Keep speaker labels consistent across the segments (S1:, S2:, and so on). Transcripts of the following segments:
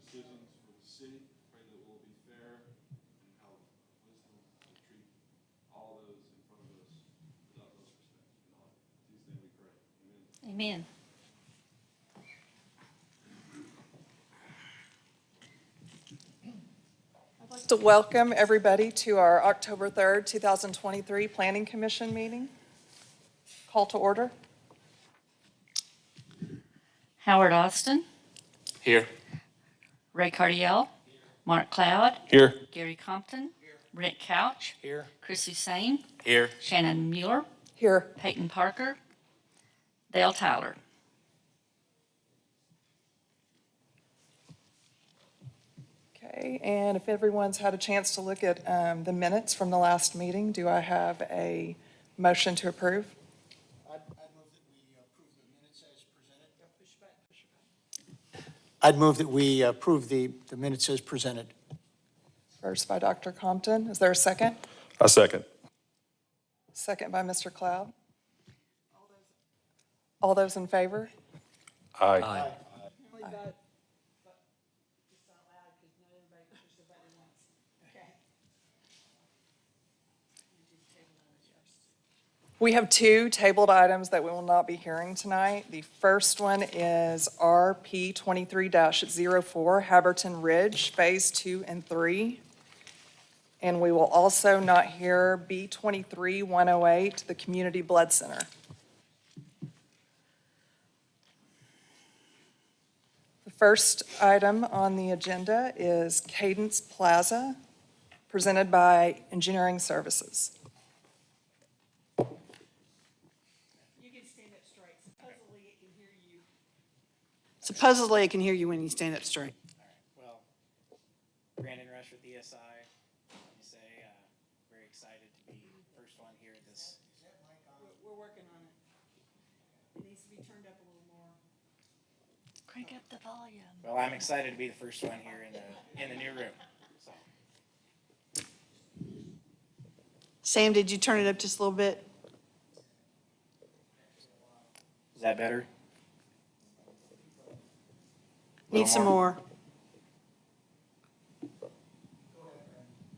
S1: decisions for the city. Pray that we'll be fair and have wisdom and treat all those in front of us with utmost respect and honor. In Jesus' name we pray. Amen.
S2: Amen.
S3: I'd like to welcome everybody to our October 3rd, 2023 Planning Commission meeting. Call to order.
S2: Howard Austin,
S4: Here.
S2: Ray Cardiel, Mark Cloud,
S4: Here.
S2: Gary Compton, Rick Couch,
S4: Here.
S2: Chris Hussein,
S4: Here.
S2: Shannon Mueller,
S3: Here.
S2: Peyton Parker, Dale Tyler.
S3: Okay, and if everyone's had a chance to look at the minutes from the last meeting, do I have a motion to approve?
S5: I'd move that we approve the minutes as presented.
S3: First by Dr. Compton. Is there a second?
S4: A second.
S3: Second by Mr. Cloud. All those in favor?
S4: Aye.
S3: We have two tabled items that we will not be hearing tonight. The first one is RP 23-04, Haberton Ridge, Phase 2 and 3. And we will also not hear B 23-108, the Community Blood Center. The first item on the agenda is Cadence Plaza, presented by Engineering Services.
S6: Supposedly, it can hear you when you stand up straight.
S7: Well, Brandon Rush with ESI. Let me say, very excited to be first one here at this.
S6: We're working on it. It needs to be turned up a little more.
S2: Crank up the volume.
S7: Well, I'm excited to be the first one here in the new room. So,
S6: Sam, did you turn it up just a little bit?
S7: is that better?
S6: Need some more.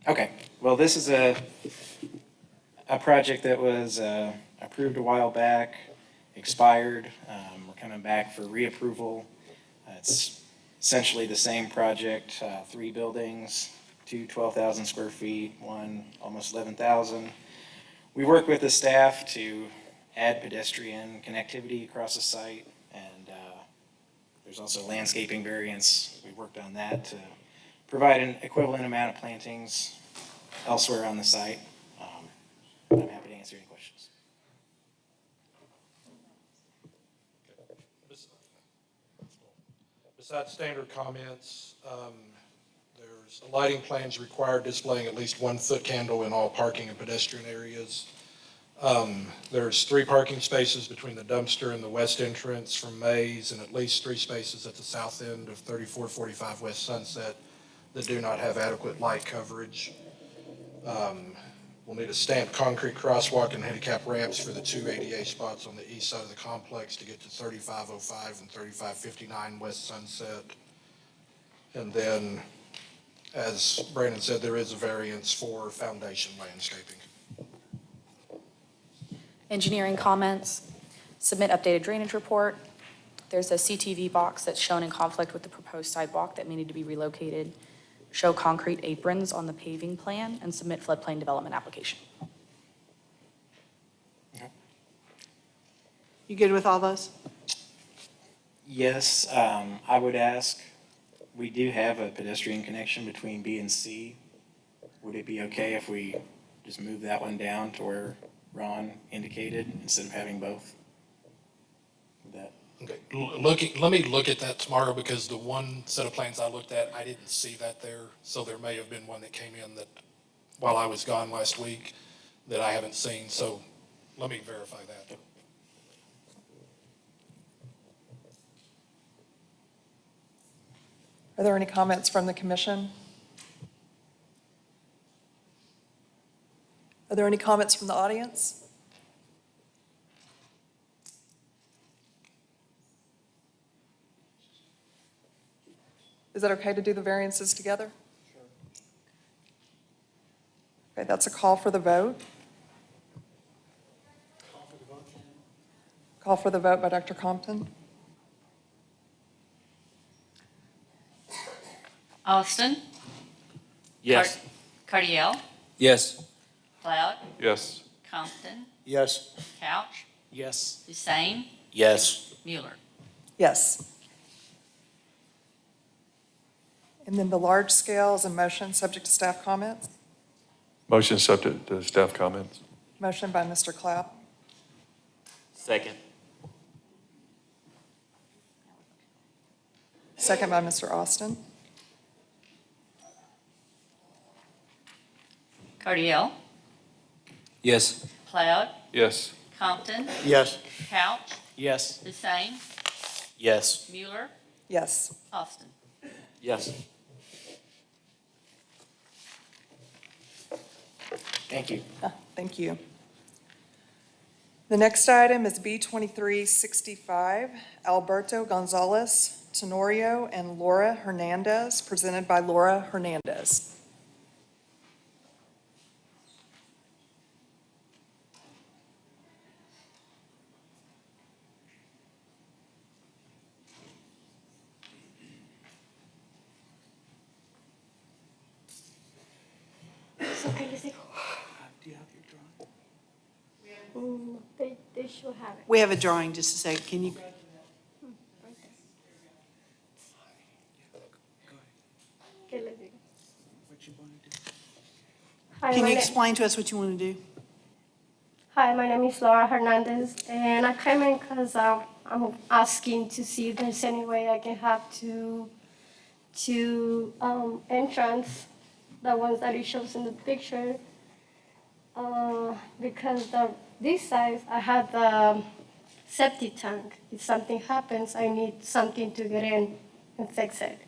S7: Okay. Well, this is a project that was approved a while back, expired. We're coming back for reapproval. It's essentially the same project, 3 buildings, 2 12,000 square feet, 1 almost 11,000. We work with the staff to add pedestrian connectivity across the site, and there's also landscaping variance. We worked on that to provide an equivalent amount of plantings elsewhere on the site. I'm happy to answer any questions.
S1: Besides standard comments, there's lighting plans required displaying at least 1 foot candle in all parking and pedestrian areas. There's 3 parking spaces between the dumpster and the west entrance from Mays, and at least 3 spaces at the south end of 3445 West Sunset that do not have adequate light coverage. We'll need a stamped concrete crosswalk and handicap ramps for the 2 ADA spots on the east side of the complex to get to 3505 and 3559 West Sunset. And then, as Brandon said, there is a variance for foundation landscaping.
S8: Engineering comments, submit updated drainage report. There's a CTV box that's shown in conflict with the proposed sidewalk that may need to be relocated. Show concrete aprons on the paving plan and submit floodplain development application.
S6: You good with all those?
S7: Yes, I would ask, we do have a pedestrian connection between B and C. Would it be okay if we just move that one down to where Ron indicated instead of having both? Would that?
S1: Okay, let me look at that tomorrow, because the one set of plans I looked at, I didn't see that there. So there may have been one that came in that, while I was gone last week, that I haven't seen. So let me verify that.
S3: Are there any comments from the commission? Are there any comments from the audience? Is it okay to do the variances together? Sure. Okay, that's a call for the vote. Call for the vote by Dr. Compton.
S2: Austin.
S4: Yes.
S2: Cardiel.
S4: Yes.
S2: Cloud.
S4: Yes.
S2: Compton.
S5: Yes.
S2: Couch.
S5: Yes.
S2: Hussein.
S5: Yes.
S2: Mueller.
S3: Yes. And then the large scale is a motion subject to staff comments.
S4: Motion subject to staff comments.
S3: Motion by Mr. Clapp,
S4: Second.
S3: second by Mr. Austin.
S2: Cardiel.
S4: Yes.
S2: Cloud.
S4: Yes.
S2: Compton.
S5: Yes.
S2: Couch.
S5: Yes.
S2: Hussein.
S5: Yes.
S2: Mueller.
S3: Yes.
S2: Austin.
S4: Yes.
S7: Thank you.
S3: Thank you. The next item is B 2365, Alberto Gonzalez Tenorio and Laura Hernandez, presented by Laura Hernandez.
S9: So can you say? Do you have your drawing? They should have it.
S6: We have a drawing, just a second. Can you,
S9: Right there. Okay, let me. Hi,
S6: can
S9: my
S6: you
S9: na-
S6: explain to us what you want to do?
S9: Hi, my name is Laura Hernandez, and I came in because I'm asking to see if there's any way I can have two entrance, the ones that it shows in the picture. Because this side, I have the septic tank. If something happens, I need something to get in and fix it.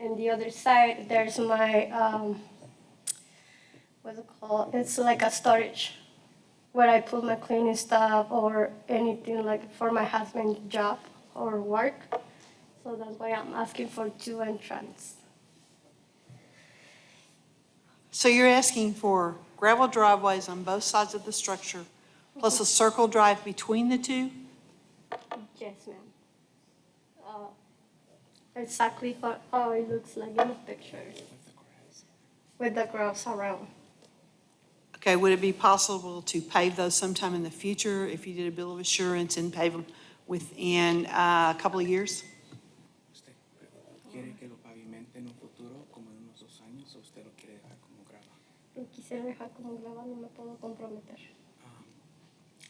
S9: And the other side, there's my, what's it called? It's like a storage where I put my cleaning stuff or anything like for my husband's job or work. So that's why I'm asking for two entrances.
S6: So you're asking for gravel driveways on both sides of the structure, plus a circle drive between the two?
S9: Yes, ma'am. Exactly how it looks like in the picture. With the grass around.
S6: Okay, would it be possible to pave those sometime in the future if you did a bill of assurance and pave them within a couple of years?
S10: ¿Usted quiere que lo pavimente en un futuro, como en unos 2 años, o usted lo quiere dejar como grava?
S9: Lo quisiera dejar como grabado, no me puedo comprometer.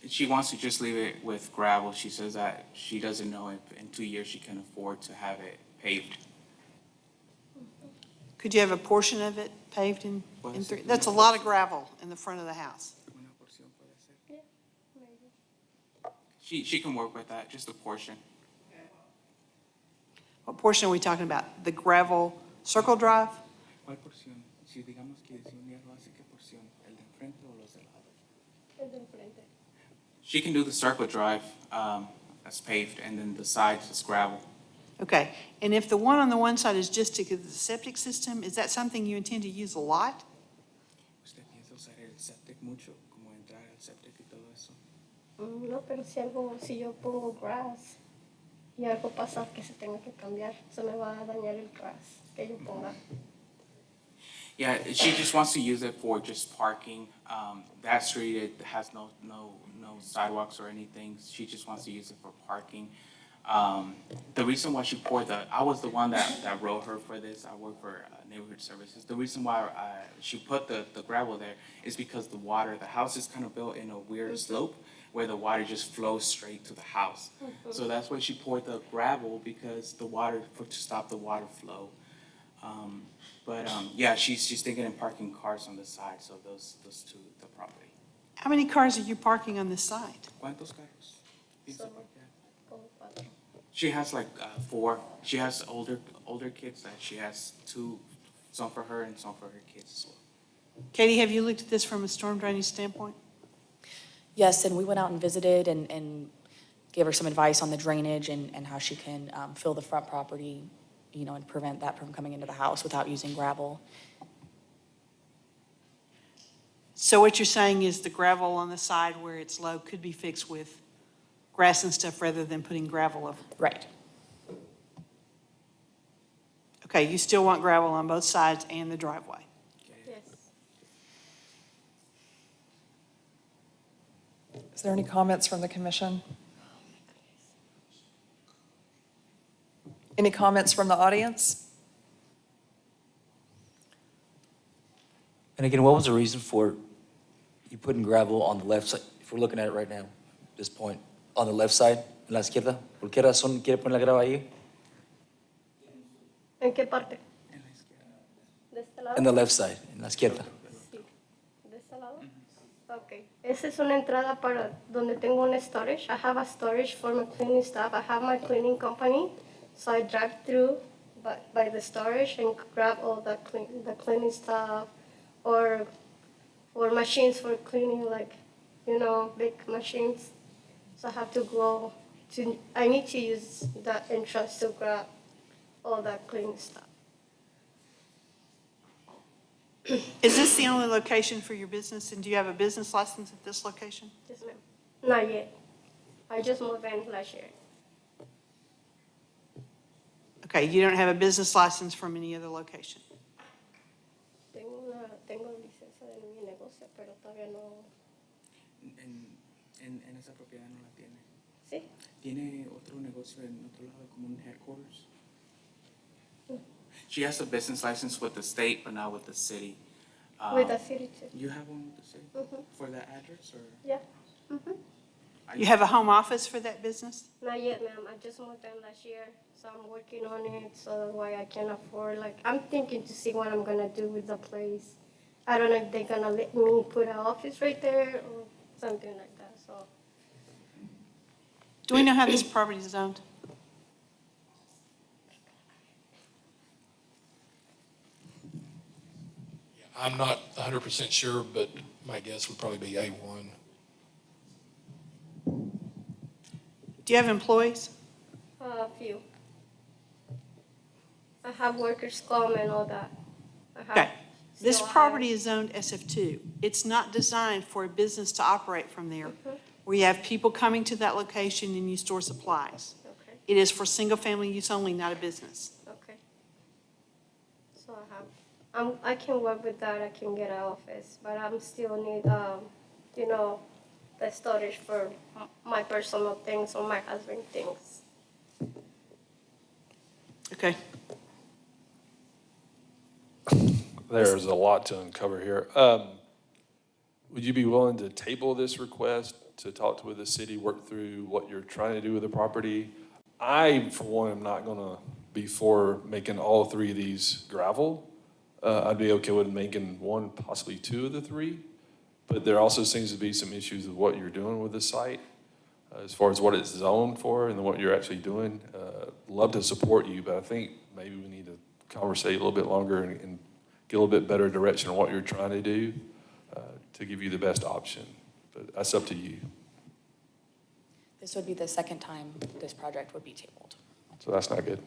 S10: She wants to just leave it with gravel. She says that she doesn't know if in 2 years she can afford to have it paved.
S6: Could you have a portion of it paved in three? That's a lot of gravel in the front of the house.
S10: Una porción puede ser.
S9: Yeah, maybe.
S10: She can work with that, just a portion.
S6: What portion are we talking about? The gravel circle drive?
S10: ¿Cuál porción? Si digamos que si un día lo hace, ¿qué porción? ¿El de enfrente o los de lado?
S9: Es de enfrente.
S10: She can do the circle drive that's paved, and then the sides is gravel.
S6: Okay, and if the one on the one side is just to get the septic system, is that something you intend to use a lot?
S10: ¿Usted piensa usar el septic mucho, como entrar al septic y todo eso?
S9: No, pero si yo pongo grass y algo pasa que se tenga que cambiar, se me va a dañar el grass que yo ponga.
S10: Yeah, she just wants to use it for just parking. That street, it has no sidewalks or anything. She just wants to use it for parking. The reason why she poured I was the one that wrote her for this. I work for neighborhood services. The reason why she put the gravel there is because the house is kind of built in a weird slope where the water just flows straight to the house. So that's why she poured the gravel, because to stop the water flow. Yeah, she's thinking of parking cars on the side, so those two, the property.
S6: How many cars are you parking on this side?
S10: ¿Cuántos carros piensa
S9: Solo.
S10: parquear?
S9: Como cuatro.
S10: She has like 4. She has older kids that she has 2, some for her and some for her kids as well.
S6: Katie, have you looked at this from a storm drainage standpoint?
S8: Yes, and we went out and visited and gave her some advice on the drainage and how she can fill the front property and prevent that from coming into the house without using gravel.
S6: So what you're saying is the gravel on the side where it's low could be fixed with grass and stuff rather than putting gravel over?
S8: Right.
S6: Okay, you still want gravel on both sides and the driveway?
S9: Yes.
S3: Is there any comments from the commission? Any comments from the audience?
S11: And again, what was the reason for you putting gravel on the left side? If we're looking at it right now, this point, on the left side, en la izquierda. ¿Por qué razón quiere poner la grava ahí?
S9: ¿En qué parte? ¿De este lado?
S11: En the left side, en la izquierda.
S9: Sí. ¿De este lado? Okay. Esa es una entrada para donde tengo un storage. I have a storage for my cleaning stuff. I have my cleaning company. So I drive through by the storage and grab all the cleaning stuff or machines for cleaning, like, big machines. So I have to go I need to use that entrance to grab all that cleaning stuff.
S6: Is this the only location for your business, and do you have a business license at this location?
S9: Yes, ma'am. Not yet. I just moved in last year.
S6: Okay, you don't have a business license from any other location?
S9: Tengo licencia de mi negocio, pero todavía no.
S10: En esa propiedad no la tiene.
S9: ¿Sí?
S10: ¿Tiene otro negocio en otro lado, como un headquarters? She has a business license with the state, but not with the city.
S9: With the city too.
S10: You have one with the city?
S9: Mhm.
S10: For that address, or?
S9: Yeah. Mhm.
S6: You have a home office for that business?
S9: Not yet, ma'am. I just moved in last year, so I'm working on it. So that's why I can't afford. I'm thinking to see what I'm gonna do with the place. I don't know if they're gonna let me put an office right there or something like that. So
S6: Do we know how this property is owned?
S1: I'm not 100% sure, but my guess would probably be A1.
S6: Do you have employees?
S9: a few. I have workers' comp and all that. I have
S6: Okay. This
S9: still
S6: property
S9: hire.
S6: is zoned SF2. It's not designed for a business to operate from there,
S9: Mhm.
S6: where you have people coming to that location and you store supplies.
S9: Okay.
S6: It is for single-family use only, not a business.
S9: Okay. So I can work with that. I can get an office, but I'm still need the storage for my personal things or my husband things.
S6: Okay.
S4: There's a lot to uncover here. Would you be willing to table this request to talk with the city, work through what you're trying to do with the property? I, for one, am not gonna be for making all three of these gravel. I'd be okay with making one, possibly two of the three. But there also seems to be some issues with what you're doing with the site, as far as what it's zoned for and what you're actually doing. Love to support you, but I think maybe we need to conversate a little bit longer and get a little bit better direction on what you're trying to do to give you the best option. But that's up to you.
S8: This would be the second time this project would be tabled.
S4: So that's not good.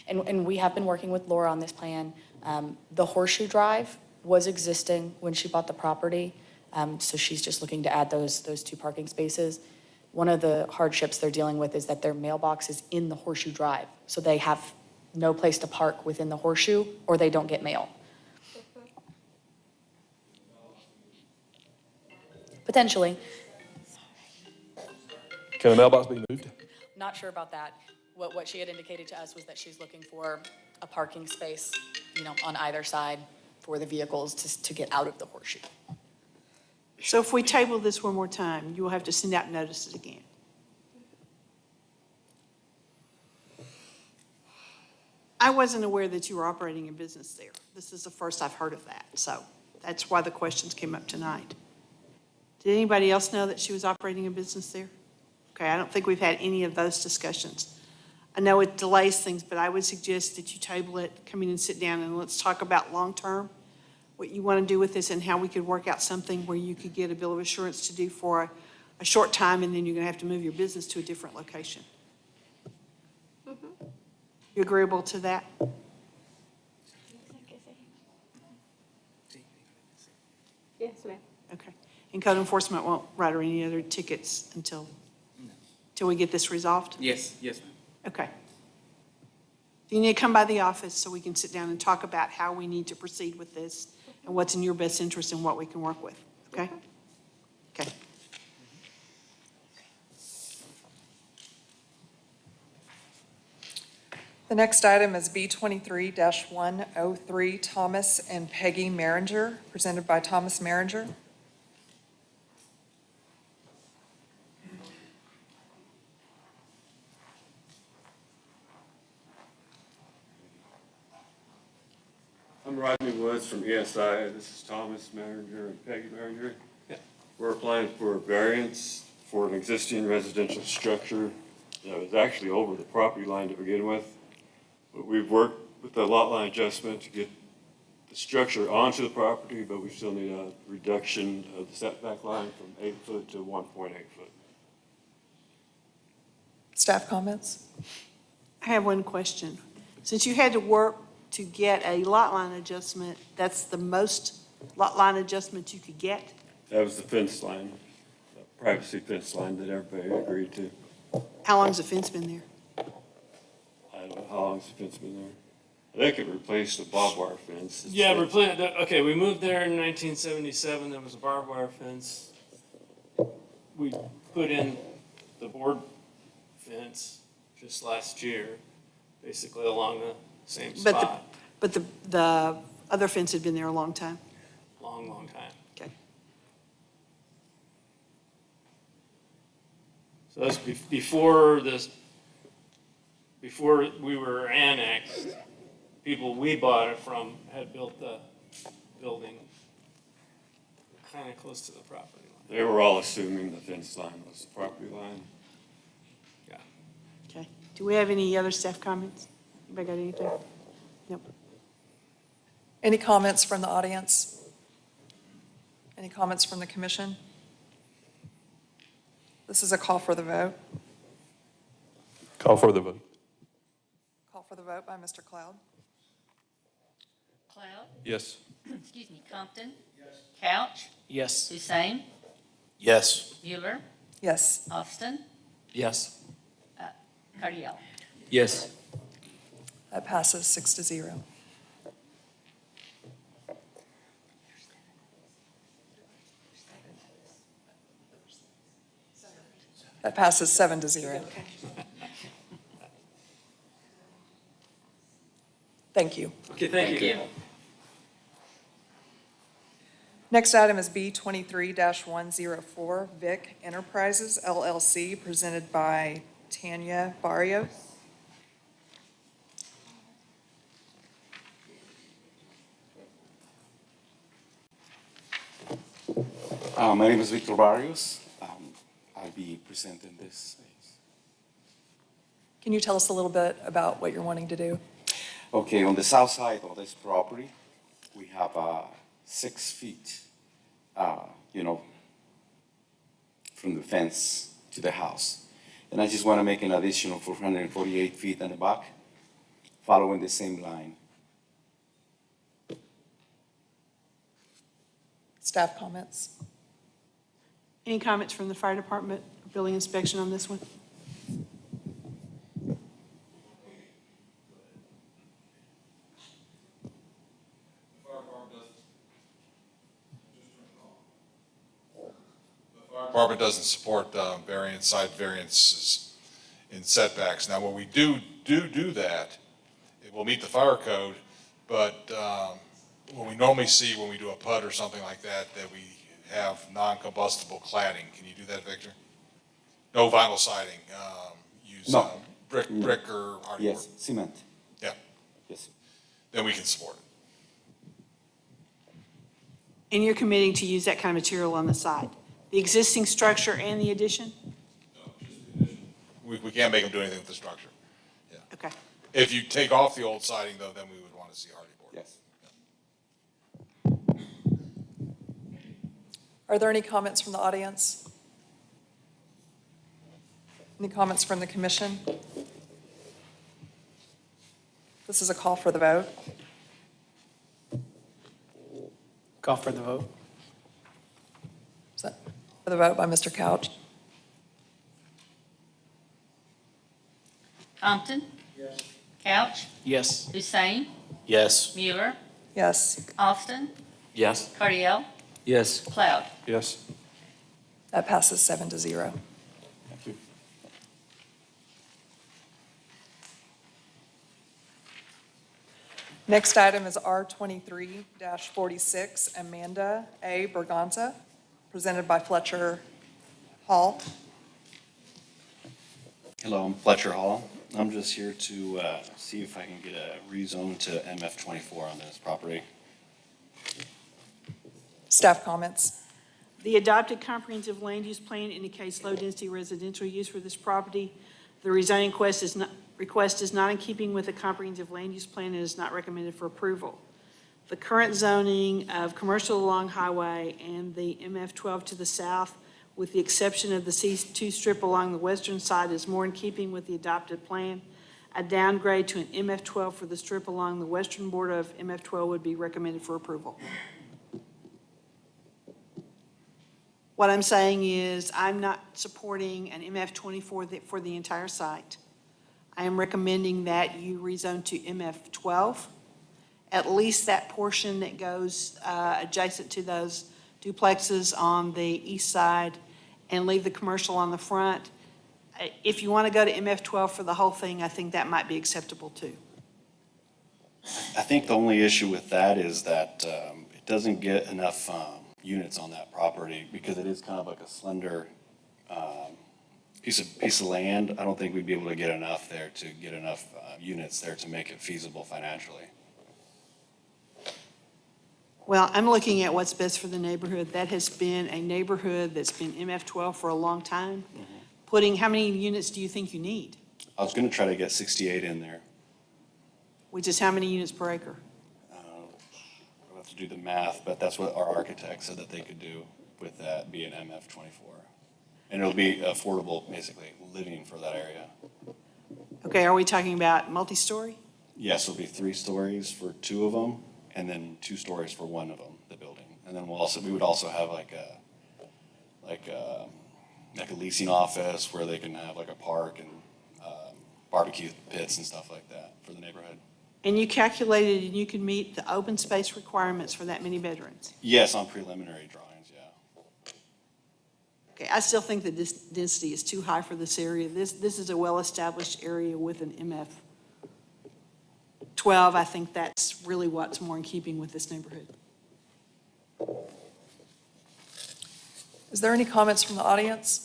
S8: And we have been working with Laura on this plan. The horseshoe drive was existing when she bought the property, so she's just looking to add those two parking spaces. One of the hardships they're dealing with is that their mailbox is in the horseshoe drive, so they have no place to park within the horseshoe, or they don't get mail. Potentially.
S4: Can the mailbox be moved?
S8: Not sure about that. What she had indicated to us was that she's looking for a parking space, on either side for the vehicles to get out of the horseshoe.
S6: So if we table this one more time, you will have to send out notices again. I wasn't aware that you were operating a business there. This is the first I've heard of that, so that's why the questions came up tonight. Did anybody else know that she was operating a business there? Okay, I don't think we've had any of those discussions. I know it delays things, but I would suggest that you table it, come in and sit down, and let's talk about long-term, what you want to do with this and how we could work out something where you could get a bill of assurance to do for a short time, and then you're going to have to move your business to a different location. You agreeable to that?
S9: Yes, ma'am.
S6: Okay. And code enforcement won't write her any other tickets until we get this resolved?
S10: Yes, yes, ma'am.
S6: Okay. You need to come by the office so we can sit down and talk about how we need to proceed with this and what's in your best interest and what we can work with, okay? Okay.
S3: The next item is B23-103, Thomas and Peggy Maringer, presented by Thomas Maringer.
S12: I'm Rodney Woods from ESI. This is Thomas Maringer and Peggy Maringer. We're applying for a variance for an existing residential structure that was actually over the property line to begin with. But we've worked with the lot line adjustment to get the structure onto the property, but we still need a reduction of the setback line from 8 foot to 1.8 foot.
S3: Staff comments?
S6: I have one question. Since you had to work to get a lot line adjustment, that's the most lot line adjustment you could get?
S12: That was the fence line, the privacy fence line that everybody agreed to.
S6: How long's the fence been there?
S12: I don't know how long's the fence been there. I think it replaced the barbed wire fence.
S13: Yeah, okay, we moved there in 1977, there was a barbed wire fence. We put in the board fence just last year, basically along the same spot.
S6: But the other fence had been there a long time?
S13: Long, long time.
S6: Okay.
S13: So that's before we were annexed, people we bought it from had built the building kind of close to the property line.
S12: They were all assuming the fence line was the property line.
S13: Yeah.
S6: Okay. Do we have any other staff comments? Anybody got anything? Nope.
S3: Any comments from the audience? Any comments from the commission? This is a call for the vote.
S4: Call for the vote.
S3: Call for the vote by Mr. Cloud.
S2: Cloud?
S4: Yes.
S2: Excuse me, Compton? Yes. Couch?
S11: Yes.
S2: Hussein?
S11: Yes.
S2: Mueller?
S3: Yes.
S2: Austin?
S11: Yes.
S2: Cardiel?
S11: Yes.
S3: That passes 6-0. That passes 7-0. Thank you.
S13: Okay, thank you.
S3: Next item is B23-104, Vic Enterprises LLC, presented by Tanya Barrios.
S14: My name is Victor Barrios. I'll be presenting this.
S3: Can you tell us a little bit about what you're wanting to do?
S14: Okay, on the south side of this property, we have 6 feet, from the fence to the house. And I just want to make an additional 448 feet in the back, following the same line.
S3: Staff comments?
S6: Any comments from the fire department, building inspection on this one?
S15: Department doesn't support side variances in setbacks. Now, when we do that, it will meet the fire code, but what we normally see when we do a PUD or something like that we have non-combustible cladding. Can you do that, Victor? No vinyl siding, use
S14: No.
S15: brick or hardy board.
S14: Yes, cement.
S15: Yeah,
S14: Yes, sir.
S15: then we can support it.
S6: And you're committing to use that kind of material on the side? The existing structure and the addition?
S15: We can't make them do anything with the structure. Yeah.
S6: Okay.
S15: If you take off the old siding, though, then we would want to see hardy board.
S14: Yes.
S3: Are there any comments from the audience? Any comments from the commission? This is a call for the vote.
S5: Call for the vote.
S3: Is that for the vote by Mr. Couch?
S2: Compton. Yes. Couch.
S5: Yes.
S2: Hussein.
S5: Yes.
S2: Mueller.
S3: Yes.
S2: Austin.
S11: Yes.
S2: Cardiel.
S11: Yes.
S2: Cloud.
S4: Yes.
S3: That passes 7-0.
S14: Thank you.
S3: Next item is R23-46, Amanda A. Berganza, presented by Fletcher Hall.
S16: Hello, I'm Fletcher Hall. I'm just here to see if I can get a rezone to MF24 on this property.
S3: Staff comments.
S6: The adopted comprehensive land use plan indicates low-density residential use for this property. The rezoning request is not in keeping with the comprehensive land use plan and is not recommended for approval. The current zoning of commercial along highway and the MF12 to the south, with the exception of the C2 strip along the western side, is more in keeping with the adopted plan. A downgrade to an MF12 for the strip along the western border of MF12 would be recommended for approval. What I'm saying is I'm not supporting an MF24 for the entire site. I am recommending that you rezone to MF12, at least that portion that goes adjacent to those duplexes on the east side, and leave the commercial on the front. If you want to go to MF12 for the whole thing, I think that might be acceptable too.
S16: I think the only issue with that is that it doesn't get enough units on that property because it is kind of like a slender piece of land. I don't think we'd be able to get enough there to get enough units there to make it feasible financially.
S6: Well, I'm looking at what's best for the neighborhood. That has been a neighborhood that's been MF12 for a long time. How many units do you think you need?
S16: I was going to try to get 68 in there.
S6: Which is how many units per acre?
S16: I'll have to do the math, but that's what our architect said that they could do with that, be an MF24. And it'll be affordable, basically, living for that area.
S6: Okay, are we talking about multi-story?
S16: Yes, it'll be 3 stories for 2 of them, and then 2 stories for 1 of them, the building. And then we would also have like a leasing office where they can have like a park and barbecue pits and stuff like that for the neighborhood.
S6: And you calculated and you can meet the open space requirements for that many bedrooms?
S16: Yes, on preliminary drawings, yeah.
S6: Okay, I still think that this density is too high for this area. This is a well-established area with an MF12. I think that's really what's more in keeping with this neighborhood.
S3: Is there any comments from the audience?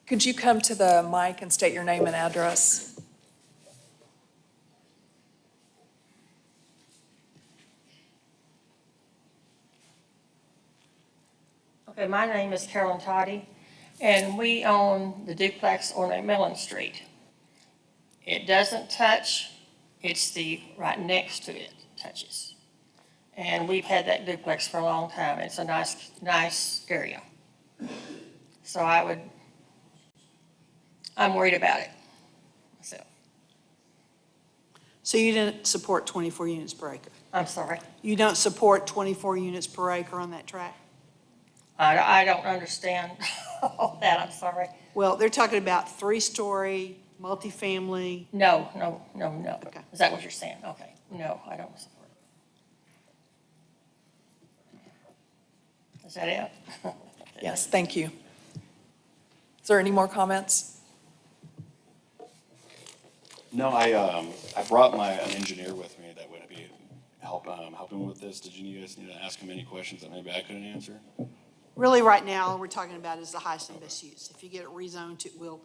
S3: Could you come to the mic and state your name and address?
S17: Okay, my name is Carolyn Toddy, and we own the duplex on McMillan Street. It doesn't touch, it's the right next to it touches. And we've had that duplex for a long time. It's a nice area. So I'm worried about it myself.
S6: So you didn't support 24 units per acre?
S17: I'm sorry.
S6: You don't support 24 units per acre on that tract?
S17: I don't understand all that, I'm sorry.
S6: Well, they're talking about 3-story, multifamily.
S17: No.
S6: Okay.
S17: Is that what you're saying? Okay. No, I don't support it. Is that it?
S3: Yes, thank you. Is there any more comments?
S16: No, I brought an engineer with me that would be helping with this. Did you guys need to ask him any questions that maybe I couldn't answer?
S6: Really, right now, all we're talking about is the highest and best use. If you get it rezoned, we'll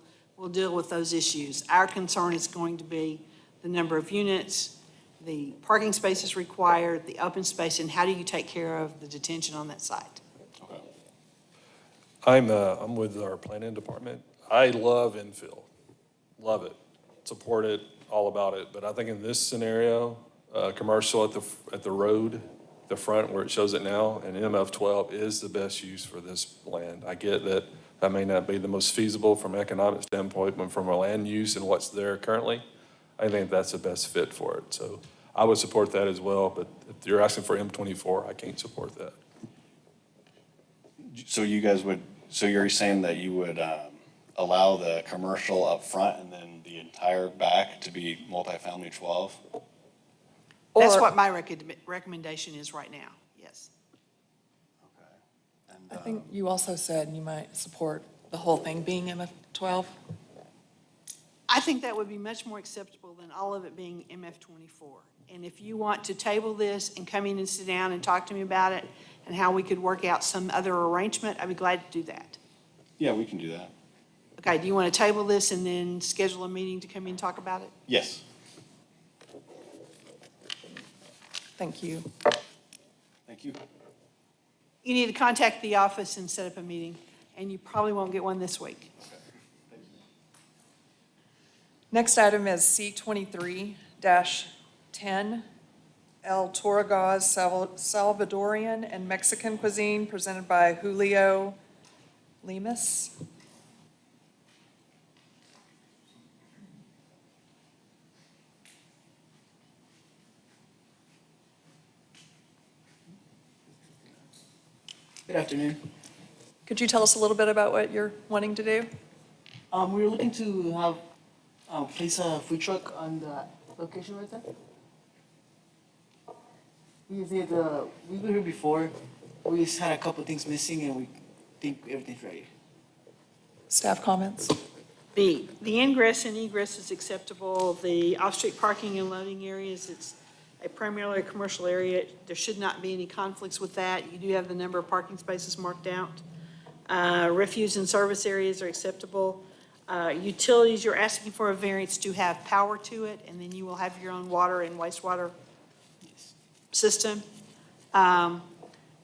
S6: deal with those issues. Our concern is going to be the number of units, the parking spaces required, the open space, and how do you take care of the detention on that site?
S16: Okay.
S4: I'm with our planning department. I love infill, love it, support it, all about it. But I think in this scenario, commercial at the road, the front where it shows it now, and MF12 is the best use for this land. I get that That may not be the most feasible from an economic standpoint, but from a land use and what's there currently, I think that's the best fit for it. So I would support that as well, but if you're asking for M24, I can't support that.
S16: So you guys would, so you're saying that you would allow the commercial up front and then the entire back to be multifamily 12?
S6: That's
S3: Or-
S6: what my recommendation is right now, yes.
S3: I think you also said you might support the whole thing being MF12.
S6: I think that would be much more acceptable than all of it being MF24. And if you want to table this and come in and sit down and talk to me about it and how we could work out some other arrangement, I'd be glad to do that.
S16: Yeah, we can do that.
S6: Okay, do you want to table this and then schedule a meeting to come in and talk about it?
S16: Yes.
S3: Thank you.
S16: Thank you.
S6: You need to contact the office and set up a meeting, and you probably won't get one this week.
S3: Next item is C23-10, El Toragaz Salvadorian and Mexican cuisine, presented by Julio Lemus.
S18: Good afternoon.
S3: Could you tell us a little bit about what you're wanting to do?
S18: We were looking to have, place a food truck on that location right there. We were here before, we just had a couple things missing and we think everything's ready.
S3: Staff comments?
S6: The ingress and egress is acceptable. The off-street parking and loading areas, it's a primarily commercial area. There should not be any conflicts with that. You do have the number of parking spaces marked out. Refuse and service areas are acceptable. Utilities, you're asking for a variance to have power to it, and then you will have your own water and wastewater system.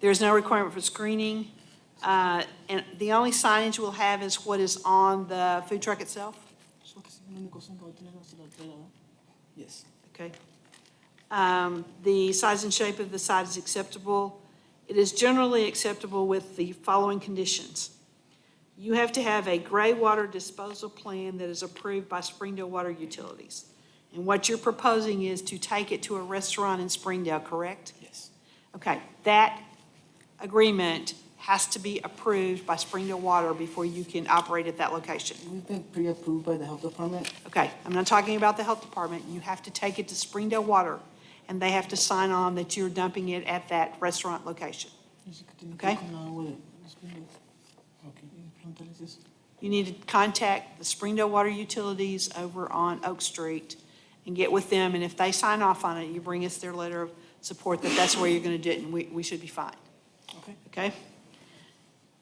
S6: There's no requirement for screening. And the only signage we'll have is what is on the food truck itself?
S18: Yes.
S6: Okay. The size and shape of the site is acceptable. It is generally acceptable with the following conditions. You have to have a gray water disposal plan that is approved by Springdale Water Utilities. And what you're proposing is to take it to a restaurant in Springdale, correct?
S18: Yes.
S6: Okay, that agreement has to be approved by Springdale Water before you can operate at that location.
S18: We've been pre-approved by the health department.
S6: Okay, I'm not talking about the health department. You have to take it to Springdale Water, and they have to sign on that you're dumping it at that restaurant location. Okay? You need to contact the Springdale Water Utilities over on Oak Street and get with them, and if they sign off on it, you bring us their letter of support that that's where you're gonna do it, and we should be fine. Okay?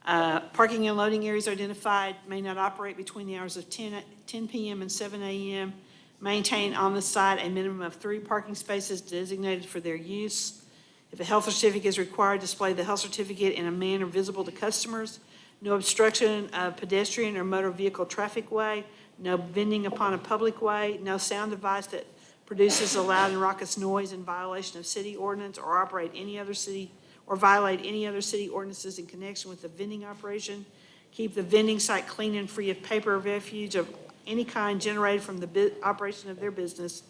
S6: Parking and loading areas identified may not operate between the hours of 10 p.m. and 7 a.m. Maintain on the site a minimum of 3 parking spaces designated for their use. If a health certificate is required, display the health certificate in a manner visible to customers. No obstruction of pedestrian or motor vehicle traffic way. No vending upon a public way. No sound device that produces a loud and raucous noise in violation of city ordinance or violate any other city ordinances in connection with the vending operation. Keep the vending site clean and free of paper refuge of any kind generated from the operation of their business.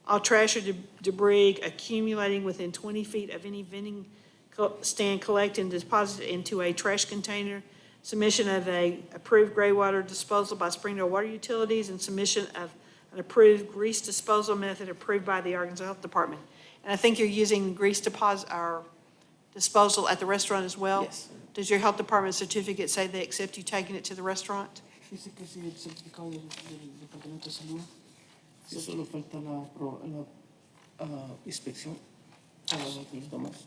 S6: All trash or debris accumulating within 20 feet of any vending stand collect and deposit into a trash container. Submission of a approved gray water disposal by Springdale Water Utilities and submission of an approved grease disposal method approved by the Arkansas Health Department. And I think you're using grease deposit or disposal at the restaurant as well?
S18: Yes.
S6: Does your health department certificate say they accept you taking it to the restaurant?
S18: Dice que sí, el certificado del Departamento de Salud. Solo falta la inspección para los demás.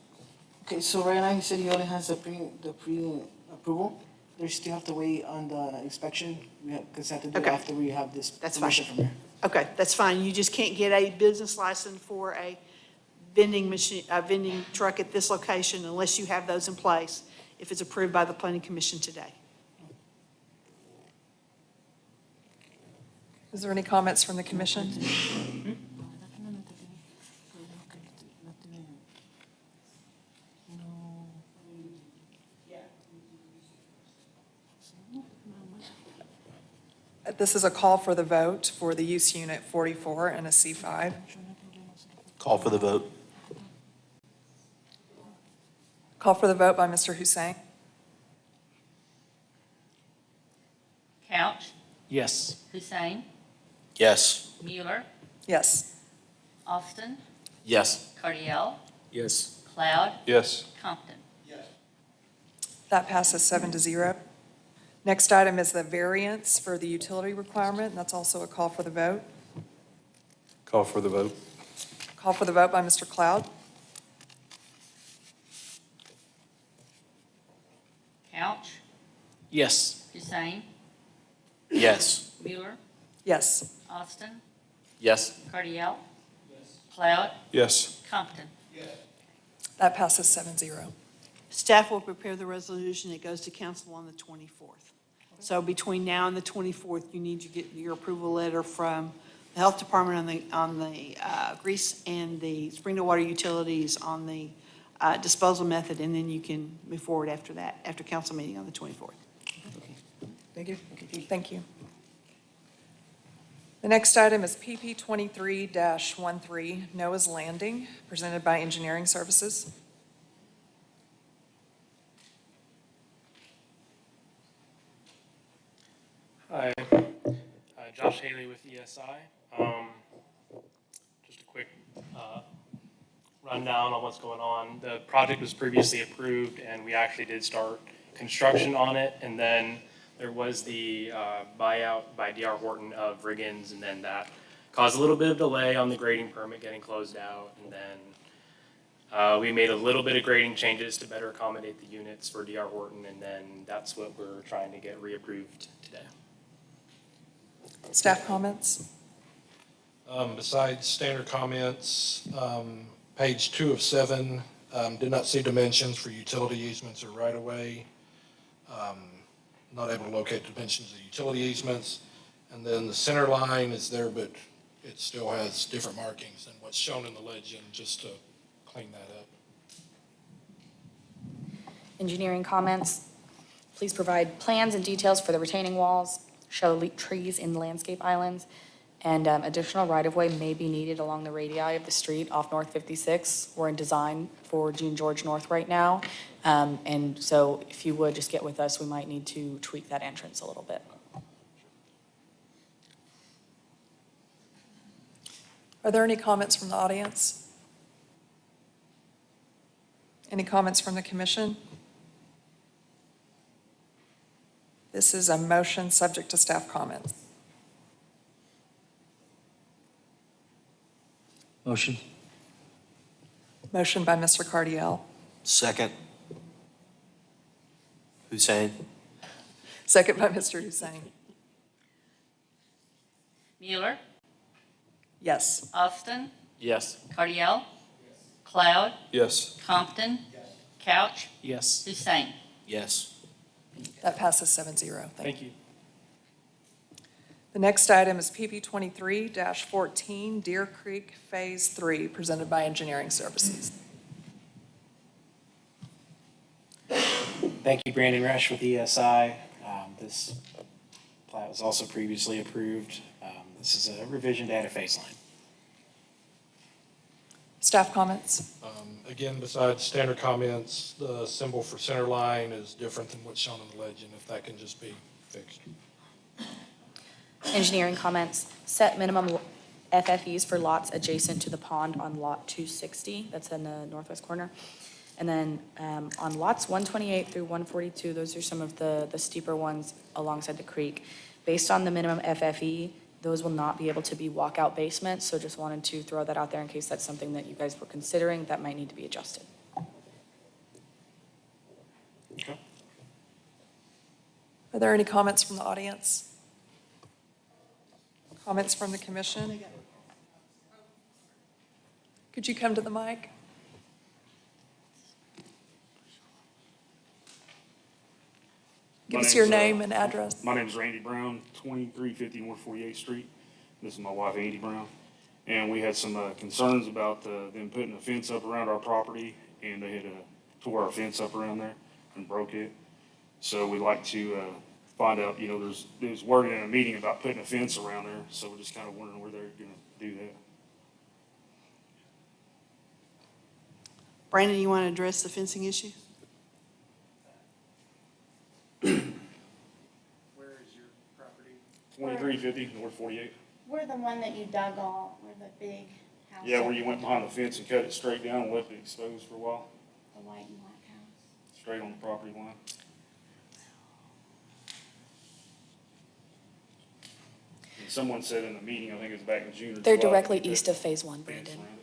S18: Okay, so right now he said he only has the pre-approval. They still have to wait on the inspection. Because have to do it
S6: Okay.
S18: after we have this.
S6: That's fine.
S18: permission from there.
S6: Okay, that's fine. You just can't get a business license for a vending machine, a vending truck at this location unless you have those in place, if it's approved by the planning commission today.
S3: Is there any comments from the commission? This is a call for the vote for the use unit 44 and a C5.
S11: Call for the vote.
S3: Call for the vote by Mr. Hussein.
S2: Couch,
S11: Yes.
S2: Hussein,
S11: Yes.
S2: Mueller,
S3: Yes.
S2: Austin,
S11: Yes.
S2: Cardiel,
S11: Yes.
S2: Cloud,
S4: Yes.
S2: Compton.
S3: That passes 7-0. Next item is the variance for the utility requirement, and that's also a call for the vote.
S4: Call for the vote.
S3: Call for the vote by Mr. Cloud.
S2: Couch,
S11: Yes.
S2: Hussein,
S11: Yes.
S2: Mueller,
S3: Yes.
S2: Austin,
S11: Yes.
S2: Cardiel, Cloud,
S4: Yes.
S2: Compton.
S3: That passes 7-0.
S6: Staff will prepare the resolution. It goes to council on the 24th. So between now and the 24th, you need to get your approval letter from the Health Department on the grease and the Springdale Water Utilities on the disposal method, and then you can move forward after that, after council meeting on the 24th.
S3: Thank you. Thank you. The next item is PP 23-13, Noah's Landing, presented by Engineering Services.
S19: Hi, Josh Haley with ESI. Just a quick rundown on what's going on. The project was previously approved, and we actually did start construction on it. And then there was the buyout by D.R. Horton of Riggins, and then that caused a little bit of delay on the grading permit getting closed out. And then we made a little bit of grading changes to better accommodate the units for D.R. Horton, and then that's what we're trying to get reapproved today.
S3: Staff comments?
S1: Besides standard comments, page 2 of 7, did not see dimensions for utility easements or right-of-way. Not able to locate dimensions of utility easements. And then the center line is there, but it still has different markings than what's shown in the legend, just to clean that up.
S8: Engineering comments. Please provide plans and details for the retaining walls, show trees in landscape islands, and additional right-of-way may be needed along the radii of the street off North 56. We're in design for Gene George North right now, and so if you would just get with us, we might need to tweak that entrance a little bit.
S3: Are there any comments from the audience? Any comments from the commission? This is a motion subject to staff comments.
S11: Motion.
S3: Motion by Mr. Cardiel,
S11: Second. Hussein.
S3: second by Mr. Hussein.
S2: Mueller,
S3: Yes.
S2: Austin,
S11: Yes.
S2: Cardiel, Cloud,
S4: Yes.
S2: Compton, Couch,
S11: Yes.
S2: Hussein.
S11: Yes.
S3: That passes 7-0.
S19: Thank you.
S3: The next item is PP 23-14, Deer Creek Phase 3, presented by Engineering Services.
S7: Thank you, Brandon Rush with ESI. This plat was also previously approved. This is a revision to add a phase line.
S3: Staff comments?
S1: Again, besides standard comments, the symbol for center line is different than what's shown in the legend, if that can just be fixed.
S8: Engineering comments. Set minimum FFEs for lots adjacent to the pond on lot 260. That's in the northwest corner. And then on lots 128 through 142, those are some of the steeper ones alongside the creek. Based on the minimum FFE, those will not be able to be walkout basements, so just wanted to throw that out there in case that's something that you guys were considering that might need to be adjusted.
S7: Okay.
S3: Are there any comments from the audience? Comments from the commission? Could you come to the mic? Give us your name and address.
S20: My name is Randy Brown, 2350 North 48th Street. This is my wife, Andy Brown. And we had some concerns about them putting a fence up around our property, and they had tore our fence up around there and broke it. So we'd like to find out, there's wording in a meeting about putting a fence around there, so we're just kind of wondering where they're gonna do that.
S6: Brandon, you want to address the fencing issue?
S20: Where is your property? 2350 North 48.
S21: We're the one that you dug all, we're the big house.
S20: Yeah, where you went behind the fence and cut it straight down and left it exposed for a while,
S21: The white and black house.
S20: straight on the property line. And someone said in the meeting, I think it was back in June or July.
S8: They're directly
S20: that
S8: east of Phase 1,
S20: fence
S8: Brandon.
S20: around it.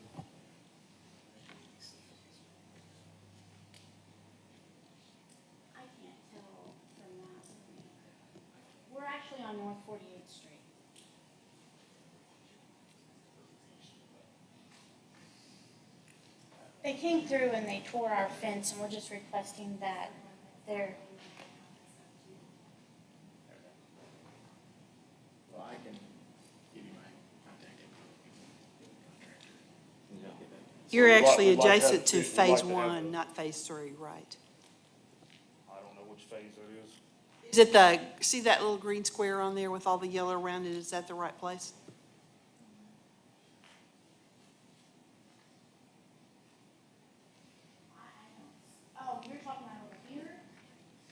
S21: I can't tell from that. We're actually on North 48th Street. They came through and they tore our fence, and we're just requesting that they're.
S7: Well, I can give you my contact info.
S6: You're
S20: we'd like-
S6: actually
S20: we'd like to have
S6: adjacent to
S20: it- we'd like
S6: phase
S20: to have
S6: one,
S20: it.
S6: not phase three, right?
S20: I don't know which phase that is.
S6: Is it see that little green square on there with all the yellow around it? Is that the right place?
S21: Oh, you're talking about over here?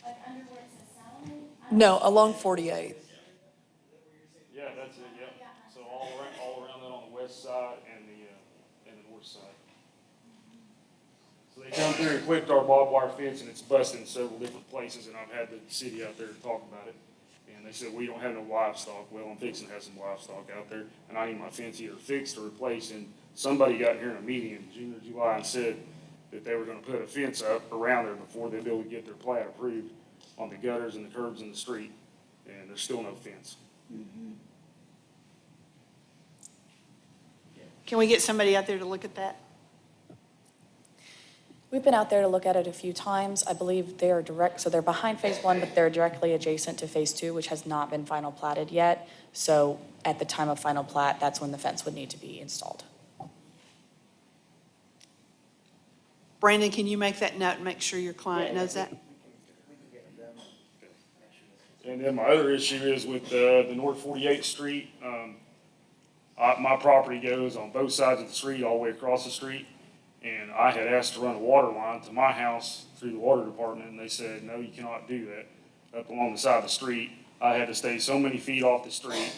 S21: Like under where it says Salomon?
S3: No, along 48.
S20: Yeah, that's it, yep. So all around that on the west side and the north side. So they come through and clipped our barbed wire fence, and it's busted in several different places, and I've had the city out there to talk about it. And they said, we don't have no livestock. Well, I'm fixing to have some livestock out there, and I need my fence either fixed or replaced. And somebody got here in a meeting in June or July and said that they were gonna put a fence up around there before they'd be able to get their plat approved on the gutters and the curbs in the street, and there's still no fence.
S6: Can we get somebody out there to look at that?
S8: We've been out there to look at it a few times. I believe they are so they're behind Phase 1, but they're directly adjacent to Phase 2, which has not been final platted yet. So at the time of final plat, that's when the fence would need to be installed.
S6: Brandon, can you make that note and make sure your client knows that?
S20: And then my other issue is with the North 48th Street. My property goes on both sides of the street, all the way across the street. And I had asked to run a water line to my house through the water department, and they said, no, you cannot do that up along the side of the street. I had to stay so many feet off the street,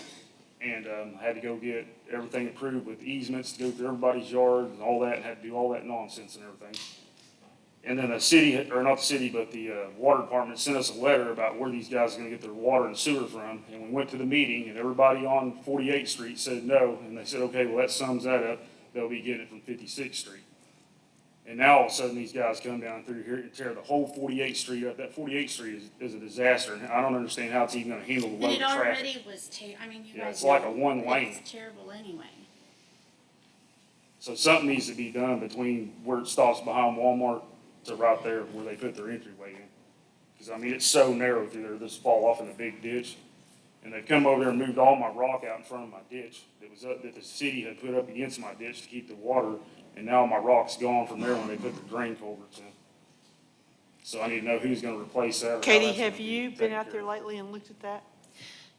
S20: and had to go get everything approved with easements to go through everybody's yard and all that, and had to do all that nonsense and everything. And then the city, or not the city, but the water department sent us a letter about where these guys are gonna get their water and sewer from. And we went to the meeting, and everybody on 48th Street said no, and they said, okay, well, that sums that up. They'll be getting it from 56th Street. And now all of a sudden, these guys come down through here and tear the whole 48th Street up. That 48th Street is a disaster, and I don't understand how it's even gonna handle the
S21: And
S20: load
S21: it
S20: of traffic.
S21: already was I mean, you
S20: Yeah,
S21: guys
S20: it's like
S21: know
S20: a one lane.
S21: It's terrible anyway.
S20: So something needs to be done between where it stops behind Walmart to right there where they put their entryway in. Because, I mean, it's so narrow through there, this fall off in the big ditch. And they've come over there and moved all my rock out in front of my ditch that the city had put up against my ditch to keep the water. And now my rock's gone from there when they put the drain culverts in. So I need to know who's gonna replace that. or how
S6: Katie,
S20: that's
S6: have
S20: gonna be
S6: you been
S20: taken
S6: out
S20: care
S6: there
S20: of.
S6: lately and looked at that?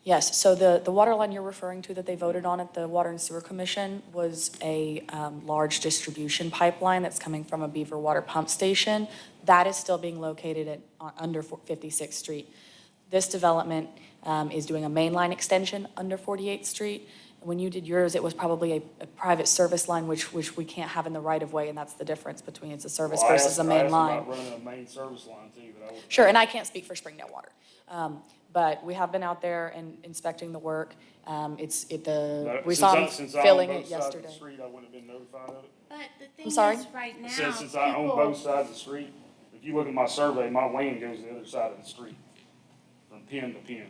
S8: Yes, so the water line you're referring to that they voted on at the Water and Sewer Commission was a large distribution pipeline that's coming from a Beaver Water pump station. That is still being located at under 56th Street. This development is doing a main line extension under 48th Street. When you did yours, it was probably a private service line, which we can't have in the right of way, and that's the difference between it's a service
S20: Well, I
S8: versus
S20: asked-
S8: a
S20: I
S8: main
S20: asked
S8: line.
S20: about running a main service line too, but I was.
S8: Sure, and I can't speak for Springdale Water. But we have been out there and inspecting the work. We saw them
S20: Since I own
S8: filling
S20: both
S8: it
S20: sides of the
S8: yesterday.
S20: street, I wouldn't have been notified of it.
S21: But the thing
S8: I'm sorry?
S21: is, right now,
S20: I said, since I own both sides of the street, if you look at my survey, my land goes to the other side of the street, from pin to pin.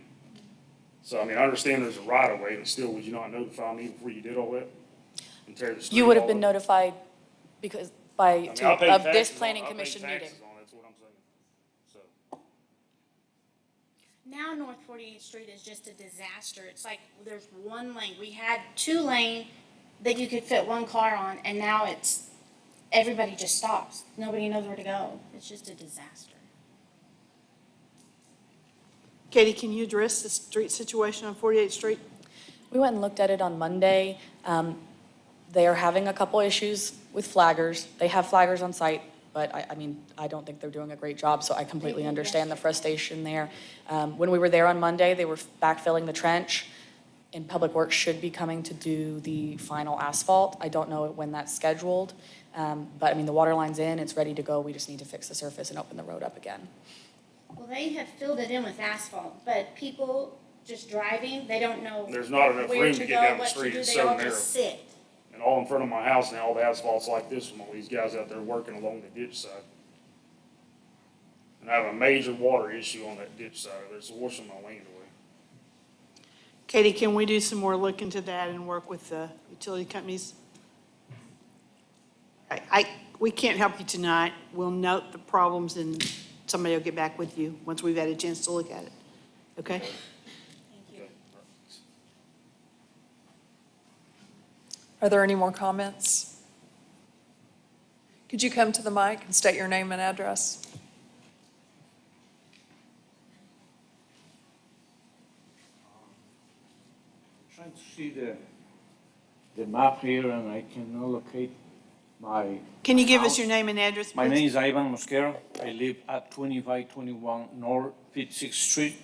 S20: So, I mean, I understand there's a right of way, but still, would you not notify me before you did all that? And tear the street
S8: You would have
S20: all
S8: been
S20: up?
S8: notified because
S20: I mean, I pay
S8: of this
S20: taxes on-
S8: planning
S20: I pay
S8: commission meeting.
S20: taxes on it, that's what I'm saying. So,
S21: now North 48th Street is just a disaster. It's like there's one lane. We had 2 lane that you could fit one car on, and now everybody just stops. Nobody knows where to go. It's just a disaster.
S6: Katie, can you address the street situation on 48th Street?
S8: We went and looked at it on Monday. They are having a couple issues with flaggers. They have flaggers on site, but I mean, I don't think they're doing a great job, so I completely understand the frustration there. When we were there on Monday, they were backfilling the trench, and Public Works should be coming to do the final asphalt. I don't know when that's scheduled, but I mean, the water line's in, it's ready to go. We just need to fix the surface and open the road up again.
S21: Well, they have filled it in with asphalt, but people just driving, they don't know
S20: There's not enough
S21: where
S20: room
S21: to
S20: to
S21: go,
S20: get down the
S21: what to
S20: street.
S21: do.
S20: It's
S21: They
S20: so
S21: all
S20: narrow.
S21: just sit.
S20: And all in front of my house now, all the asphalt's like this from all these guys out there working along the ditch side. And I have a major water issue on that ditch side of there. It's washing my land away.
S6: Katie, can we do some more look into that and work with the utility companies? We can't help you tonight. We'll note the problems and somebody will get back with you once we've had a chance to look at it. Okay?
S3: Are there any more comments? Could you come to the mic and state your name and address?
S9: Trying to see the map here and I cannot locate my.
S6: Can you give us
S9: house.
S6: your name and address, please?
S9: My name is Ivan Mosquera. I live at 2521 North 56th Street.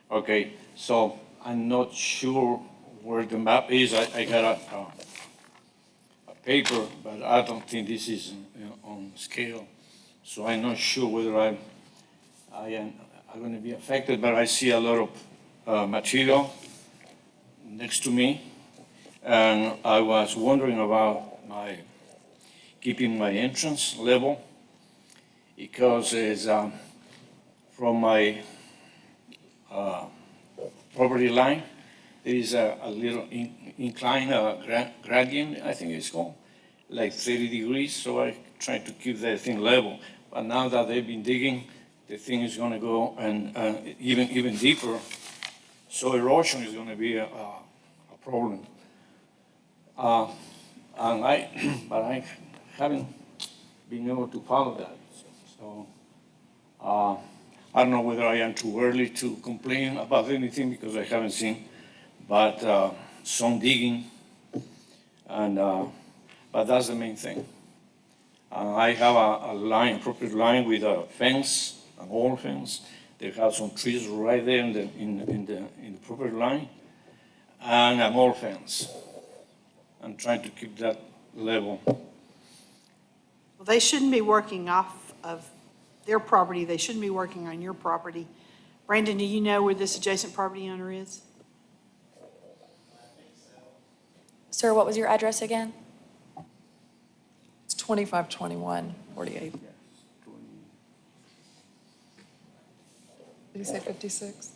S9: Okay, so I'm not sure where the map is. I got a paper, but I don't think this is on scale. So I'm not sure whether I'm going to be affected, but I see a lot of material next to me. And I was wondering about keeping my entrance level because it's from my property line, there is a little incline, gradient, I think it's called, like 30 degrees. So I try to keep that thing level. But now that they've been digging, the thing is going to go and even deeper. So erosion is going to be a problem. But I haven't been able to follow that. So I don't know whether I am too early to complain about anything because I haven't seen, but some digging, and but that's the main thing. I have a line, appropriate line with a fence, an old fence. They have some trees right there in the proper line, and an old fence. I'm trying to keep that level.
S6: Well, they shouldn't be working off of their property. They shouldn't be working on your property. Brandon, do you know where this adjacent property owner is?
S8: Sir, what was your address again?
S3: It's 2521 48. Did you say 56?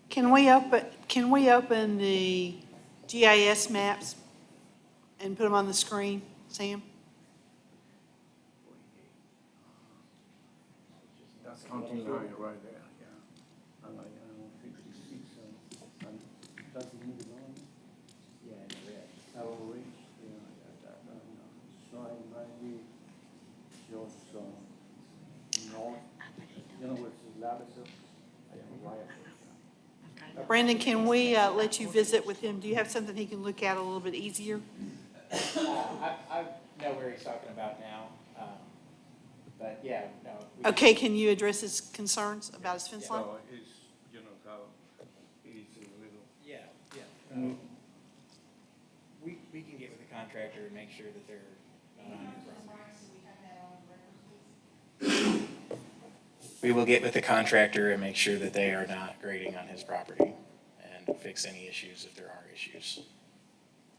S6: Can we open the GIS maps and put them on the screen, Sam?
S9: That's county line right there, yeah. And I am 56, and that's the middle line? Yeah, in the red. Tower Ridge, yeah, so I might be just north, you know where it's Lavison? I am right.
S6: Brandon, can we let you visit with him? Do you have something he can look at a little bit easier?
S7: I know where he's talking about now, but yeah, no.
S6: Okay, can you address his concerns about his fence line?
S9: So it's, you know, how it's a little.
S7: Yeah, yeah. We can get with the contractor and make sure that they're not on your property. We will get with the contractor and make sure that they are not grading on his property and fix any issues if there are issues.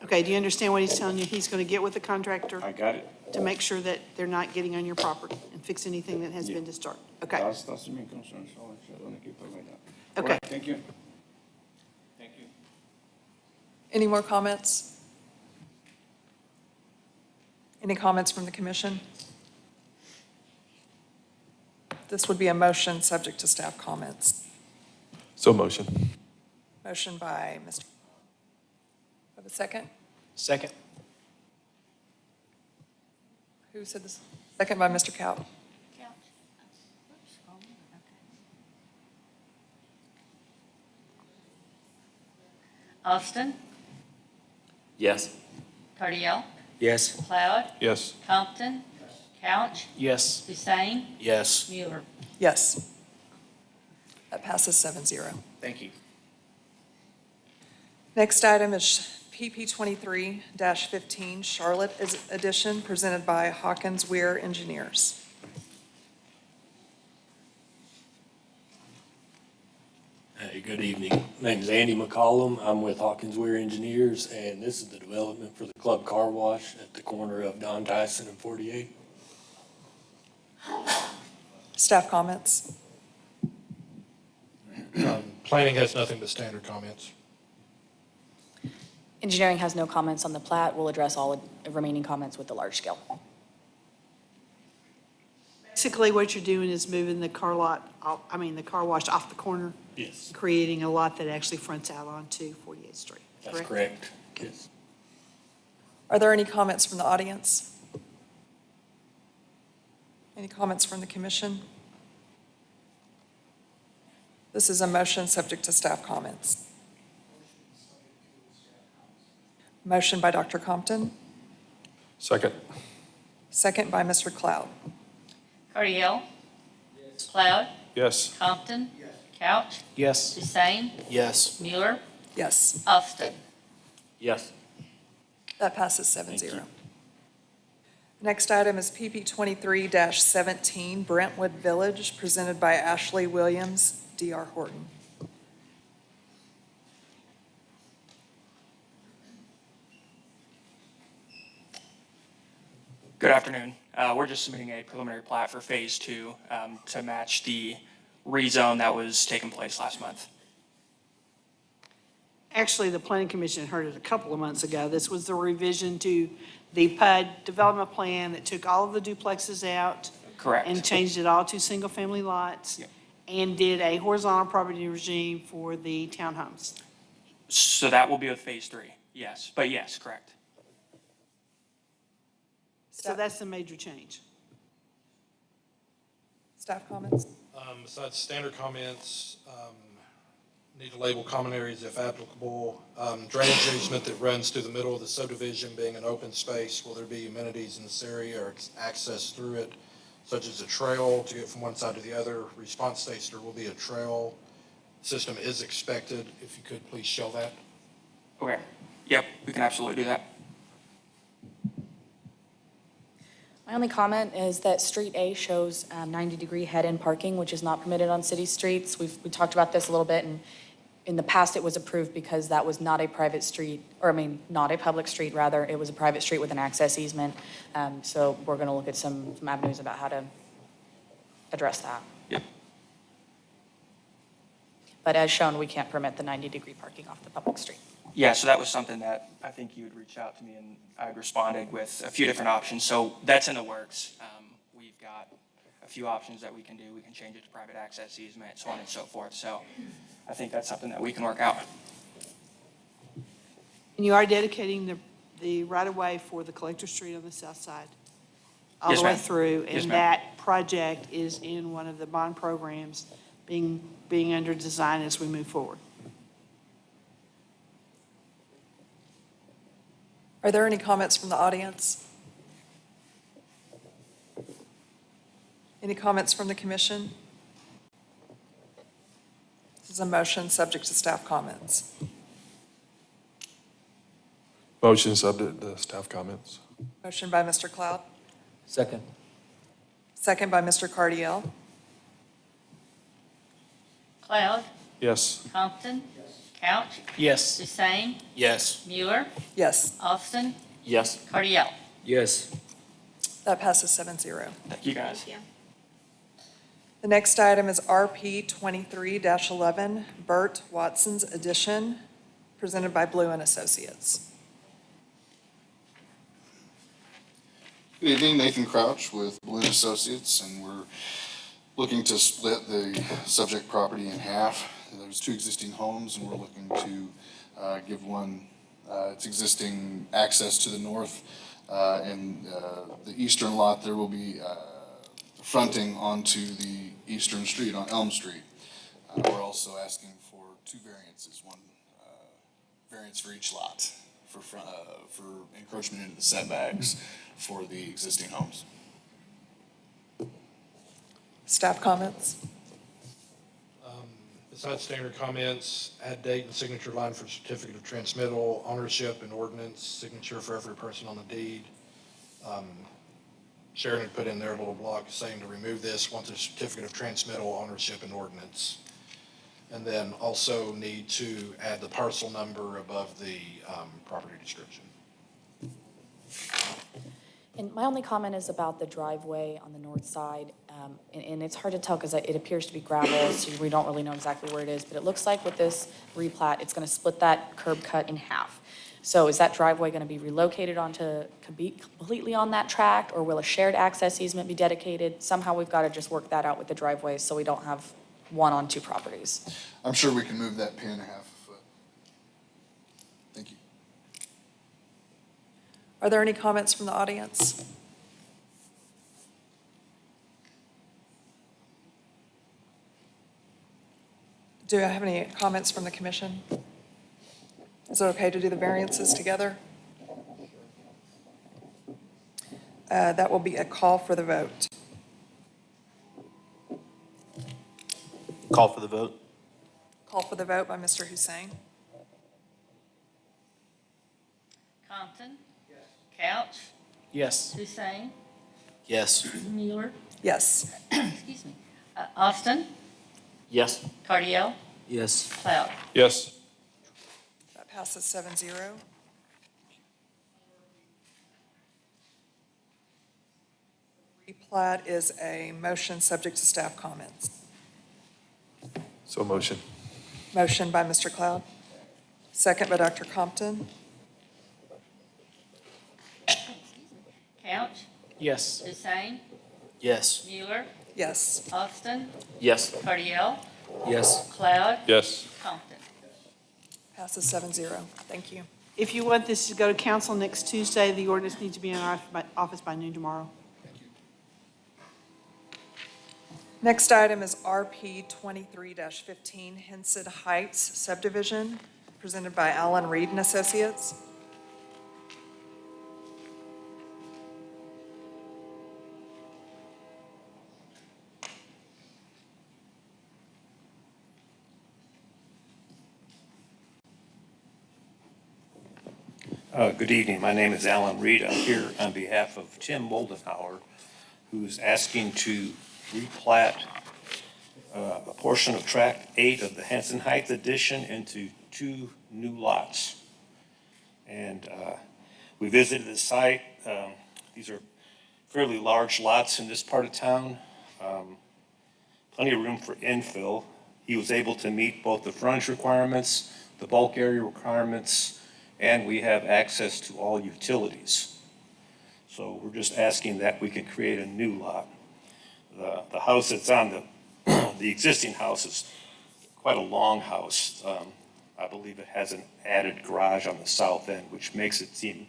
S6: Okay, do you understand what he's telling you? He's going to get with the contractor
S9: I got it.
S6: to make sure that they're not getting on your property and fix anything that has been disturbed. Okay,
S9: That's the main concern, so I'm gonna keep it like that.
S6: Okay.
S9: All right, thank you. Thank you.
S3: Any more comments? Any comments from the commission? This would be a motion subject to staff comments.
S4: So motion.
S3: Motion by Mr. Have a second?
S7: Second.
S3: Who said this? Second by Mr. Couch.
S2: Austin,
S11: Yes.
S2: Cardiel,
S11: Yes.
S2: Cloud,
S4: Yes.
S2: Compton, Couch,
S9: Yes.
S2: Hussein,
S9: Yes.
S2: Mueller.
S3: Yes. That passes 7-0.
S9: Thank you.
S3: Next item is PP 23-15 Charlotte Edition, presented by Hawkins Weir Engineers.
S10: Hey, good evening. My name is Andy McCollum. I'm with Hawkins Weir Engineers, and this is the development for the club car wash at the corner of Don Tyson and 48.
S3: Staff comments?
S1: Planning has nothing but standard comments.
S8: Engineering has no comments on the plat. We'll address all remaining comments with the large scale.
S6: Basically, what you're doing is moving the car wash off the corner.
S10: Yes.
S6: Creating a lot that actually fronts out onto 48th Street,
S10: That's correct. Yes.
S3: Are there any comments from the audience? Any comments from the commission? This is a motion subject to staff comments. Motion by Dr. Compton,
S4: Second.
S3: second by Mr. Cloud.
S2: Cardiel, Cloud,
S4: Yes.
S2: Compton, Couch,
S9: Yes.
S2: Hussein,
S9: Yes.
S2: Mueller,
S3: Yes,
S2: Austin.
S11: Yes.
S3: that passes 7-0. Next item is PP 23-17 Brentwood Village, presented by Ashley Williams, D.R. Horton.
S19: Good afternoon. We're just submitting a preliminary plat for Phase 2 to match the rezone that was taking place last month.
S6: Actually, the planning commission heard it a couple of months ago. This was the revision to the PUD development plan that took all of the duplexes out.
S19: Correct.
S6: And changed it all to single-family lots.
S19: Yep.
S6: And did a horizontal property regime for the townhomes.
S19: So that will be with Phase 3, yes. But yes, correct.
S6: So that's the major change.
S3: Staff comments?
S1: Besides standard comments, need to label common areas if applicable. Drainage easement that runs through the middle of the subdivision being an open space, will there be amenities in this area or access through it, such as a trail to get from one side to the other? Response states there will be a trail. System is expected. If you could please show that.
S19: Okay. Yep, we can absolutely do that.
S8: My only comment is that Street A shows 90-degree head-in parking, which is not permitted on city streets. We talked about this a little bit, and in the past, it was approved because that was not a private street, not a public street, rather. It was a private street with an access easement. So we're going to look at some avenues about how to address that.
S19: Yep.
S8: But as shown, we can't permit the 90-degree parking off the public street.
S19: Yeah, so that was something that I think you had reached out to me and I responded with a few different options. So that's in the works. We've got a few options that we can do. We can change it to private access easement, so on and so forth. So I think that's something that we can work out.
S6: And you are dedicating the right-of-way for the Collector Street on the south side, all
S19: Yes,
S6: the way
S19: ma'am.
S6: through.
S19: Yes,
S6: And
S19: ma'am.
S6: that project is in one of the bond programs being under design as we move forward.
S3: Are there any comments from the audience? Any comments from the commission? This is a motion subject to staff comments.
S4: Motion subject to staff comments.
S3: Motion by Mr. Cloud,
S11: Second.
S3: second by Mr. Cardiel.
S2: Cloud,
S4: Yes.
S2: Compton, Couch,
S9: Yes.
S2: Hussein,
S9: Yes.
S2: Mueller,
S3: Yes,
S2: Austin,
S11: Yes.
S2: Cardiel.
S11: Yes.
S3: that passes 7-0.
S19: Thank you, guys.
S3: The next item is RP 23-11 Burt Watson's Edition, presented by Blue and Associates.
S22: Good evening, Nathan Crouch with Blue and Associates, and we're looking to split the subject property in half. There's two existing homes, and we're looking to give one its existing access to the north, and the eastern lot there will be fronting onto the eastern street on Elm Street. We're also asking for two variances. One variance variance for each lot for encroachment into the setbacks for the existing homes.
S3: Staff comments?
S1: Besides standard comments, add date and signature line for certificate of transmittal, ownership and ordinance, signature for every person on the deed. Sharon had put in their little block saying to remove this once a certificate of transmittal, ownership and ordinance. And then also need to add the parcel number above the property description.
S8: And my only comment is about the driveway on the north side. And it's hard to tell because it appears to be gravel, so we don't really know exactly where it is. But it looks like with this replat, it's going to split that curb cut in half. So is that driveway going to be relocated completely on that tract, or will a shared access easement be dedicated? Somehow we've got to just work that out with the driveways so we don't have one on two properties.
S22: I'm sure we can move that 1.5 foot. Thank you.
S3: Are there any comments from the audience? Do I have any comments from the commission? Is it okay to do the variances together? That will be a call for the vote.
S12: Call for the vote.
S3: Call for the vote by Mr. Hussein.
S2: Compton. Couch.
S12: Yes.
S2: Hussein.
S12: Yes.
S2: Mueller.
S3: Yes.
S2: Excuse me. Austin.
S12: Yes.
S2: Cardiel.
S11: Yes.
S2: Cloud.
S4: Yes.
S3: That passes 7-0. Replat is a motion subject to staff comments.
S4: So motion.
S3: Motion by Mr. Cloud, second by Dr. Compton.
S2: Couch.
S12: Yes.
S2: Hussein.
S12: Yes.
S2: Mueller.
S3: Yes.
S2: Austin.
S12: Yes.
S2: Cardiel.
S11: Yes.
S2: Cloud.
S4: Yes.
S2: Compton.
S3: Passes 7-0. Thank you.
S6: If you want this to go to council next Tuesday, the ordinance needs to be in our office by noon tomorrow.
S3: Next item is RP 23-15 Henson Heights subdivision, presented by Allen Reed and Associates.
S13: Good evening. My name is Alan Reed. I'm here on behalf of Tim Moldenhauer, who's asking to replat a portion of Tract 8 of the Henson Heights addition into 2 new lots. And we visited the site. These are fairly large lots in this part of town. Plenty of room for infill. He was able to meet both the frontage requirements, the bulk area requirements, and we have access to all utilities. So we're just asking that we can create a new lot. The house that's on the existing house is quite a long house. I believe it has an added garage on the south end, which makes it seem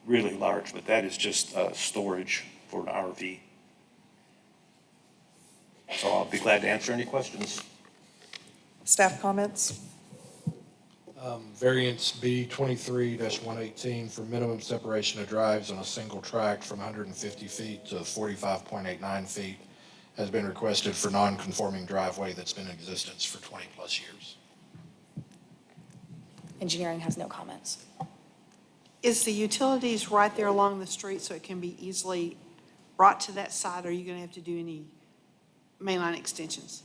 S13: really large, but that is just storage for an RV. So I'll be glad to answer any questions.
S3: Staff comments?
S1: Variance B 23-118 for minimum separation of drives on a single tract from 150 feet to 45.89 feet has been requested for non-conforming driveway that's been in existence for 20-plus years.
S8: Engineering has no comments.
S6: Is the utilities right there along the street so it can be easily brought to that side, or are you going to have to do any mainline extensions?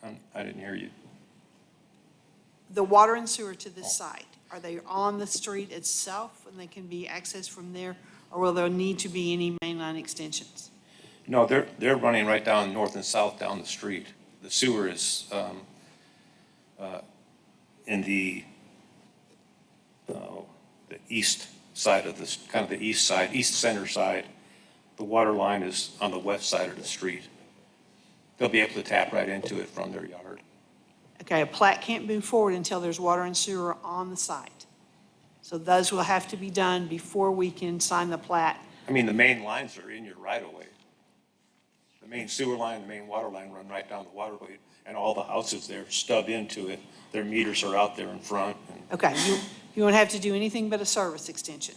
S13: I didn't hear you.
S6: The water and sewer to this site, are they on the street itself and they can be accessed from there, or will there need to be any mainline extensions?
S13: No, they're running right down north and south down the street. The sewer is in the east side of this, kind of the east side, east center side. The water line is on the west side of the street. They'll be able to tap right into it from their yard.
S6: Okay, a plat can't move forward until there's water and sewer on the site. So those will have to be done before we can sign the plat.
S13: I mean, the main lines are in your right of way. The main sewer line, the main water line run right down the waterway, and all the houses there stub into it. Their meters are out there in front, and
S6: Okay, you won't have to do anything but a service extension.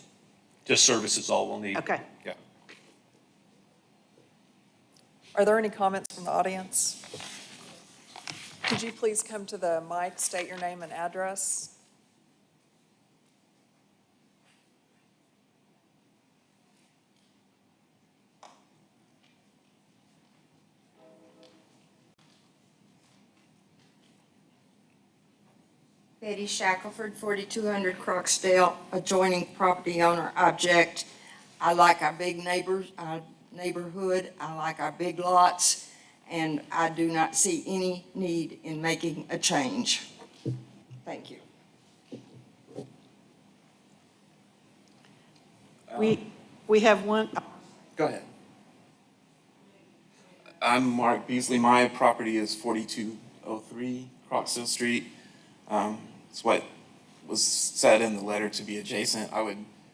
S13: just service is all we'll need.
S6: Okay.
S13: Yeah.
S3: Are there any comments from the audience? Could you please come to the mic, state your name and address?
S5: Betty Shackelford, 4200 Croxdale, adjoining property owner, object. I like our big neighborhood, I like our big lots, and I do not see any need in making a change. Thank you.
S6: We have one,
S15: Go ahead. I'm Mark Beasley. My property is 4203 Croxdale Street. It's what was said in the letter to be adjacent.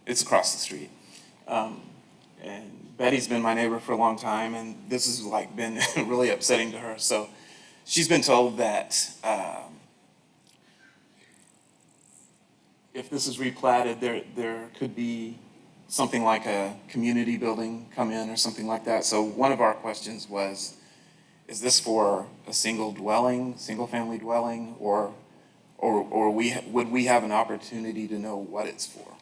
S15: It's across the street. And Betty's been my neighbor for a long time, and this has like been really upsetting to her. So she's been told that if this is replatted, there could be something like a community building come in or something like that. So one of our questions was, is this for a single family dwelling, or would we have an opportunity to know what it's for?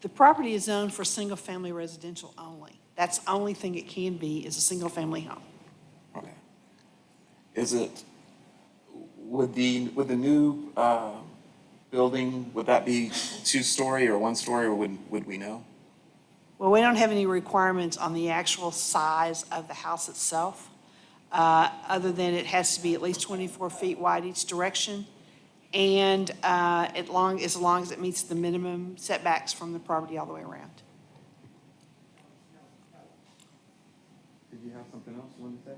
S6: the property is zoned for single-family residential only. That's the only thing it can be, is a single-family home.
S15: Okay. Would the new building, would that be two-story or one-story, or would we know?
S6: Well, we don't have any requirements on the actual size of the house itself, other than it has to be at least 24 feet wide each direction, and as long as it meets the minimum setbacks from the property all the way around.
S15: Did you have something else you wanted to say?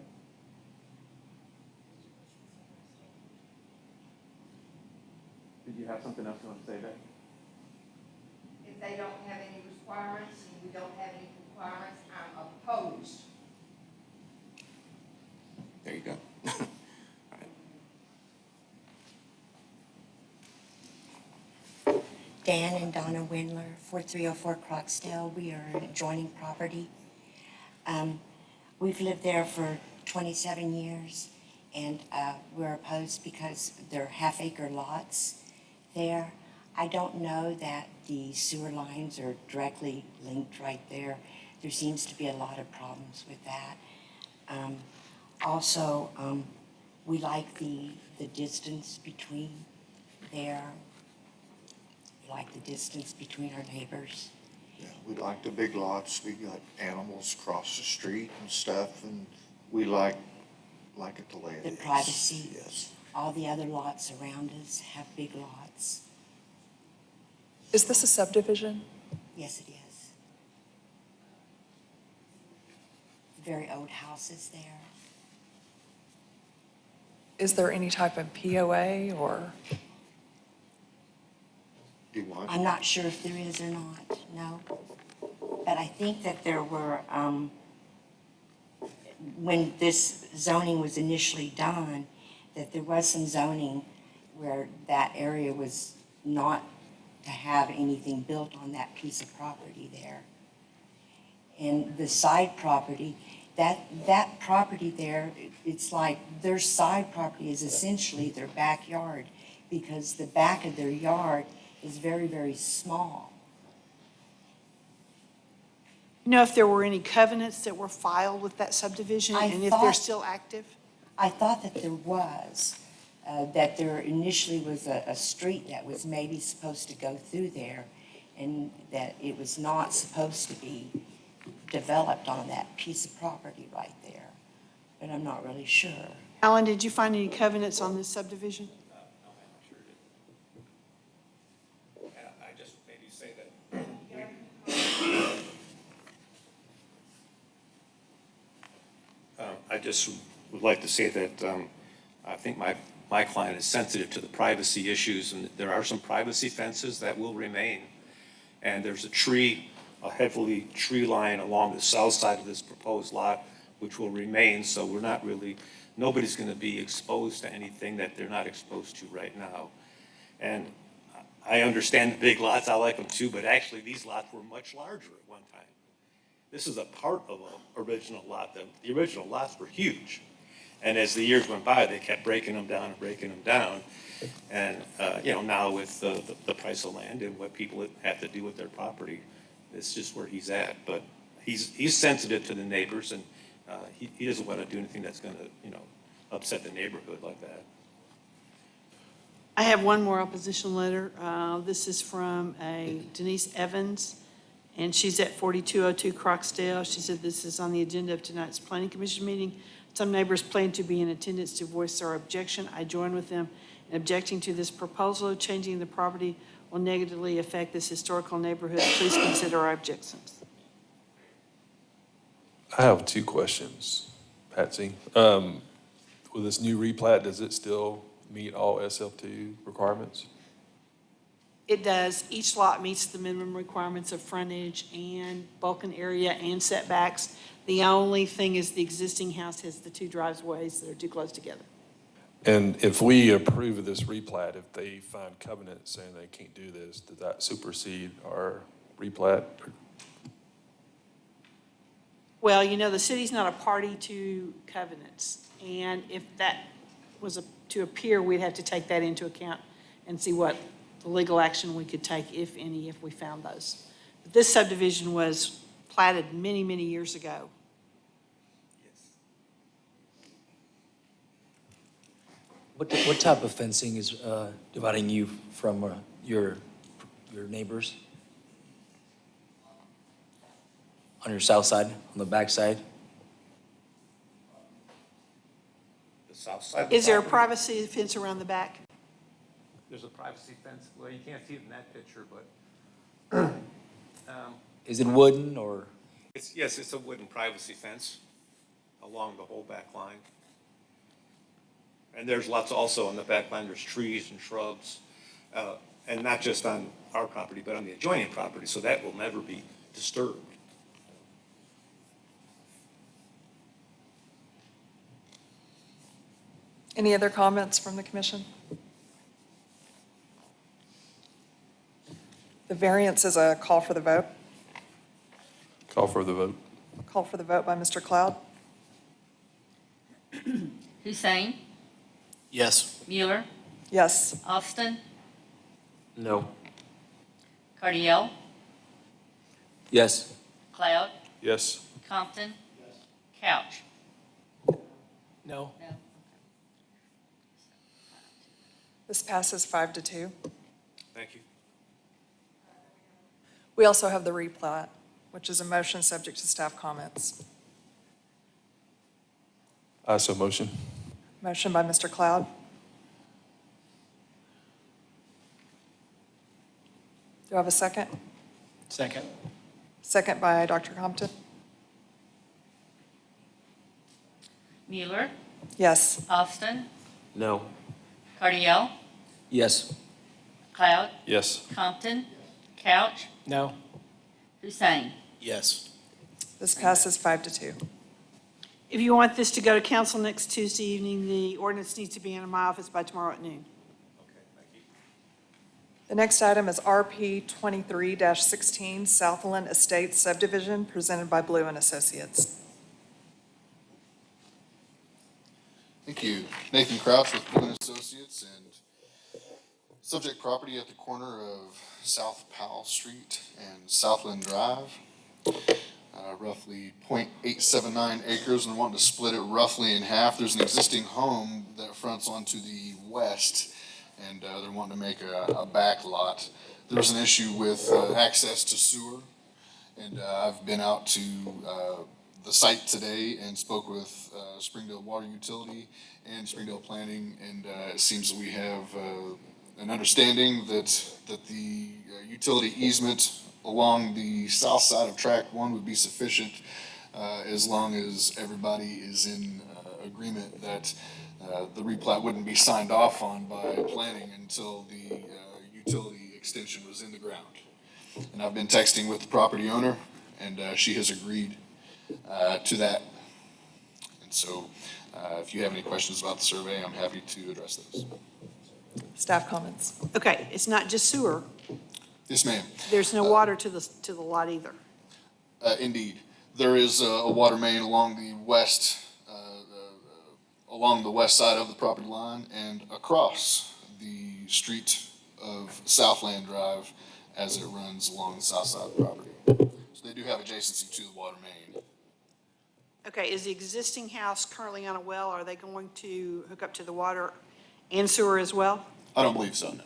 S15: Did you have something else you want to say, Becky?
S5: If they don't have any requirements, and we don't have any requirements, I'm opposed.
S15: There you go.
S23: Dan and Donna Windler, 4304 Croxdale. We are an adjoining property. We've lived there for 27 years, and we're opposed because they're half-acre lots there. I don't know that the sewer lines are directly linked right there. There seems to be a lot of problems with that. Also, we like the distance between there. We like the distance between our neighbors.
S24: Yeah, we like the big lots. We got animals across the street and stuff, and we like it the way it is.
S23: The privacy.
S24: Yes.
S23: All the other lots around us have big lots.
S3: Is this a subdivision?
S23: Yes, it is. Very old houses there.
S3: Is there any type of POA or?
S23: I'm not sure if there is or not, no. But I think that there were, when this zoning was initially done, that there was some zoning where that area was not to have anything built on that piece of property there. And the side property, that property there, it's like their side property is essentially their backyard, because the back of their yard is very, very small.
S6: You know if there were any covenants that were filed with that subdivision, and if they're still active?
S23: I thought that there was, that there initially was a street that was maybe supposed to go through there, and that it was not supposed to be developed on that piece of property right there, but I'm not really sure.
S6: Alan, did you find any covenants on this subdivision?
S13: I just maybe say that. I just would like to say that I think my client is sensitive to the privacy issues, and there are some privacy fences that will remain. And there's a heavily tree line along the south side of this proposed lot, which will remain, so we're not really nobody's gonna be exposed to anything that they're not exposed to right now. And I understand the big lots, I like them too, but actually these lots were much larger at one time. This is a part of an original lot. The original lots were huge. And as the years went by, they kept breaking them down and breaking them down. And, now with the price of land and what people have to do with their property, it's just where he's at. But he's sensitive to the neighbors, and he doesn't want to do anything that's going to, upset the neighborhood like that.
S6: I have one more opposition letter. This is from a Denise Evans, and she's at 4202 Croxdale. She said this is on the agenda of tonight's planning commission meeting. Some neighbors plan to be in attendance to voice their objection. I join with them in objecting to this proposal. Changing the property will negatively affect this historical neighborhood. Please consider our objections.
S4: I have two questions, Patsy. With this new replat, does it still meet all SL2 requirements?
S6: It does. Each lot meets the minimum requirements of frontage and bulkhead area and setbacks. The only thing is the existing house has the two driveways that are too close together.
S4: And if we approve of this replat, if they find covenants saying they can't do this, does that supersede our replat?
S6: Well, the city's not a party to covenants. And if that was to appear, we'd have to take that into account and see what the legal action we could take, if any, if we found those. But this subdivision was platted many, many years ago.
S11: What type of fencing is dividing you from your neighbors? On your south side, on the back side?
S13: The south side of the
S6: Is there a
S13: property-
S6: privacy fence around the back?
S13: There's a privacy fence. Well, you can't see it in that picture, but
S11: Is it wooden or?
S13: yes, it's a wooden privacy fence along the whole back line. And there's lots also on the back line. There's trees and shrubs, and not just on our property, but on the adjoining property. So that will never be disturbed.
S3: Any other comments from the commission? The variance is a call for the vote.
S4: Call for the vote.
S3: Call for the vote by Mr. Cloud.
S2: Hussein,
S12: Yes.
S2: Mueller,
S3: Yes.
S2: Austin,
S12: No.
S2: Cardiel,
S11: Yes.
S2: Cloud,
S4: Yes.
S2: Compton, Couch.
S12: No.
S2: No.
S3: This passes 5-2.
S13: Thank you.
S3: We also have the replat, which is a motion subject to staff comments.
S4: I so motion.
S3: Motion by Mr. Cloud. Do I have a second?
S12: Second.
S3: Second by Dr. Compton.
S2: Mueller,
S3: Yes.
S2: Austin,
S12: No.
S2: Cardiel,
S11: Yes.
S2: Cloud,
S4: Yes.
S2: Compton, Couch,
S12: No.
S2: Hussein.
S12: Yes.
S3: This passes 5-2.
S6: If you want this to go to council next Tuesday evening, the ordinance needs to be in my office by tomorrow at noon.
S3: The next item is RP 23-16 Southland Estates subdivision presented by Blue and Associates.
S22: Thank you. Nathan Crouch with Blue and Associates, and subject property at the corner of South Powell Street and Southland Drive. Roughly 0.879 acres, and wanting to split it roughly in half. There's an existing home that fronts onto the west, and they're wanting to make a back lot. There's an issue with access to sewer, and I've been out to the site today and spoke with Springdale Water Utility and Springdale Planning, and it seems that we have an understanding that the utility easement along the south side of track 1 would be sufficient as long as everybody is in agreement that the replat wouldn't be signed off on by planning until the utility extension was in the ground. And I've been texting with the property owner, and she has agreed to that. And So if you have any questions about the survey, I'm happy to address those.
S3: Staff comments.
S6: Okay, it's not just sewer.
S22: Yes, ma'am.
S6: There's no water to the lot either.
S22: Indeed. There is a water main along the west side of the property line and across the street of Southland Drive as it runs along the south side of the property. So they do have adjacency to the water main.
S6: Okay, is the existing house currently on a well? Are they going to hook up to the water and sewer as well?
S22: I don't believe so, no.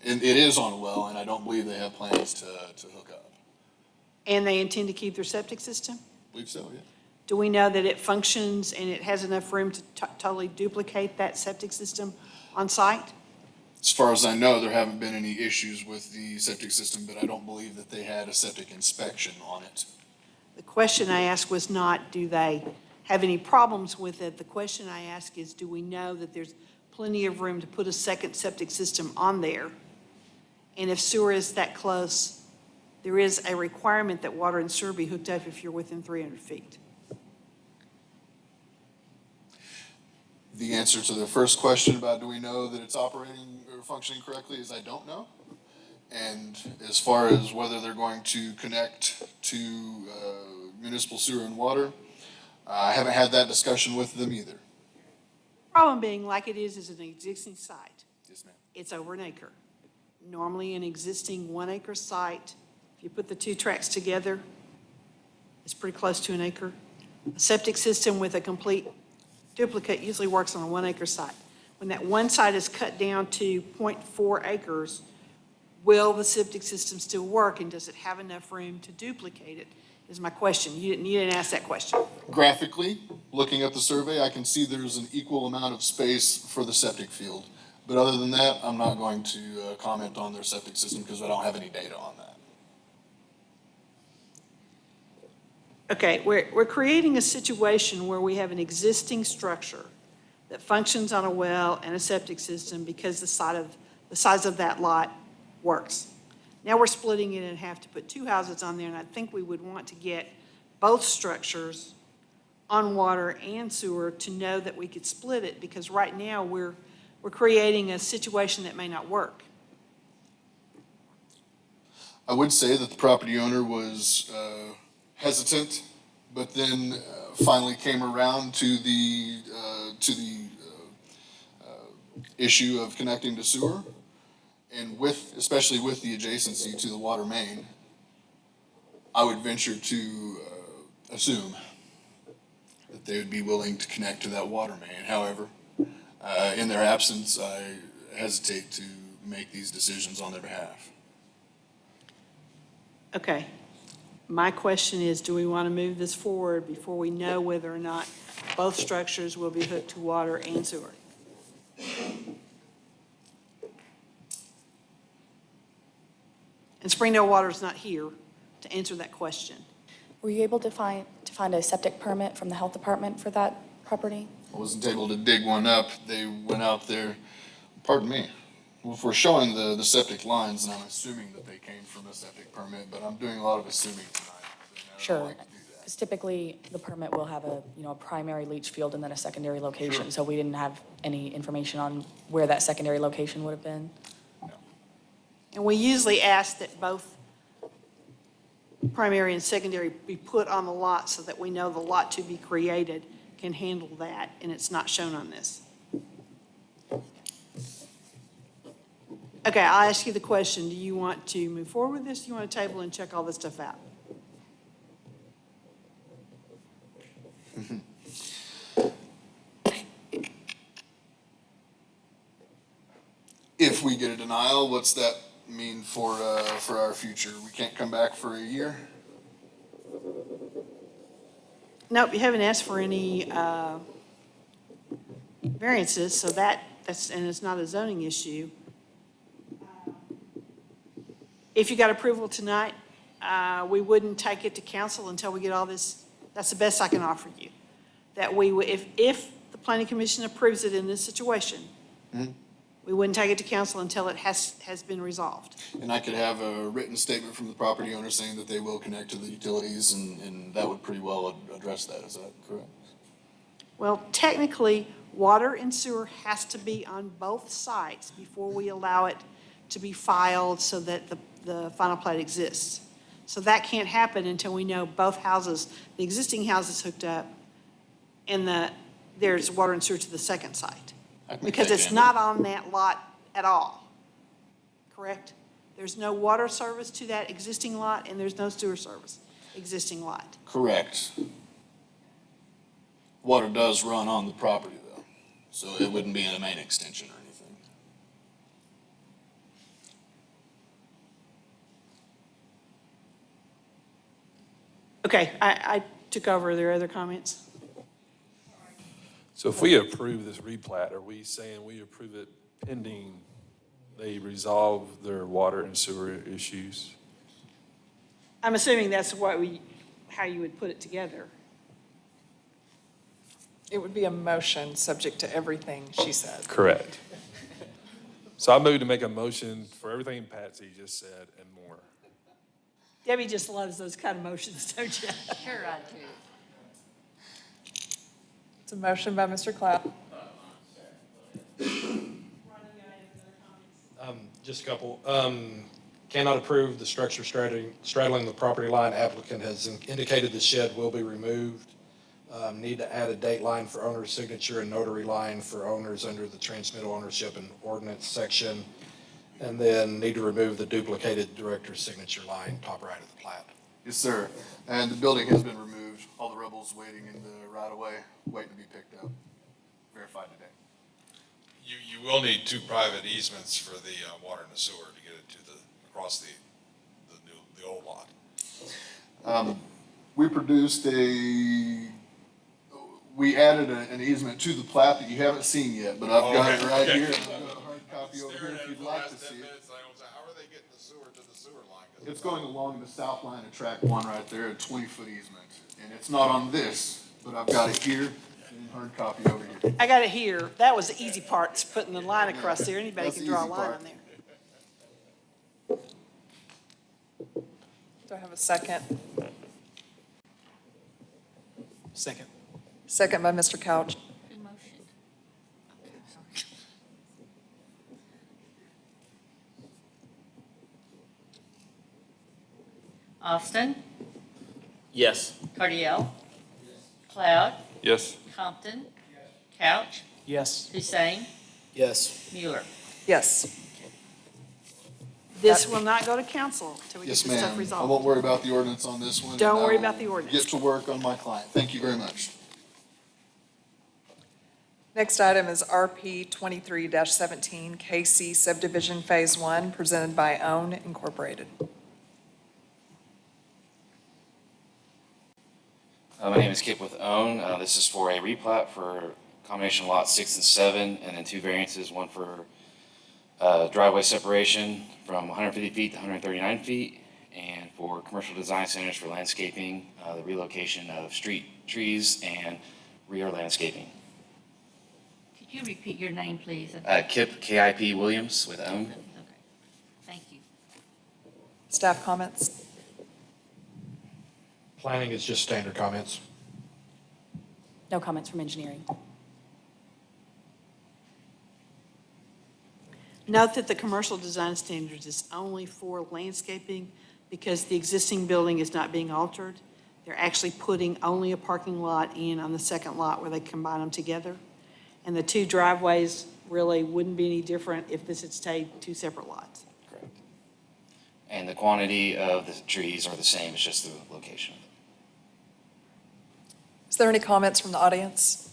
S22: It is on a well, and I don't believe they have plans to hook up.
S6: And they intend to keep their septic system?
S22: I believe so, yeah.
S6: Do we know that it functions and it has enough room to totally duplicate that septic system on site?
S22: As far as I know, there haven't been any issues with the septic system, but I don't believe that they had a septic inspection on it.
S6: The question I asked was not, do they have any problems with it? The question I ask is, do we know that there's plenty of room to put a second septic system on there? And if sewer is that close, there is a requirement that water and sewer be hooked up if you're within 300 feet.
S22: The answer to the first question about do we know that it's operating or functioning correctly is I don't know. And as far as whether they're going to connect to municipal sewer and water, I haven't had that discussion with them either.
S6: Problem being, like it is an existing site.
S22: Yes, ma'am.
S6: It's over an acre. Normally, an existing 1 acre site, if you put the two tracks together, it's pretty close to an acre. A septic system with a complete duplicate usually works on a 1 acre site. When that one site is cut down to 0.4 acres, will the septic system still work, and does it have enough room to duplicate it, is my question. You didn't ask that question.
S22: Graphically, looking at the survey, I can see there's an equal amount of space for the septic field. But other than that, I'm not going to comment on their septic system because I don't have any data on that.
S6: Okay, we're creating a situation where we have an existing structure that functions on a well and a septic system because the size of that lot works. Now we're splitting it in half to put two houses on there, and I think we would want to get both structures on water and sewer to know that we could split it, because right now we're creating a situation that may not work.
S22: I would say that the property owner was hesitant, but then finally came around to the issue of connecting to sewer. And especially with the adjacency to the water main, I would venture to assume that they would be willing to connect to that water main. However, in their absence, I hesitate to make these decisions on their behalf.
S6: Okay. My question is, do we want to move this forward before we know whether or not both structures will be hooked to water and sewer? And Springdale Water's not here to answer that question.
S8: Were you able to find a septic permit from the health department for that property?
S22: I wasn't able to dig one up. They went out there, pardon me. Well, if we're showing the septic lines, and I'm assuming that they came from a septic permit, but I'm doing a lot of assuming tonight.
S8: Sure, because typically the permit will have a primary leach field and then a secondary location.
S22: Sure.
S8: So we didn't have any information on where that secondary location would have been.
S6: And we usually ask that both primary and secondary be put on the lot so that we know the lot to be created can handle that, and it's not shown on this. Okay, I'll ask you the question. Do you want to move forward with this? Do you want to table and check all this stuff out?
S22: If we get a denial, what's that mean for our future? We can't come back for a year?
S6: Nope, you haven't asked for any variances, so that's, and it's not a zoning issue. If you got approval tonight, we wouldn't take it to council until we get all this. That's the best I can offer you. That if the planning commission approves it in this situation, we wouldn't take it to council until it has been resolved.
S22: And I could have a written statement from the property owner saying that they will connect to the utilities, and that would pretty well address that. Is that correct?
S6: Well, technically, water and sewer has to be on both sites before we allow it to be filed so that the final plat exists. So that can't happen until we know both houses, the existing house is hooked up and there's water and sewer to the second site. Because it's not on that lot at all, correct? There's no water service to that existing lot and there's no sewer service, existing lot.
S22: Correct. Water does run on the property though, so it wouldn't be in a main extension or anything.
S6: Okay, I took over. Are there other comments?
S4: So if we approve this replat, are we saying we approve it pending they resolve their water and sewer issues?
S6: I'm assuming that's how you would put it together.
S3: It would be a motion subject to everything she said.
S4: Correct. So I move to make a motion for everything Patsy just said and more.
S6: Debbie just loves those kind of motions, don't you?
S2: Sure I do.
S3: It's a motion by Mr. Cloud.
S1: Just a couple. Cannot approve the structure straddling the property line. Applicant has indicated the shed will be removed. Need to add a date line for owner's signature and notary line for owners under the transmittal ownership and ordinance section. And then need to remove the duplicated director's signature line, top right of the plat.
S22: Yes, sir. And the building has been removed. All the rubble's waiting in the right of way, waiting to be picked up. Verified today.
S14: You will need two private easements for the water and the sewer to get it to across the old lot.
S22: We produced we added an easement to the plat that you haven't seen yet, but I've got it right here. I've got a hard copy over here if you'd like to see it.
S14: How are they getting the sewer to the sewer line?
S22: It's going along the south line of track 1 right there, a 20-foot easement. And it's not on this, but I've got it here and hard copy over here.
S6: I got it here. That was the easy part, is putting the line across there. Anybody
S22: That's
S6: can
S22: the
S6: draw a
S22: easy
S6: line
S22: part.
S6: on there.
S3: Do I have a second?
S12: Second.
S3: Second by Mr. Couch.
S2: Who motioned? Austin,
S12: Yes.
S2: Cardiel. Cloud,
S4: Yes.
S2: Compton. Couch,
S12: Yes.
S2: Hussein,
S12: Yes.
S2: Mueller.
S3: Yes.
S6: This will not go to council until we get
S22: Yes,
S6: this stuff
S22: ma'am. I
S6: resolved.
S22: won't worry about the ordinance on this one.
S6: Don't
S22: and I
S6: worry
S22: will
S6: about the ordinance.
S22: Get to work on my client. Thank you very much.
S3: Next item is RP 23-17 KC Subdivision Phase 1, presented by OWN Incorporated.
S16: My name is Kip with OWN. This is for a replat for combination lots 6 and 7, and then two variances, one for driveway separation from 150 feet to 139 feet, and for commercial design centers for landscaping, the relocation of street trees and rear landscaping.
S2: Could you repeat your name, please?
S16: Kip, K-I-P Williams with OWN.
S2: Okay. Thank you.
S3: Staff comments?
S1: Planning is just standard comments.
S8: No comments from engineering.
S6: Note that the commercial design standards is only for landscaping because the existing building is not being altered. They're actually putting only a parking lot in on the second lot where they combine them together. And the two driveways really wouldn't be any different if this had stayed two separate lots.
S16: Correct. And the quantity of the trees are the same, it's just the location of them.
S3: Is there any comments from the audience?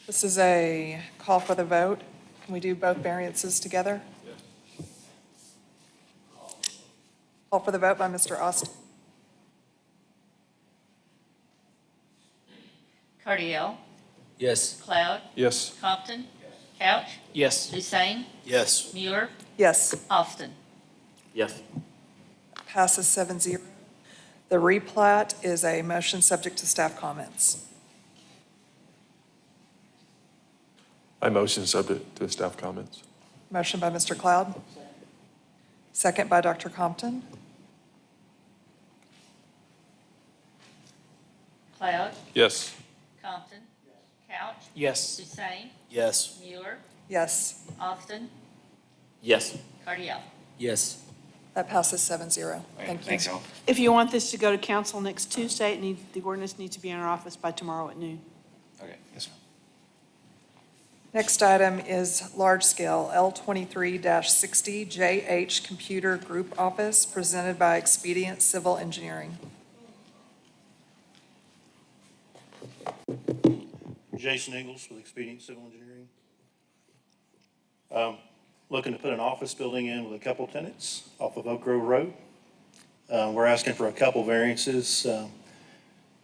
S3: This is a call for the vote. Can we do both variances together? Yes. Call for the vote by Mr. Austin.
S2: Cardiel.
S11: Yes.
S2: Cloud,
S4: Yes.
S2: Compton. Couch,
S12: Yes.
S2: Hussein,
S12: Yes.
S2: Mueller,
S3: Yes.
S2: Austin.
S12: Yes.
S3: Passes 7-0. The replat is a motion subject to staff comments.
S4: I motion subject to staff comments.
S3: Motion by Mr. Cloud. Second by Dr. Compton.
S2: Cloud,
S4: Yes.
S2: Compton. Couch.
S12: Yes.
S2: Hussein.
S12: Yes.
S2: Mueller.
S3: Yes,
S2: Austin.
S12: Yes.
S2: Cardiel.
S11: Yes.
S3: that passes 7-0. Thank you.
S16: Thanks, y'all.
S6: If you want this to go to council next Tuesday, the ordinance needs to be in our office by tomorrow at noon.
S16: Okay, yes, ma'am.
S3: Next item is large-scale L23-60 JH Computer Group Office, presented by Expedient Civil Engineering.
S17: Jason Ingles with Expedient Civil Engineering. Looking to put an office building in with a couple tenants off of Oak Grove Road. We're asking for a couple variances.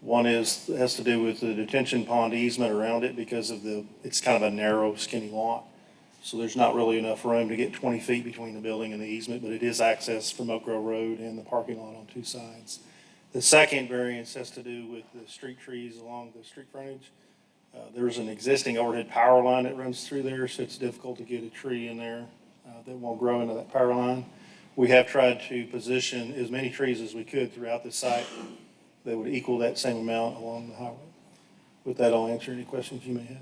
S17: One has to do with the detention pond easement around it because of it's kind of a narrow skinny lot. So there's not really enough room to get 20 feet between the building and the easement, but it is accessed from Oak Grove Road and the parking lot on two sides. The second variance has to do with the street trees along the street frontage. There's an existing overhead power line that runs through there, so it's difficult to get a tree in there that won't grow into that power line. We have tried to position as many trees as we could throughout the site that would equal that same amount along the highway. With that, I'll answer any questions you may have.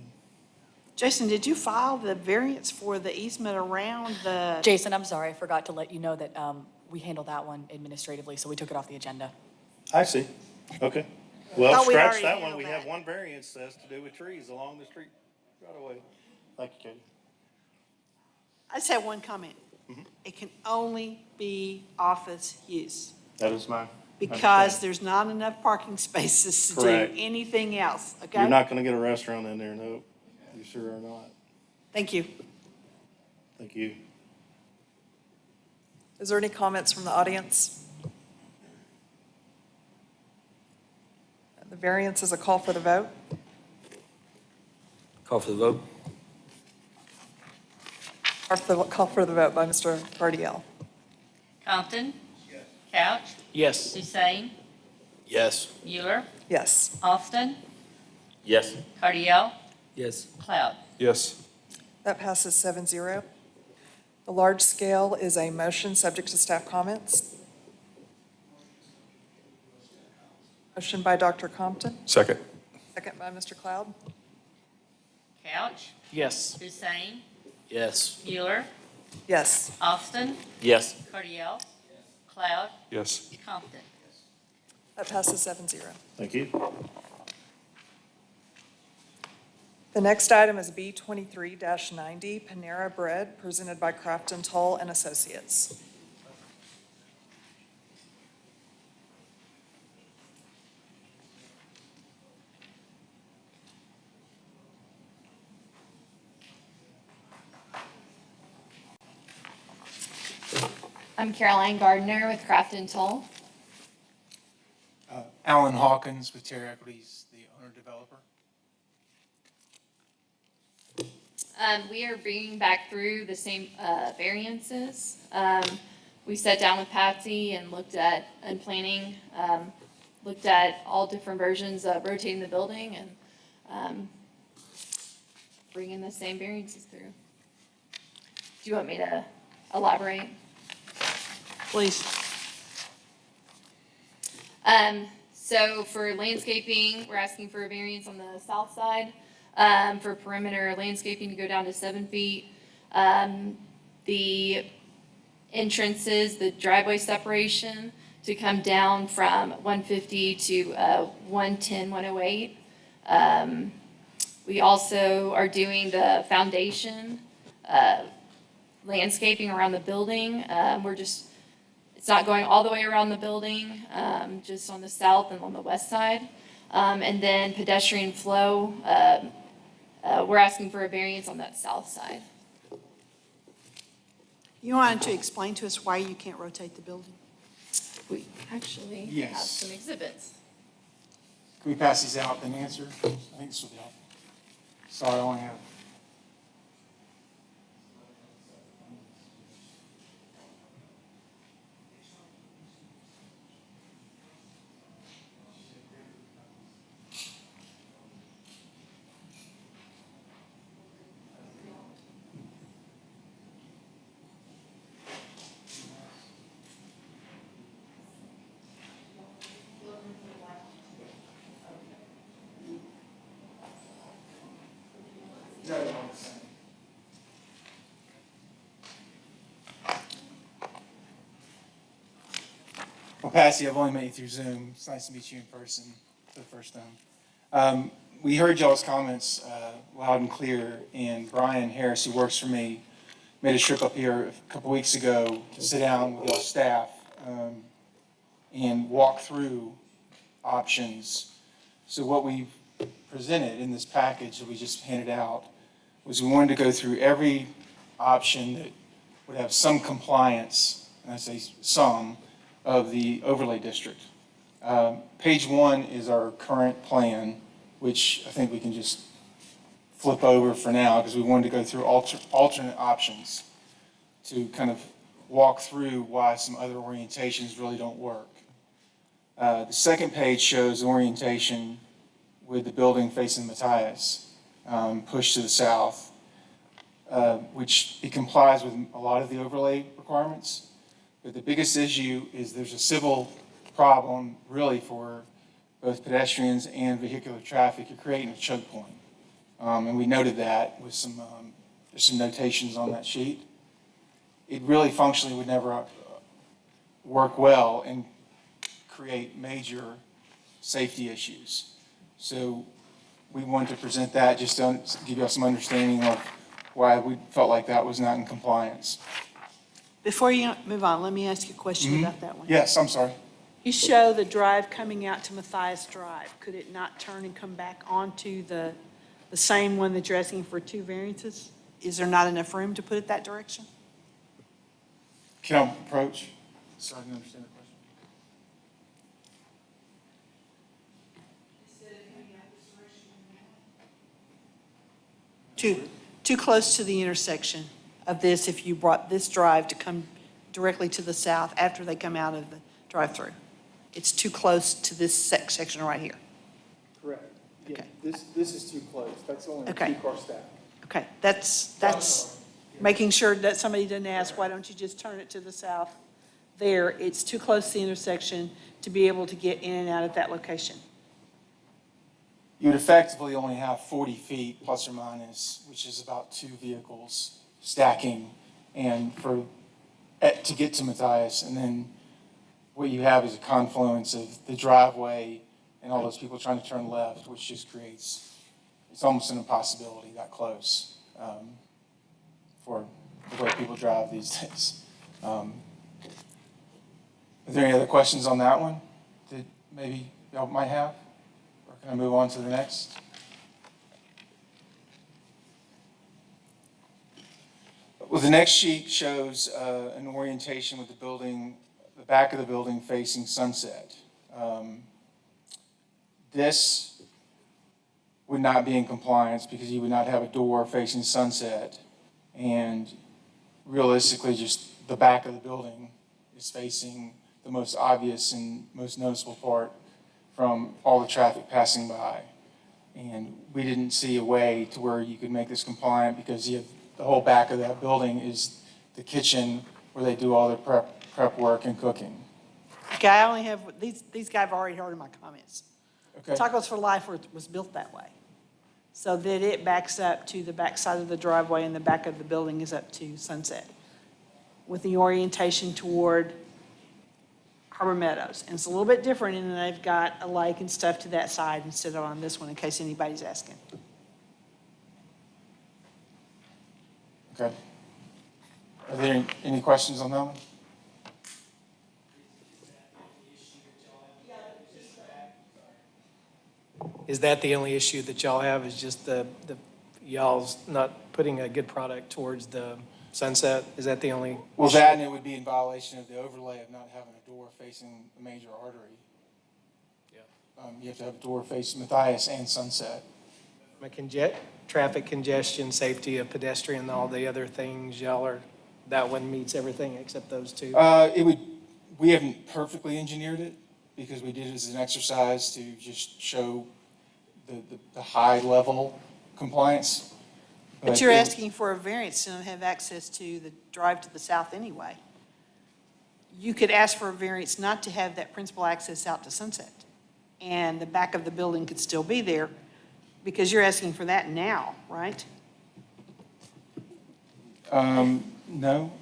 S6: Jason, did you file the variance for the easement around the?
S8: Jason, I'm sorry, I forgot to let you know that we handled that one administratively, so we took it off the agenda.
S17: I see. Okay. Well,
S6: Thought we
S17: scratch
S6: already
S17: that one.
S6: handled
S17: We
S6: that.
S17: have one variance that has to do with trees along the street right away. Thank you, Katie.
S6: I just have one comment. It can only be office use
S17: That is mine.
S6: because there's not enough parking spaces to do
S17: Correct.
S6: anything else, okay?
S17: You're not gonna get a restaurant in there, no. You sure are not.
S6: Thank you.
S17: Thank you.
S3: Is there any comments from the audience? The variance is a call for the vote.
S11: Call for the vote?
S3: Call for the vote by Mr. Cardiel.
S2: Compton. Couch.
S12: Yes.
S2: Hussein.
S12: Yes.
S2: Mueller.
S3: Yes,
S2: Austin.
S12: Yes.
S2: Cardiel.
S11: Yes.
S2: Cloud.
S4: Yes.
S3: that passes 7-0. The large scale is a motion subject to staff comments. Motion by Dr. Compton,
S4: Second.
S3: second by Mr. Cloud.
S2: Couch.
S12: Yes.
S2: Hussein.
S12: Yes.
S2: Mueller.
S3: Yes,
S2: Austin.
S12: Yes.
S2: Cardiel. Cloud.
S4: Yes.
S2: Compton.
S3: that passes 7-0.
S17: Thank you.
S3: The next item is B23-90 Panera Bread, presented by Crafton Toll and Associates.
S18: I'm Caroline Gardner with Craft and Toll.
S12: Alan Hawkins with Terra Equities, the owner-developer.
S18: We are bringing back through the same variances. We sat down with Patsy and looked at, and planning, looked at all different versions of rotating the building and bringing the same variances through. Do you want me to elaborate?
S6: Please.
S18: So for landscaping, we're asking for a variance on the south side, for perimeter landscaping to go down to 7 feet. The entrances, the driveway separation to come down from 150 to 110, 108. We also are doing the foundation, landscaping around the building. It's not going all the way around the building, just on the south and on the west side. And then pedestrian flow, we're asking for a variance on that south side.
S6: You wanted to explain to us why you can't rotate the building?
S18: We actually have
S12: Yes.
S18: some exhibits.
S12: Can we pass these out and answer? I think this will be helpful. Sorry, I only have. exactly what I'm saying. Well, Patsy, I've only met you through Zoom. It's nice to meet you in person for the first time. We heard y'all's comments loud and clear, and Brian Harris, who works for me, made a trip up here a couple weeks ago to sit down with y'all's staff and walk through options. So what we presented in this package that we just handed out was we wanted to go through every option that would have some compliance, and I say some, of the overlay district. Page 1 is our current plan, which I think we can just flip over for now because we wanted to go through alternate options to kind of walk through why some other orientations really don't work. The second page shows orientation with the building facing Matthias, pushed to the south, which it complies with a lot of the overlay requirements. But the biggest issue is there's a civil problem really for both pedestrians and vehicular traffic. You're creating a choke point. And we noted that with some, there's some notations on that sheet. It really functionally would never work well and create major safety issues. So we wanted to present that just to give you some understanding of why we felt like that was not in compliance.
S6: Before you move on, let me ask you a question about that one.
S12: Yes, I'm sorry.
S6: You show the drive coming out to Matthias Drive. Could it not turn and come back onto the same one that you're asking for 2 variances? Is there not enough room to put it that direction?
S12: Can I approach? So I can understand the question.
S6: Too close to the intersection of this if you brought this drive to come directly to the south after they come out of the drive-through. It's too close to this section right here.
S7: Correct. Yeah,
S6: Okay.
S7: this is too close. That's only a
S6: Okay.
S7: 2-car stack.
S6: Okay, that's making sure that somebody didn't ask, why don't you just turn it to the south? There, it's too close to the intersection to be able to get in and out of that location.
S12: You would effectively only have 40 feet plus or minus, which is about 2 vehicles stacking and to get to Matthias. And then what you have is a confluence of the driveway and all those people trying to turn left, which just creates, it's almost an impossibility that close for the way people drive these days. Are there any other questions on that one that maybe y'all might have? Or can I move on to the next? Well, the next sheet shows an orientation with the building, the back of the building facing Sunset. This would not be in compliance because you would not have a door facing Sunset. And realistically, just the back of the building is facing the most obvious and most noticeable part from all the traffic passing by. And we didn't see a way to where you could make this compliant because you have the whole back of that building is the kitchen where they do all their prep work and cooking.
S6: Okay, I only have, these guys have already heard my comments.
S12: Okay.
S6: Tacos for Life was built that way, so that it backs up to the back side of the driveway and the back of the building is up to Sunset, with the orientation toward Harbor Meadows. And it's a little bit different in that they've got a lake and stuff to that side instead of on this one, in case anybody's asking.
S12: Okay. Are there any questions on that one?
S7: Is that the only issue that y'all have, is just the y'all's not putting a good product towards the Sunset? Is that the only?
S12: Well,
S7: issue?
S12: that and it would be in violation of the overlay of not having a door facing a major artery.
S7: Yeah.
S12: You have to have a door facing Matthias and Sunset.
S7: Traffic congestion, safety of pedestrian, all the other things, that one meets everything except those 2?
S12: We haven't perfectly engineered it because we did it as an exercise to just show the high level compliance.
S6: But you're asking for a variance to not have access to the drive to the south anyway. You could ask for a variance not to have that principal access out to Sunset, and the back of the building could still be there, because you're asking for that now, right?
S12: No,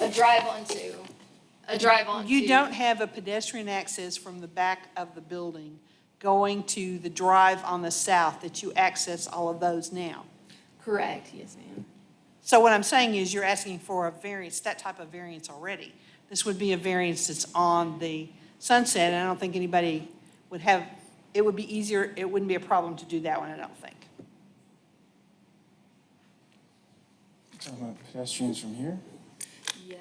S18: A drive onto.
S6: You don't have a pedestrian access from the back of the building going to the drive on the south that you access all of those now.
S18: Correct, yes, ma'am.
S6: So what I'm saying is you're asking for a variance, that type of variance already. This would be a variance that's on the Sunset, and I don't think anybody would have, it would be easier, it wouldn't be a problem to do that one, I don't think.
S12: talking about pedestrians from here?
S18: Yes,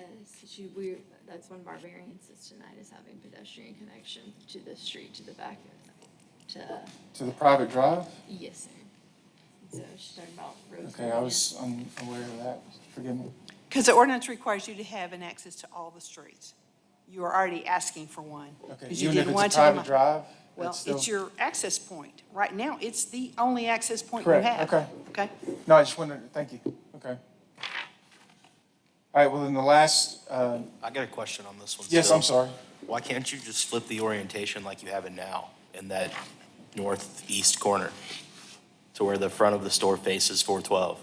S18: that's one of our variances tonight is having pedestrian connection to the street, to the back of it,
S12: To the private drive?
S18: yes, sir. So she's talking about roads.
S12: Okay, I was unaware of that. Forgive me.
S6: Because the ordinance requires you to have an access to all the streets. You are already asking for one.
S12: Okay,
S6: 'Cause you
S12: even if
S6: did
S12: it's
S6: one
S12: a
S6: to the
S12: private drive?
S6: Well,
S12: that's still-
S6: it's your access point. Right now, it's the only access point you
S12: Correct,
S6: have.
S12: okay.
S6: Okay?
S12: No, I just wondered, thank you, okay. All right, well, then the last,
S9: I got a question on this one.
S12: yes,
S9: still.
S12: I'm sorry.
S9: Why can't you just flip the orientation like you have it now in that northeast corner to where the front of the store faces 412?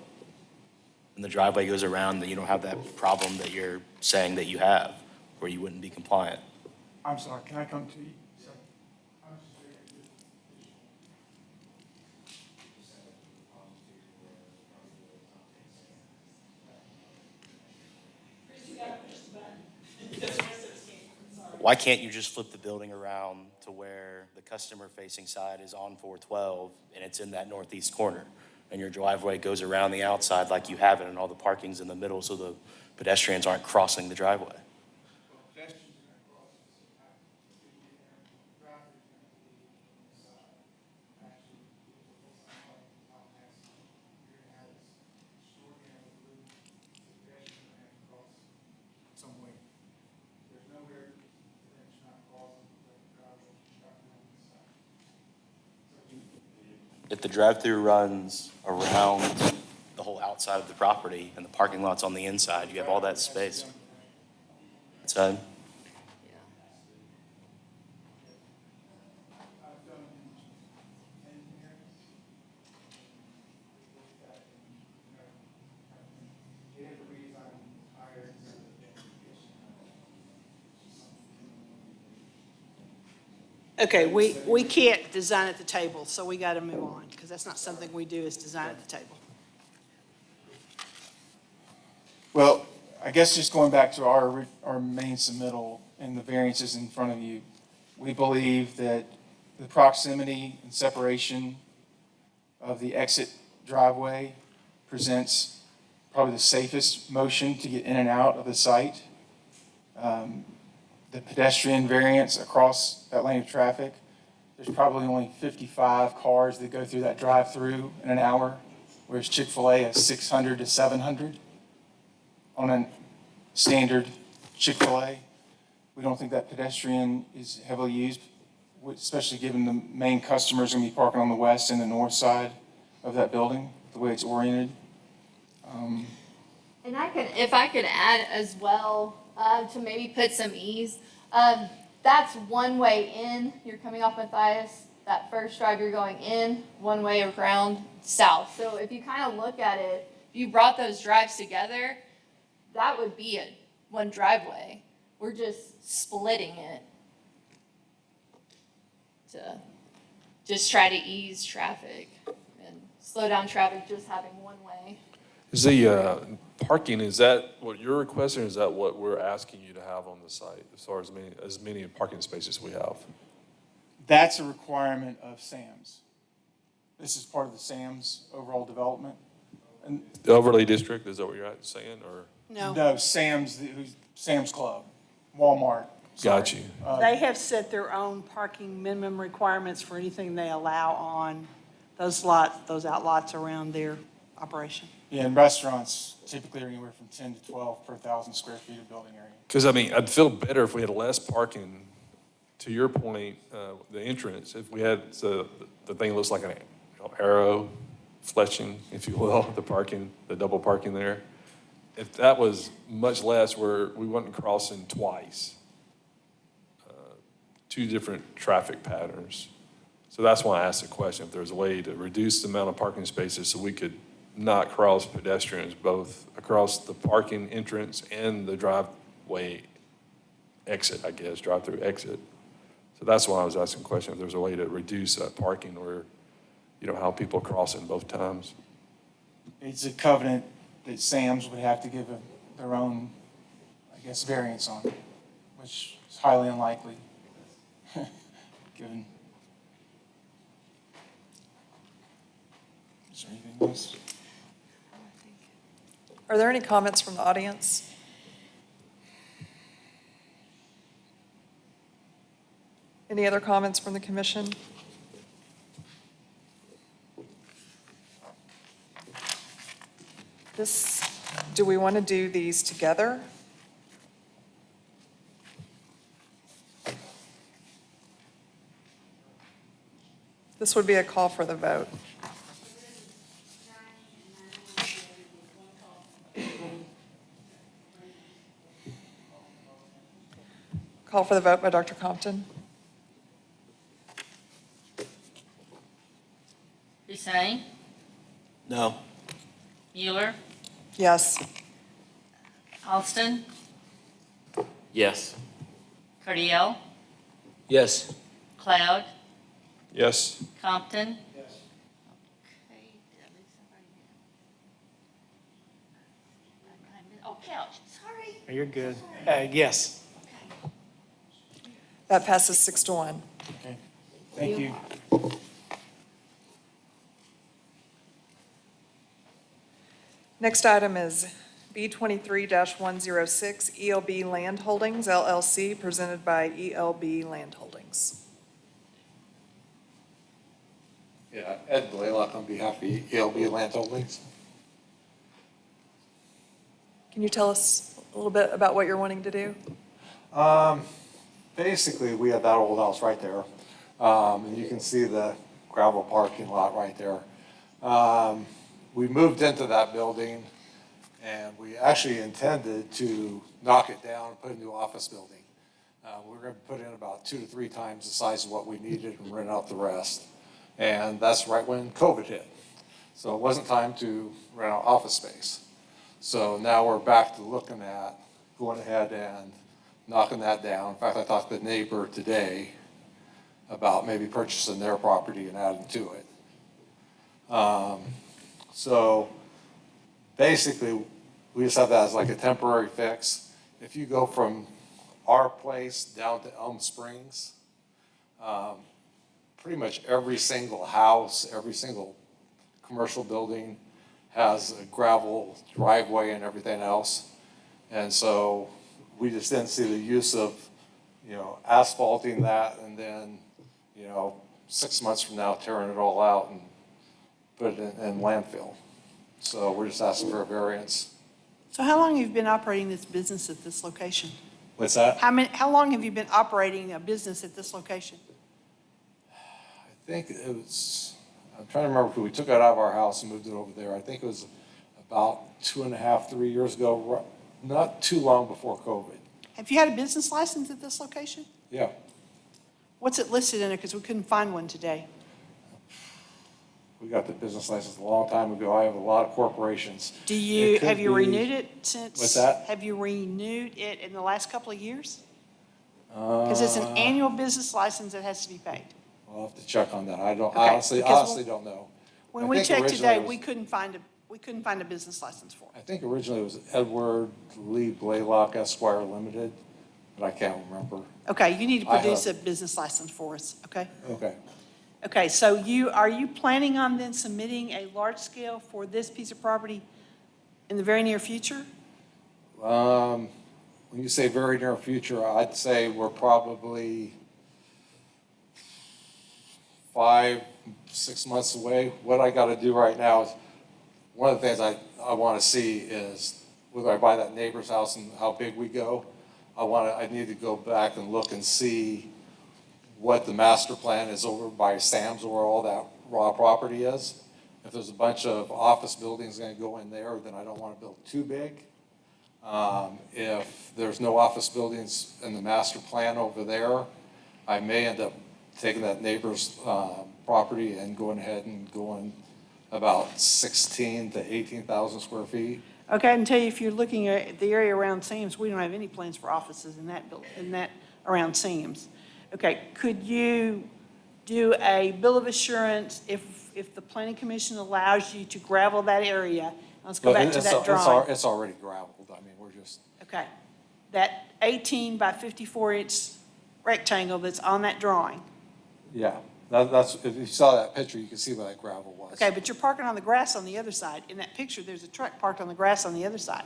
S9: And the driveway goes around, that you don't have that problem that you're saying that you have, where you wouldn't be compliant.
S12: I'm sorry, can I come to you?
S9: Why can't you just flip the building around to where the customer-facing side is on 412 and it's in that northeast corner? And your driveway goes around the outside like you have it, and all the parking's in the middle so the pedestrians aren't crossing the driveway. If the drive-through runs around the whole outside of the property and the parking lot's on the inside, you have all that space. So,
S6: Okay, we can't design at the table, so we got to move on, because that's not something we do, is design at the table.
S12: Well, I guess just going back to our main submittal and the variances in front of you, we believe that the proximity and separation of the exit driveway presents probably the safest motion to get in and out of the site. The pedestrian variance across that lane of traffic, there's probably only 55 cars that go through that drive-through in an hour, whereas Chick-fil-A has 600 to 700 on a standard Chick-fil-A. We don't think that pedestrian is heavily used, especially given the main customers are going to be parking on the west and the north side of that building, the way it's oriented.
S18: And if I could add as well, to maybe put some ease, that's one way in, you're coming off Matthias, that first drive you're going in, one way around south. So if you kind of look at it, if you brought those drives together, that would be one driveway. We're just splitting it to just try to ease traffic and slow down traffic, just having one way.
S4: Is the parking, is that what you're requesting, or is that what we're asking you to have on the site, as far as many parking spaces we have?
S12: That's a requirement of Sam's. This is part of the Sam's overall development. And
S4: The overlay district, is that what you're saying, or?
S12: no, Sam's Club, Walmart. sorry.
S4: Got you.
S6: They have set their own parking minimum requirements for anything they allow on those lots, those outlots around their operation.
S12: Yeah, and restaurants typically are anywhere from 10 to 12 per 1,000 square feet of building area.
S4: Because, I mean, I'd feel better if we had less parking, to your point, the entrance, if we had, the thing looks like an arrow, fletching, if you will, the parking, the double parking there. If that was much less, where we wasn't crossing twice, two different traffic patterns. So that's why I asked the question, if there's a way to reduce the amount of parking spaces so we could not cross pedestrians, both across the parking entrance and the driveway exit, I guess, drive-through exit. So that's why I was asking the question, if there's a way to reduce that parking or, how people cross in both times.
S12: It's a covenant that Sam's would have to give their own, I guess, variance on, which is highly unlikely, given. Is there anything else?
S3: Are there any comments from the audience? Any other comments from the commission? Do we want to do these together? This would be a call for the vote. Call for the vote by Dr. Compton.
S2: Hussein,
S9: No.
S2: Mueller,
S3: Yes.
S2: Alston,
S9: Yes.
S2: Cardiel,
S11: Yes.
S2: Cloud,
S4: Yes.
S2: Compton.
S1: Yes.
S2: Okay, did I leave somebody? Oh, Couch, sorry.
S7: You're good. Yes.
S3: That passes 6-1.
S12: Okay, thank you.
S3: Next item is B 23-106, ELB Land Holdings LLC, presented by ELB Land Holdings.
S10: Yeah, Ed Blaylock on behalf of ELB Land Holdings.
S3: Can you tell us a little bit about what you're wanting to do?
S10: Basically, we have that old house right there. And you can see the gravel parking lot right there. We moved into that building and we actually intended to knock it down and put a new office building. We're gonna put in about 2 to 3 times the size of what we needed and rent out the rest. And that's right when COVID hit. So it wasn't time to rent out office space. So now we're back to looking at going ahead and knocking that down. In fact, I talked to the neighbor today about maybe purchasing their property and adding to it. So basically, we just have that as like a temporary fix. If you go from our place down to Elm Springs, pretty much every single house, every single commercial building has a gravel driveway and everything else. And so we just didn't see the use of, asphalting that and then, 6 months from now, tearing it all out and put it in landfill. So we're just asking for a variance.
S6: So how long have you been operating this business at this location?
S10: What's that?
S6: How long have you been operating a business at this location?
S10: I think it was, I'm trying to remember, because we took it out of our house and moved it over there. I think it was about 2.5, 3 years ago, not too long before COVID.
S6: Have you had a business license at this location?
S10: Yeah.
S6: What's it listed in it? Because we couldn't find one today.
S10: We got the business license a long time ago. I have a lot of corporations.
S6: Have you
S10: be-
S6: renewed it since?
S10: What's that?
S6: Have you renewed it in the last couple of years? Because it's an annual business license that has to be paid.
S10: I'll have to check on that. I don't,
S6: Okay,
S10: honestly
S6: because
S10: don't know.
S6: When
S10: I
S6: we
S10: think
S6: checked
S10: originally
S6: today,
S10: it was-
S6: we couldn't find a business license for it.
S10: I think originally it was Edward Lee Blaylock Esquire Limited, but I can't remember.
S6: Okay, you need to
S10: I
S6: produce a
S10: have-
S6: business license for us, okay?
S10: Okay.
S6: Okay, so are you planning on then submitting a large scale for this piece of property in the very near future?
S10: When you say very near future, I'd say we're probably 5, 6 months away. What I gotta do right now is, one of the things I wanna see is whether I buy that neighbor's house and how big we go. I need to go back and look and see what the master plan is over by Sam's, where all that raw property is. If there's a bunch of office buildings gonna go in there, then I don't wanna build too big. If there's no office buildings in the master plan over there, I may end up taking that neighbor's property and going ahead and going about 16 to 18,000 square feet.
S6: Okay, I can tell you, if you're looking at the area around Sam's, we don't have any plans for offices in that around Sam's. Okay, could you do a bill of assurance if the planning commission allows you to gravel that area? Let's go back to that drawing.
S10: It's already gravelled, I mean, we're just,
S6: Okay, that 18 by 54 inch rectangle that's on that drawing.
S10: yeah. That's, if you saw that picture, you can see where that gravel was.
S6: Okay, but you're parking on the grass on the other side. In that picture, there's a truck parked on the grass on the other side.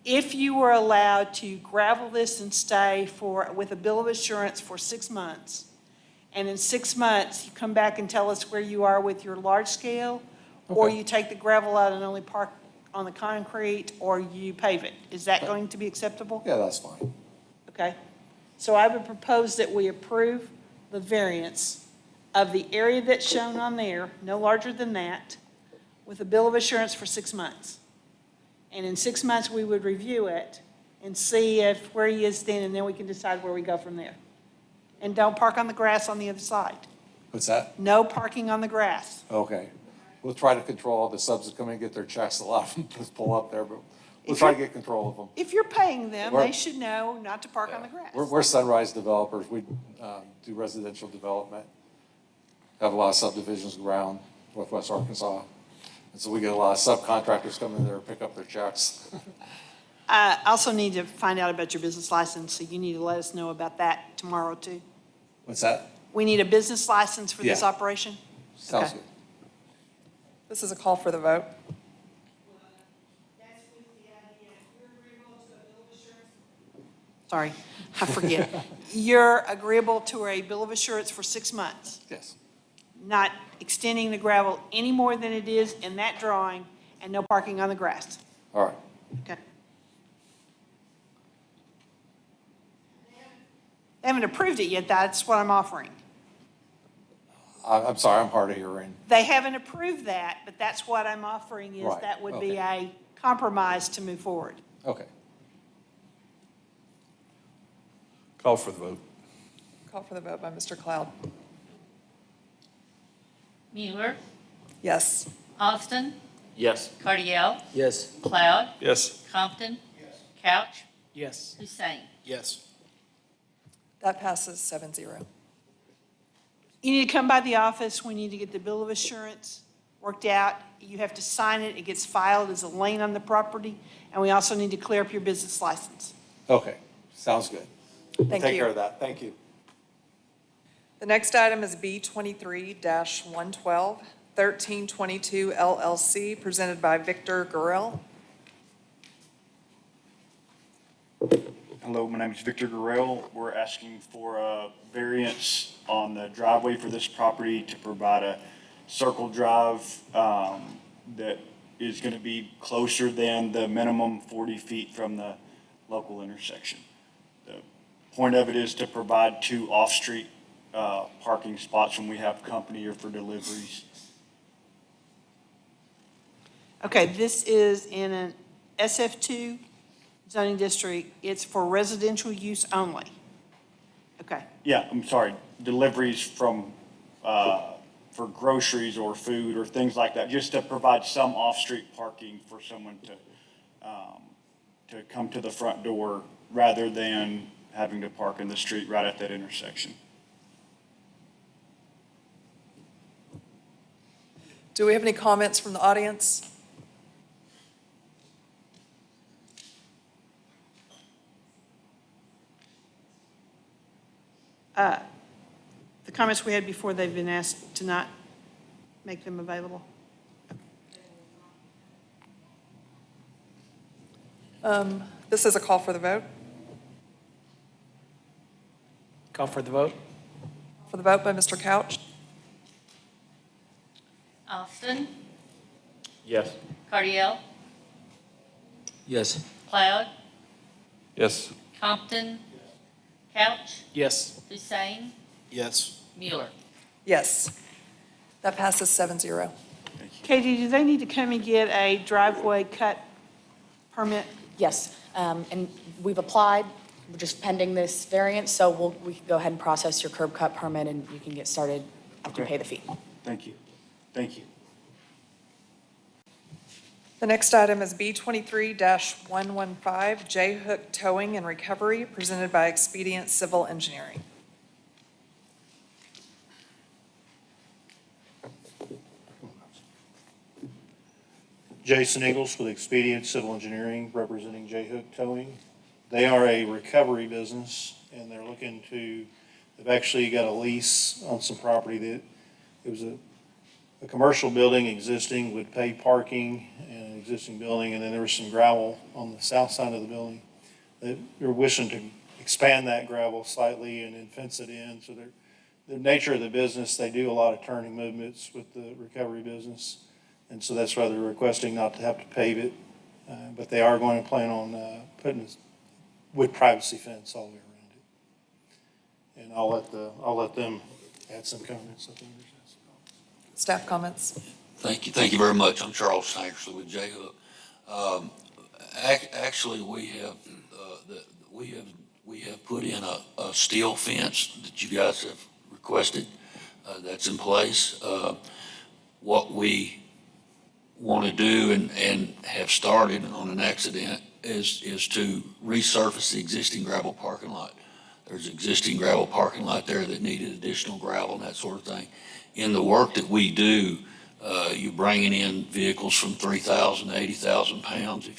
S6: If you were allowed to gravel this and stay with a bill of assurance for 6 months, and in 6 months, you come back and tell us where you are with your large scale, or
S10: Okay.
S6: you take the gravel out and only park on the concrete, or you pave it, is that going to be acceptable?
S10: Yeah, that's fine.
S6: Okay, so I would propose that we approve the variance of the area that's shown on there, no larger than that, with a bill of assurance for 6 months. And in 6 months, we would review it and see where he is then, and then we can decide where we go from there. And don't park on the grass on the other side.
S10: What's that?
S6: No parking on the grass.
S10: Okay. We'll try to control all the subs that come in and get their checks. A lot of them just pull up there, but we'll try to get control of them.
S6: If you're paying them,
S10: We're-
S6: they should know not to park on the grass.
S10: We're Sunrise developers. We do residential development. Have a lot of subdivisions around Northwest Arkansas. And so we get a lot of subcontractors come in there and pick up their checks.
S6: I also need to find out about your business license, so you need to let us know about that tomorrow, too.
S10: What's that?
S6: We need a business license for this
S10: Yeah.
S6: operation?
S10: Sounds
S6: Okay.
S10: good.
S3: This is a call for the vote.
S6: Sorry, I forget. You're agreeable to a bill of assurance for 6 months,
S10: Yes.
S6: not extending the gravel any more than it is in that drawing, and no parking on the grass.
S10: All right.
S6: Okay. They haven't approved it yet, that's what I'm offering.
S10: I'm sorry, I'm hard of hearing.
S6: They haven't approved that, but that's what I'm offering is
S10: Right,
S6: that would be
S10: okay.
S6: a compromise to move forward.
S10: Okay.
S4: Call for the vote.
S3: Call for the vote by Mr. Cloud.
S2: Mueller,
S3: Yes.
S2: Austin,
S9: Yes.
S2: Cardiel,
S11: Yes.
S2: Cloud,
S4: Yes.
S2: Compton, Couch,
S7: Yes.
S2: Hussein.
S9: Yes.
S3: That passes 7-0.
S6: You need to come by the office, we need to get the bill of assurance worked out. You have to sign it, it gets filed as a lien on the property, and we also need to clear up your business license.
S10: Okay. Sounds good.
S3: Thank
S10: Take
S3: you.
S10: care of that. Thank you.
S3: The next item is B23-112, 1322 LLC, presented by Victor Gurel.
S5: Hello, my name is Victor Gurel. We're asking for a variance on the driveway for this property to provide a circle drive that is going to be closer than the minimum 40 feet from the local intersection. The point of it is to provide 2 off-street parking spots when we have company or for deliveries.
S6: Okay, this is in an SF2 zoning district, it's for residential use only. Okay,
S5: Yeah, I'm sorry, deliveries from, for groceries or food or things like that, just to provide some off-street parking for someone to come to the front door rather than having to park in the street right at that intersection.
S3: Do we have any comments from the audience?
S6: the comments we had before, they've been asked to not make them available.
S3: This is a call for the vote.
S7: Call for the vote.
S3: For the vote by Mr. Couch.
S2: Austin,
S9: Yes.
S2: Cardiel,
S11: Yes.
S2: Cloud,
S4: Yes.
S2: Compton, Couch,
S7: Yes.
S2: Hussein,
S9: Yes.
S2: Mueller.
S3: Yes. That passes 7-0.
S6: Katie, do they need to come and get a driveway cut permit?
S8: Yes, and we've applied, we're just pending this variance, so we can go ahead and process your curb cut permit and you can get started after you
S5: Okay.
S8: pay the fee.
S5: Thank you. Thank you.
S3: The next item is B23-115, J Hook Towing and Recovery, presented by Expedient Civil Engineering.
S17: Jason Ingles with Expedient Civil Engineering, representing J Hook Towing. They are a recovery business, and they're looking to, they've actually got a lease on some property that, it was a commercial building existing, would pay parking and an existing building, and then there was some gravel on the south side of the building. They're wishing to expand that gravel slightly and then fence it in, so the nature of the business, they do a lot of turning movements with the recovery business. And so that's why they're requesting not to have to pave it, but they are going to plan on putting a wood privacy fence all the way around it. And I'll let them add some comments. I think there's some comments.
S3: Staff comments?
S15: Thank you very much. I'm Charles Sankersley with J Hook. Actually, we have put in a steel fence that you guys have requested. That's in place. What we want to do and have started on an accident is to resurface the existing gravel parking lot. There's existing gravel parking lot there that needed additional gravel and that sort of thing. In the work that we do, you're bringing in vehicles from 3,000 to 80,000 pounds.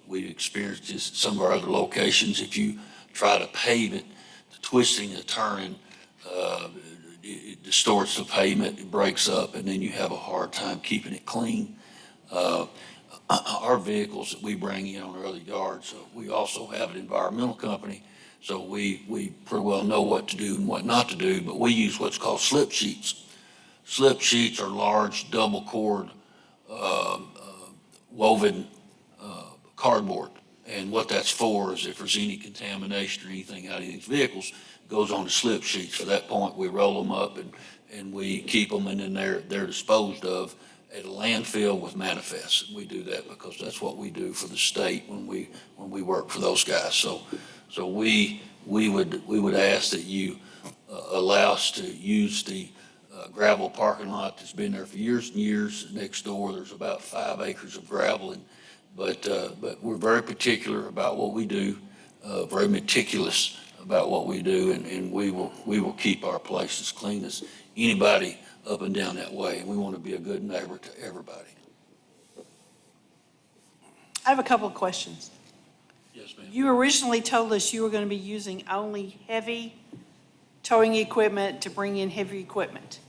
S15: We've experienced this at some of our other locations. If you try to pave it, the twisting, the turning, it distorts the pavement, it breaks up, and then you have a hard time keeping it clean. Our vehicles that we bring in on our other yards, we also have an environmental company, so we pretty well know what to do and what not to do, but we use what's called slip sheets. Slip sheets are large double cord woven cardboard, and what that's for is if there's any contamination or anything out of these vehicles, it goes on the slip sheets. At that point, we roll them up and we keep them, and then they're disposed of at a landfill with manifests. And we do that because that's what we do for the state when we work for those guys. So we would ask that you allow us to use the gravel parking lot that's been there for years and years. Next door, there's about 5 acres of gravel, but we're very particular about what we do, very meticulous about what we do, and we will keep our place as clean as anybody up and down that way, and we want to be a good neighbor to everybody.
S6: I have a couple of questions.
S15: Yes, ma'am.
S6: You originally told us you were going to be using only heavy towing equipment to bring in heavy equipment.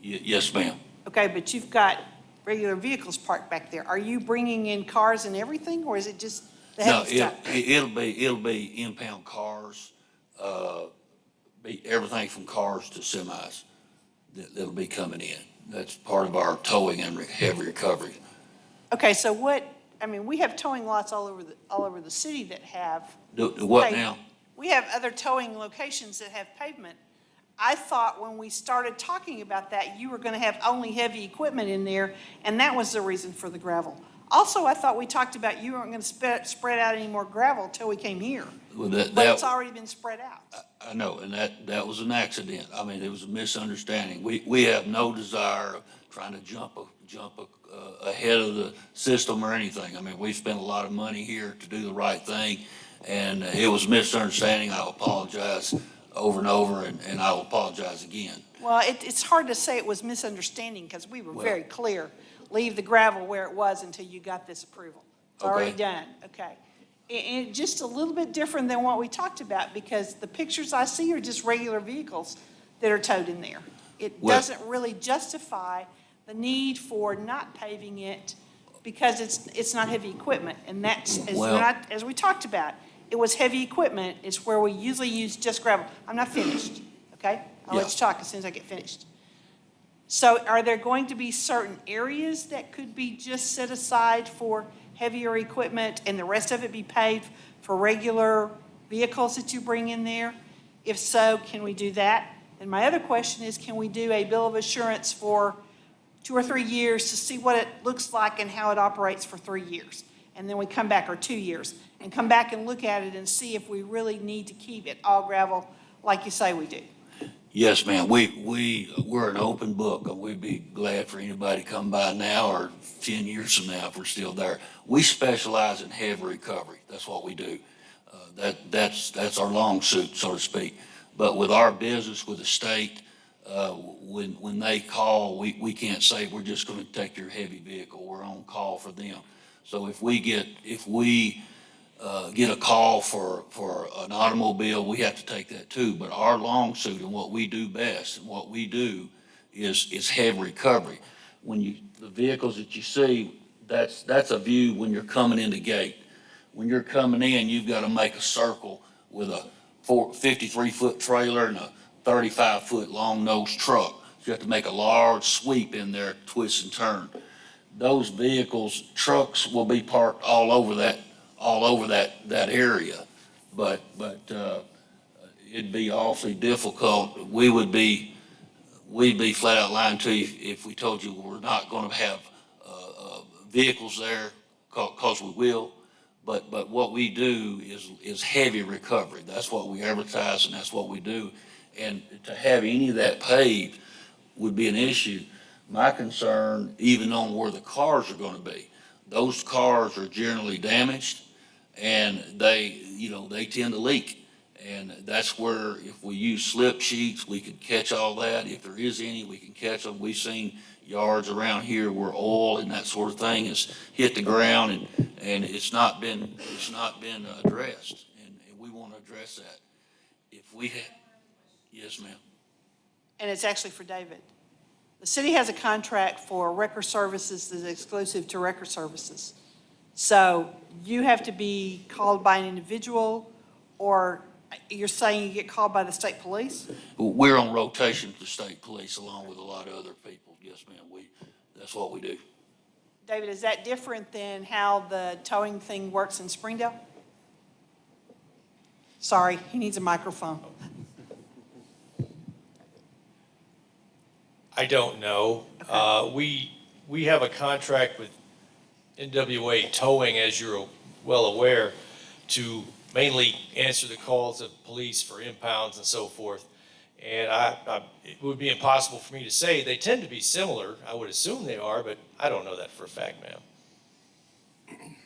S15: Yes, ma'am.
S6: Okay, but you've got regular vehicles parked back there. Are you bringing in cars and everything, or is it just the heavy stuff?
S15: It'll be impound cars, be everything from cars to semis that'll be coming in. That's part of our towing and heavy recovery.
S6: Okay, so we have towing lots all over the city that have.
S15: What now?
S6: We have other towing locations that have pavement. I thought when we started talking about that, you were going to have only heavy equipment in there, and that was the reason for the gravel. Also, I thought we talked about you weren't going to spread out any more gravel until we came here.
S15: Well,
S6: But it's already been spread out.
S15: I know, and that was an accident. I mean, it was a misunderstanding. We have no desire of trying to jump ahead of the system or anything. I mean, we spent a lot of money here to do the right thing, and it was a misunderstanding. I'll apologize over and over, and I'll apologize again.
S6: Well, it's hard to say it was misunderstanding because we were very clear. Leave the gravel where it was until you got this approval. It's already done, okay. And just a little bit different than what we talked about, because the pictures I see are just regular vehicles that are towed in there. It doesn't really justify the need for not paving it because it's not heavy equipment. And that's, as we talked about, it was heavy equipment. It's where we usually use just gravel. I'm not finished, okay? I'll let you talk as soon as I get finished. So are there going to be certain areas that could be just set aside for heavier equipment and the rest of it be paved for regular vehicles that you bring in there? If so, can we do that? And my other question is, can we do a bill of assurance for 2 or 3 years to see what it looks like and how it operates for 3 years? And then we come back, or 2 years, and come back and look at it and see if we really need to keep it all gravel like you say we do.
S15: Yes, ma'am. We're an open book. We'd be glad for anybody to come by now or 10 years from now if we're still there. We specialize in heavy recovery. That's what we do. That's our long suit, so to speak. But with our business with the state, when they call, we can't say we're just going to take your heavy vehicle. We're on call for them. So if we get a call for an automobile, we have to take that too. But our long suit and what we do best and what we do is heavy recovery. The vehicles that you see, that's a view when you're coming in the gate. When you're coming in, you've got to make a circle with a 53-foot trailer and a 35-foot long-nosed truck. You have to make a large sweep in there, twist and turn. Those vehicles, trucks will be parked all over that area. But it'd be awfully difficult. We'd be flat out lying to you if we told you we're not going to have vehicles there, because we will. But what we do is heavy recovery. That's what we advertise and that's what we do. And to have any of that paved would be an issue. My concern, even on where the cars are going to be, those cars are generally damaged and they tend to leak. And that's where if we use slip sheets, we can catch all that. If there is any, we can catch them. We've seen yards around here where oil and that sort of thing has hit the ground and it's not been addressed. And we want to address that. Yes, ma'am.
S6: And it's actually for David. The city has a contract for record services that's exclusive to record services. So you have to be called by an individual, or you're saying you get called by the state police?
S15: We're on rotation with the state police along with a lot of other people. Yes, ma'am. That's what we do.
S6: David, is that different than how the towing thing works in Springdale? Sorry, he needs a microphone.
S19: I don't know. We have a contract with NWA Towing, as you're well aware, to mainly answer the calls of police for impounds and so forth. And it would be impossible for me to say. They tend to be similar. I would assume they are, but I don't know that for a fact, ma'am.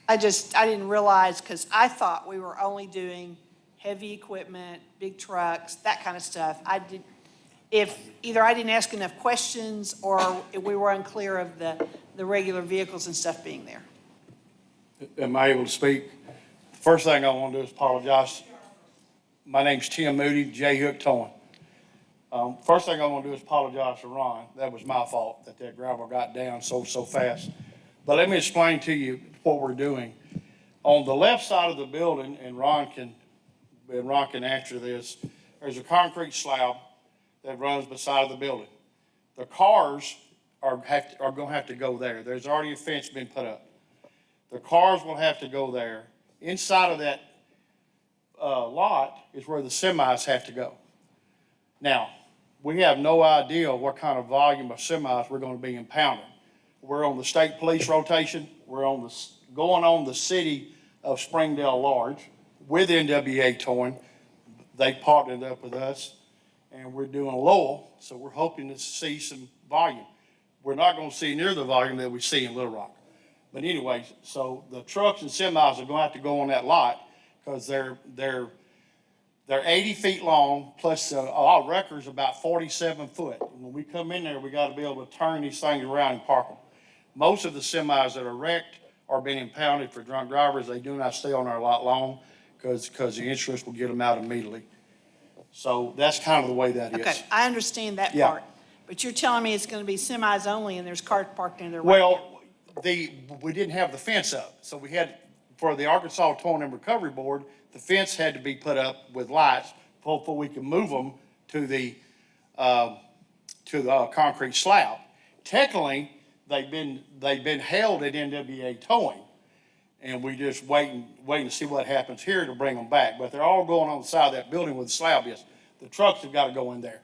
S6: I didn't realize, because I thought we were only doing heavy equipment, big trucks, that kind of stuff. If either I didn't ask enough questions or we were unclear of the regular vehicles and stuff being there.
S20: Am I able to speak? First thing I want to do is apologize. My name's Tim Moody, J Hook Towing. First thing I want to do is apologize to Ron. That was my fault that gravel got down so fast. But let me explain to you what we're doing. On the left side of the building, and Ron can answer this, there's a concrete slab that runs beside the building. The cars are going to have to go there. There's already a fence been put up. The cars will have to go there. Inside of that lot is where the semis have to go. Now, we have no idea what kind of volume of semis we're going to be impounding. We're on the state police rotation. We're going on the city of Springdale Large with NWA Towing. They partnered up with us, and we're doing Lowell, so we're hoping to see some volume. We're not going to see near the volume that we see in Little Rock. But anyway, so the trucks and semis are going to have to go on that lot because they're 80 feet long, plus our record's about 47 foot. And when we come in there, we got to be able to turn these things around and park them. Most of the semis that are wrecked are being impounded for drunk drivers. They do not stay on our lot long because the insurance will get them out immediately. So that's kind of the way that is.
S6: Okay, I understand that
S20: Yeah.
S6: part. But you're telling me it's going to be semis only and there's cars parked in there right now?
S20: Well, we didn't have the fence up. So we had, for the Arkansas Towing and Recovery Board, the fence had to be put up with lights before we could move them to the concrete slab. Technically, they've been held at NWA Towing, and we just waiting to see what happens here to bring them back. But they're all going on the side of that building where the slab is. The trucks have got to go in there.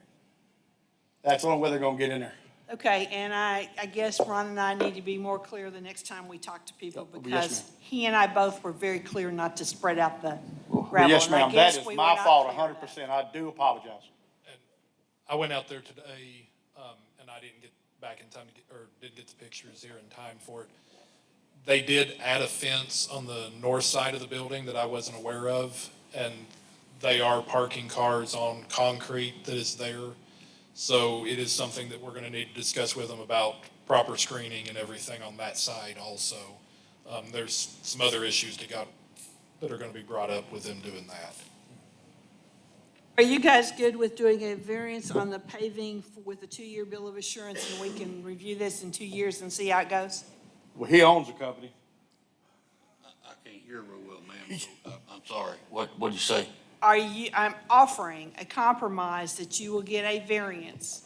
S20: That's the only way they're going to get in there.
S6: Okay, and I guess Ron and I need to be more clear the next time we talk to people
S20: Yes,
S6: because
S20: ma'am.
S6: he and I both were very clear not to spread out the
S20: Well,
S6: gravel.
S20: yes,
S6: and I
S20: ma'am,
S6: guess
S20: that is
S6: we were
S20: my
S6: not
S20: fault
S6: clear on that.
S20: 100%. I do apologize.
S1: I went out there today, and I didn't get back in time to get, or didn't get the pictures here in time for it. They did add a fence on the north side of the building that I wasn't aware of, and they are parking cars on concrete that is there. So it is something that we're gonna need to discuss with them about proper screening and everything on that side also. There's some other issues that are gonna be brought up with them doing that.
S6: Are you guys good with doing a variance on the paving with a 2-year bill of assurance, and we can review this in 2 years and see how it goes?
S20: Well, he owns the company.
S15: I can't hear real well, ma'am, so I'm sorry. What'd you say?
S6: I'm offering a compromise that you will get a variance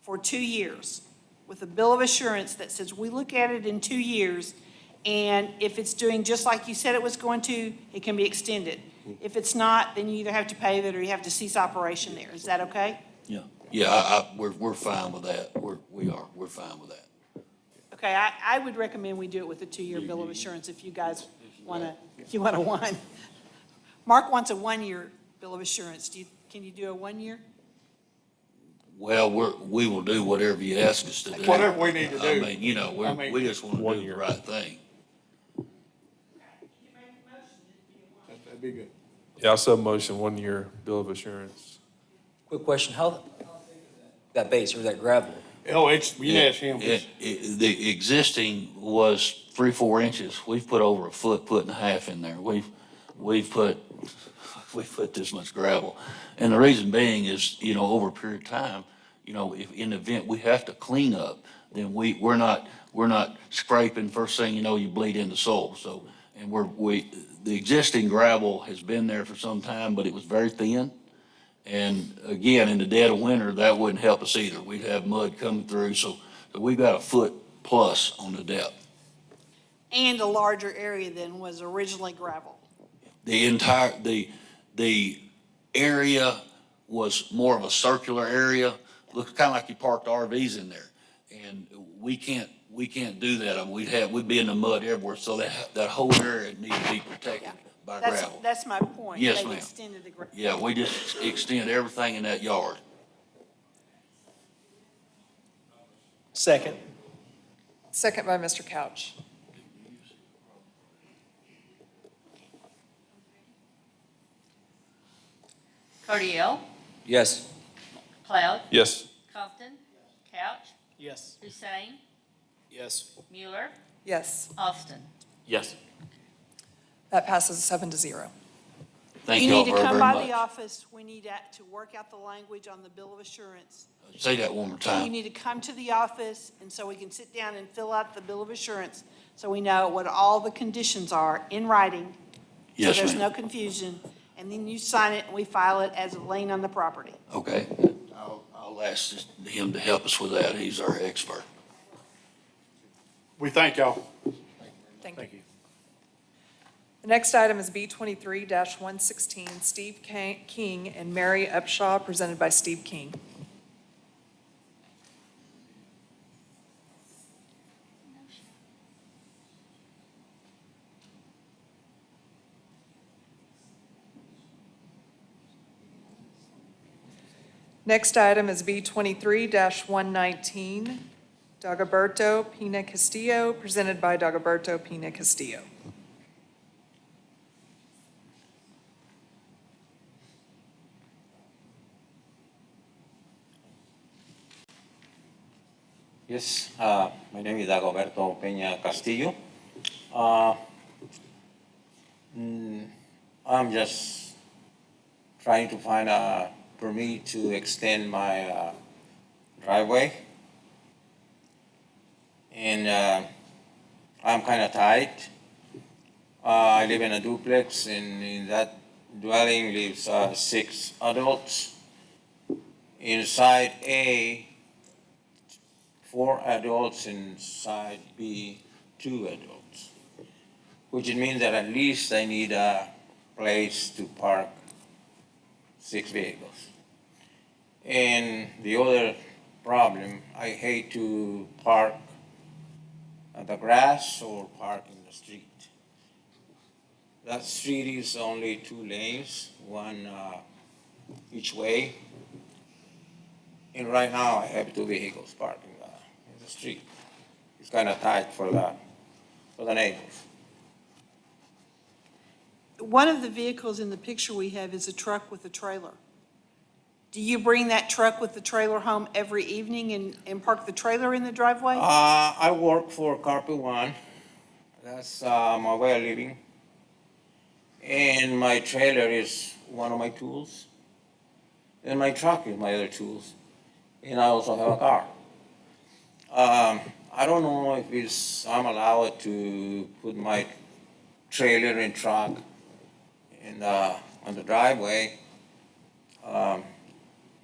S6: for 2 years with a bill of assurance that says we look at it in 2 years, and if it's doing just like you said it was going to, it can be extended. If it's not, then you either have to pave it or you have to cease operation there. Is that okay?
S15: Yeah, we're fine with that. We're fine with that.
S6: Okay, I would recommend we do it with a 2-year bill of assurance if you guys if you want a one. Mark wants a 1-year bill of assurance. Can you do a 1 year?
S15: Well, we will do whatever you ask us to do.
S20: Whatever we need to do.
S15: I mean, you know, we just want to do the right thing.
S20: That'd be good.
S4: Yeah, I sub motion 1 year bill of assurance.
S11: Quick question, how, that base or that gravel?
S20: Oh, you can ask him.
S15: The existing was 3-4 inches. We've put over a foot and a half in there. We've put this much gravel. And the reason being is, you know, over a period of time, you know, if in the event we have to clean up, then we're not scraping, first thing you know, you bleed in the soil. So, and the existing gravel has been there for some time, but it was very thin. And again, in the dead of winter, that wouldn't help us either. We'd have mud coming through, so we've got a foot plus on the depth.
S6: And a larger area than was originally gravel.
S15: The area was more of a circular area, looks kind of like you parked RVs in there. And we can't do that. I mean, we'd be in the mud everywhere, so that whole area needs to be protected by gravel.
S6: That's my point.
S15: Yes,
S6: They've
S15: ma'am.
S6: extended the gravel.
S15: Yeah, we just extend everything in that yard.
S7: Second.
S3: Second by Mr. Couch.
S2: Cardiel,
S11: Yes.
S2: Cloud,
S4: Yes.
S2: Compton, Couch,
S7: Yes.
S2: Hussein,
S7: Yes.
S2: Mueller,
S3: Yes,
S2: Austin.
S9: Yes.
S3: that passes 7-0.
S15: Thank
S6: You
S15: y'all
S6: need to
S15: very,
S6: come
S15: very
S6: by the
S15: much.
S6: office. We need to work out the language on the bill of assurance.
S15: Say that one more
S6: You
S15: time.
S6: need to come to the office, and so we can sit down and fill out the bill of assurance, so we know what all the conditions are in writing.
S15: Yes,
S6: So there's
S15: ma'am.
S6: no confusion, and then you sign it, and we file it as a lien on the property.
S15: Okay. I'll ask him to help us with that. He's our expert.
S20: We thank y'all.
S3: Thank you. The next item is B 23-116, Steve King and Mary Upshaw, presented by Steve King. Next item is B 23-119, Dagoberto Pina Castillo, presented by Dagoberto Pina Castillo.
S13: Yes, my name is Dagoberto Peña Castillo. I'm just trying to find a permit to extend my driveway. And I'm kind of tight. I live in a duplex, and in that dwelling lives 6 adults. Inside A, 4 adults, inside B, 2 adults, which means that at least I need a place to park 6 vehicles. And the other problem, I hate to park at the grass or park in the street. That street is only 2 lanes, one each way. And right now, I have two vehicles parked in the street. It's kind of tight for the neighbors.
S6: One of the vehicles in the picture we have is a truck with a trailer. Do you bring that truck with the trailer home every evening and park the trailer in the driveway?
S13: I work for Carpet One. That's my way of living. And my trailer is one of my tools. And my truck is my other tools. And I also have a car. I don't know if I'm allowed to put my trailer and truck on the driveway.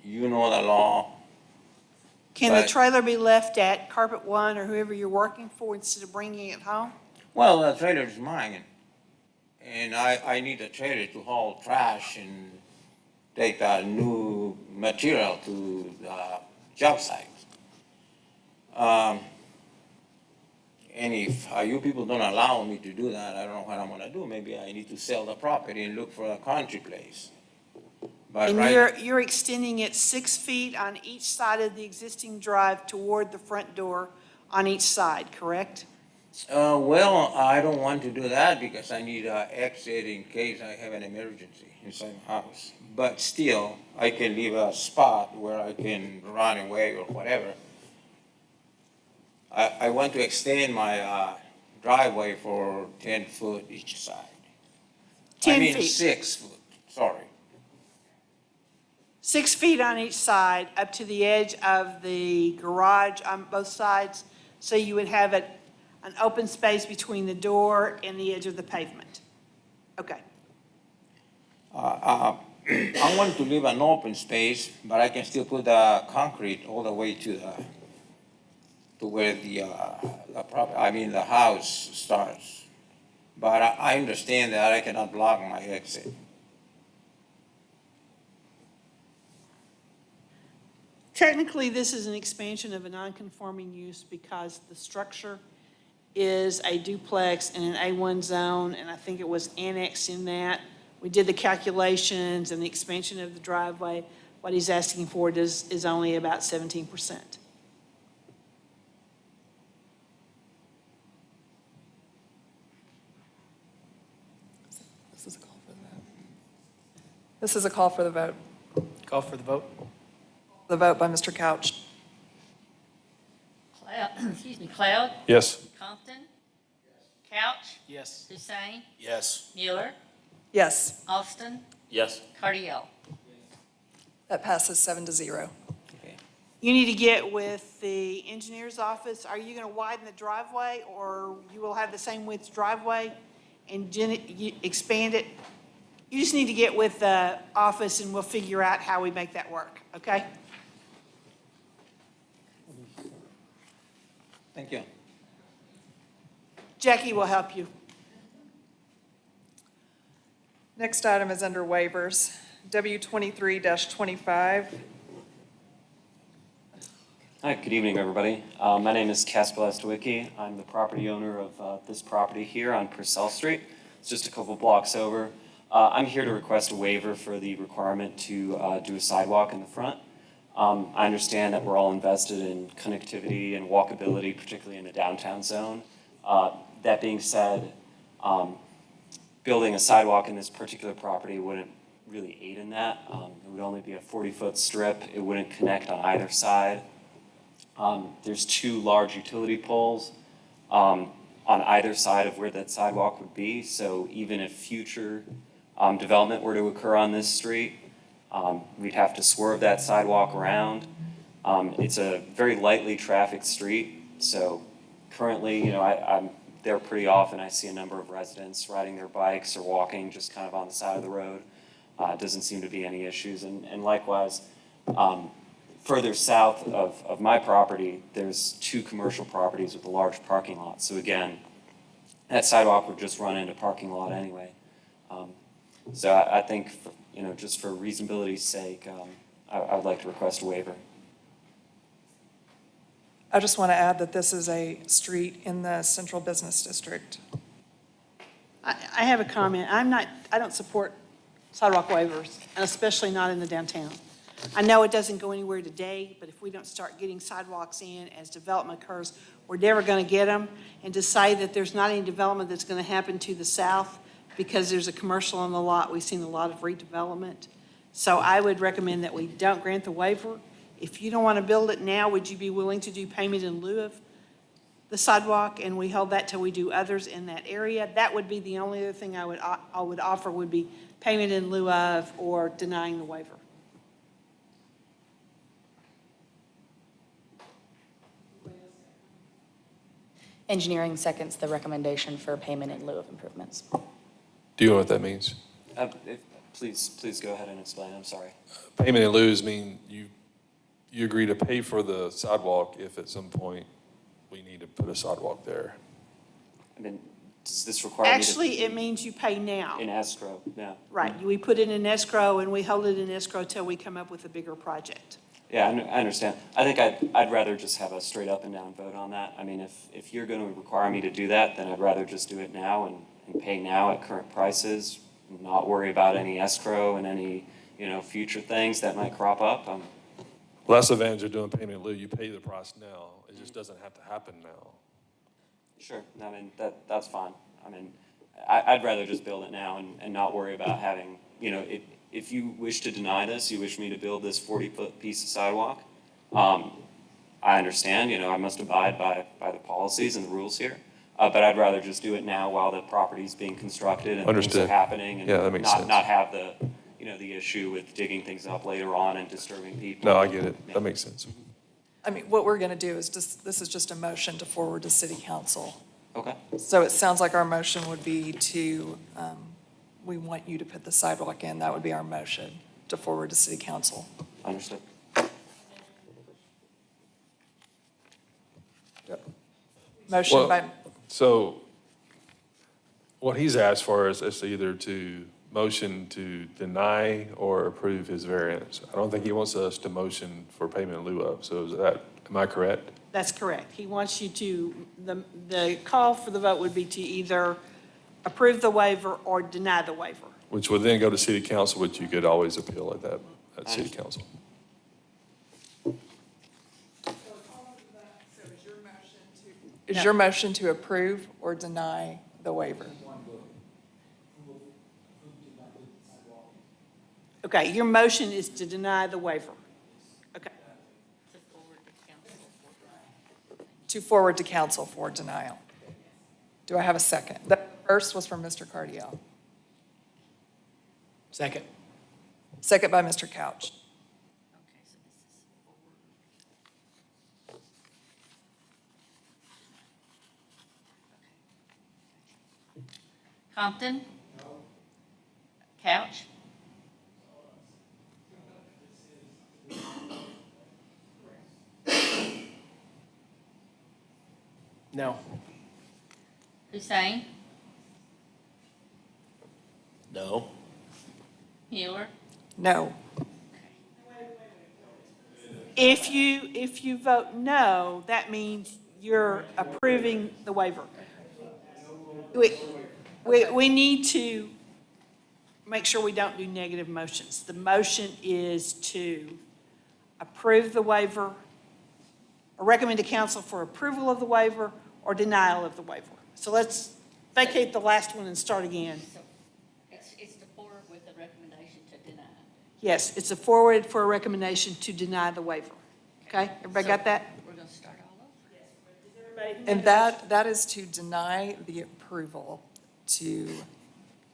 S13: You know the law.
S6: Can the
S13: but-
S6: trailer be left at Carpet One or whoever you're working for instead of bringing it home?
S13: Well, the trailer is mine. And I need a trailer to haul trash and take new material to the job site. And if you people don't allow me to do that, I don't know what I'm gonna do. Maybe I need to sell the property and look for a country place. But
S6: And
S13: right,
S6: you're extending it 6 feet on each side of the existing drive toward the front door on each side, correct?
S13: well, I don't want to do that because I need an exit in case I have an emergency inside the house. But still, I can leave a spot where I can run away or whatever. I want to extend my driveway for 10 foot each side.
S6: 10 feet.
S13: 6 foot, sorry.
S6: 6 feet on each side up to the edge of the garage on both sides, so you would have an open space between the door and the edge of the pavement. Okay.
S13: I want to leave an open space, but I can still put the concrete all the way to where the house starts. But I understand that I cannot block my exit.
S6: Technically, this is an expansion of a non-conforming use because the structure is a duplex in an A1 zone, and I think it was annexed in that. We did the calculations and the expansion of the driveway. What he's asking for is only about 17%.
S3: This is a call for the vote. This is a call for the vote.
S7: Call for the vote.
S3: The vote by Mr. Couch.
S2: Cloud,
S4: Yes.
S2: Compton, Couch,
S7: Yes.
S2: Hussein,
S9: Yes.
S2: Mueller,
S3: Yes,
S2: Austin,
S9: Yes.
S2: Cardiel.
S3: that passes 7-0.
S6: You need to get with the engineer's office. Are you going to widen the driveway, or you will have the same width driveway and expand it? You just need to get with the office, and we'll figure out how we make that work, okay?
S13: Thank you.
S6: Jackie will help you.
S3: Next item is under waivers, W23-25.
S14: Hi, good evening, everybody. My name is Casper Lestwicki. I'm the property owner of this property here on Purcell Street. It's just a couple blocks over. I'm here to request a waiver for the requirement to do a sidewalk in the front. I understand that we're all invested in connectivity and walkability, particularly in the downtown zone. That being said, building a sidewalk in this particular property wouldn't really aid in that. It would only be a 40-foot strip. It wouldn't connect on either side. There's two large utility poles on either side of where that sidewalk would be. So even if future development were to occur on this street, we'd have to swerve that sidewalk around. It's a very lightly trafficked street. So currently, I'm there pretty often. I see a number of residents riding their bikes or walking just kind of on the side of the road. It doesn't seem to be any issues. And likewise, further south of my property, there's two commercial properties with a large parking lot. So again, that sidewalk would just run into parking lot anyway. So I think, just for reasonability's sake, I would like to request a waiver.
S3: I just want to add that this is a street in the central business district.
S6: I have a comment. I don't support sidewalk waivers, and especially not in the downtown. I know it doesn't go anywhere today, but if we don't start getting sidewalks in as development occurs, we're never going to get them. And to say that there's not any development that's going to happen to the south because there's a commercial on the lot, we've seen a lot of redevelopment. So I would recommend that we don't grant the waiver. If you don't want to build it now, would you be willing to do payment in lieu of the sidewalk, and we hold that till we do others in that area? That would be the only other thing I would offer would be payment in lieu of or denying the waiver.
S8: Engineering seconds the recommendation for payment in lieu of improvements.
S4: Do you know what that means?
S14: Please go ahead and explain, I'm sorry.
S4: Payment in lieu mean you agree to pay for the sidewalk if at some point we need to put a sidewalk there.
S14: I mean, does this require me to?
S6: Actually, it means you pay now.
S14: In escrow, yeah.
S6: Right, we put it in escrow and we hold it in escrow till we come up with a bigger project.
S14: Yeah, I understand. I think I'd rather just have a straight up and down vote on that. I mean, if you're going to require me to do that, then I'd rather just do it now and pay now at current prices, not worry about any escrow and any, future things that might crop up.
S4: Well, that's the advantage of doing payment in lieu. You pay the price now. It just doesn't have to happen now.
S14: Sure, I mean, that's fine. I mean, I'd rather just build it now and not worry about having, if you wish to deny this, you wish me to build this 40-foot piece of sidewalk, I understand, I must abide by the policies and the rules here. But I'd rather just do it now while the property's being constructed and things are
S4: Understood.
S14: happening. And
S4: Yeah, that makes sense.
S14: not have the, the issue with digging things up later on and disturbing people.
S4: No, I get it. That makes sense.
S3: I mean, what we're going to do is this is just a motion to forward to city council.
S14: Okay.
S3: So it sounds like our motion would be to, we want you to put the sidewalk in. That would be our motion to forward to city council.
S14: Understood.
S3: Motion
S4: Well,
S3: by,
S4: So what he's asked for is either to motion to deny or approve his variance. I don't think he wants us to motion for payment in lieu of. So am I correct?
S6: That's correct. He wants you to, the call for the vote would be to either approve the waiver or deny the waiver.
S4: Which would then go to city council, which you could always appeal at city council.
S3: is your motion to approve or deny the waiver?
S6: Okay, your motion is to deny the waiver. Okay.
S3: To forward to council for denial. Do I have a second? The first was from Mr. Cardiel.
S7: Second.
S3: Second by Mr. Couch.
S2: Compton? Couch?
S7: No.
S2: Hussein?
S9: No.
S2: Mueller?
S3: No.
S6: If you vote no, that means you're approving the waiver. We need to make sure we don't do negative motions. The motion is to approve the waiver, or recommend to council for approval of the waiver or denial of the waiver. So let's vacate the last one and start again.
S2: It's to forward with a recommendation to deny.
S6: Yes, it's a forward for a recommendation to deny the waiver. Okay, everybody got that?
S2: We're going to start all over.
S3: And that is to deny the approval to,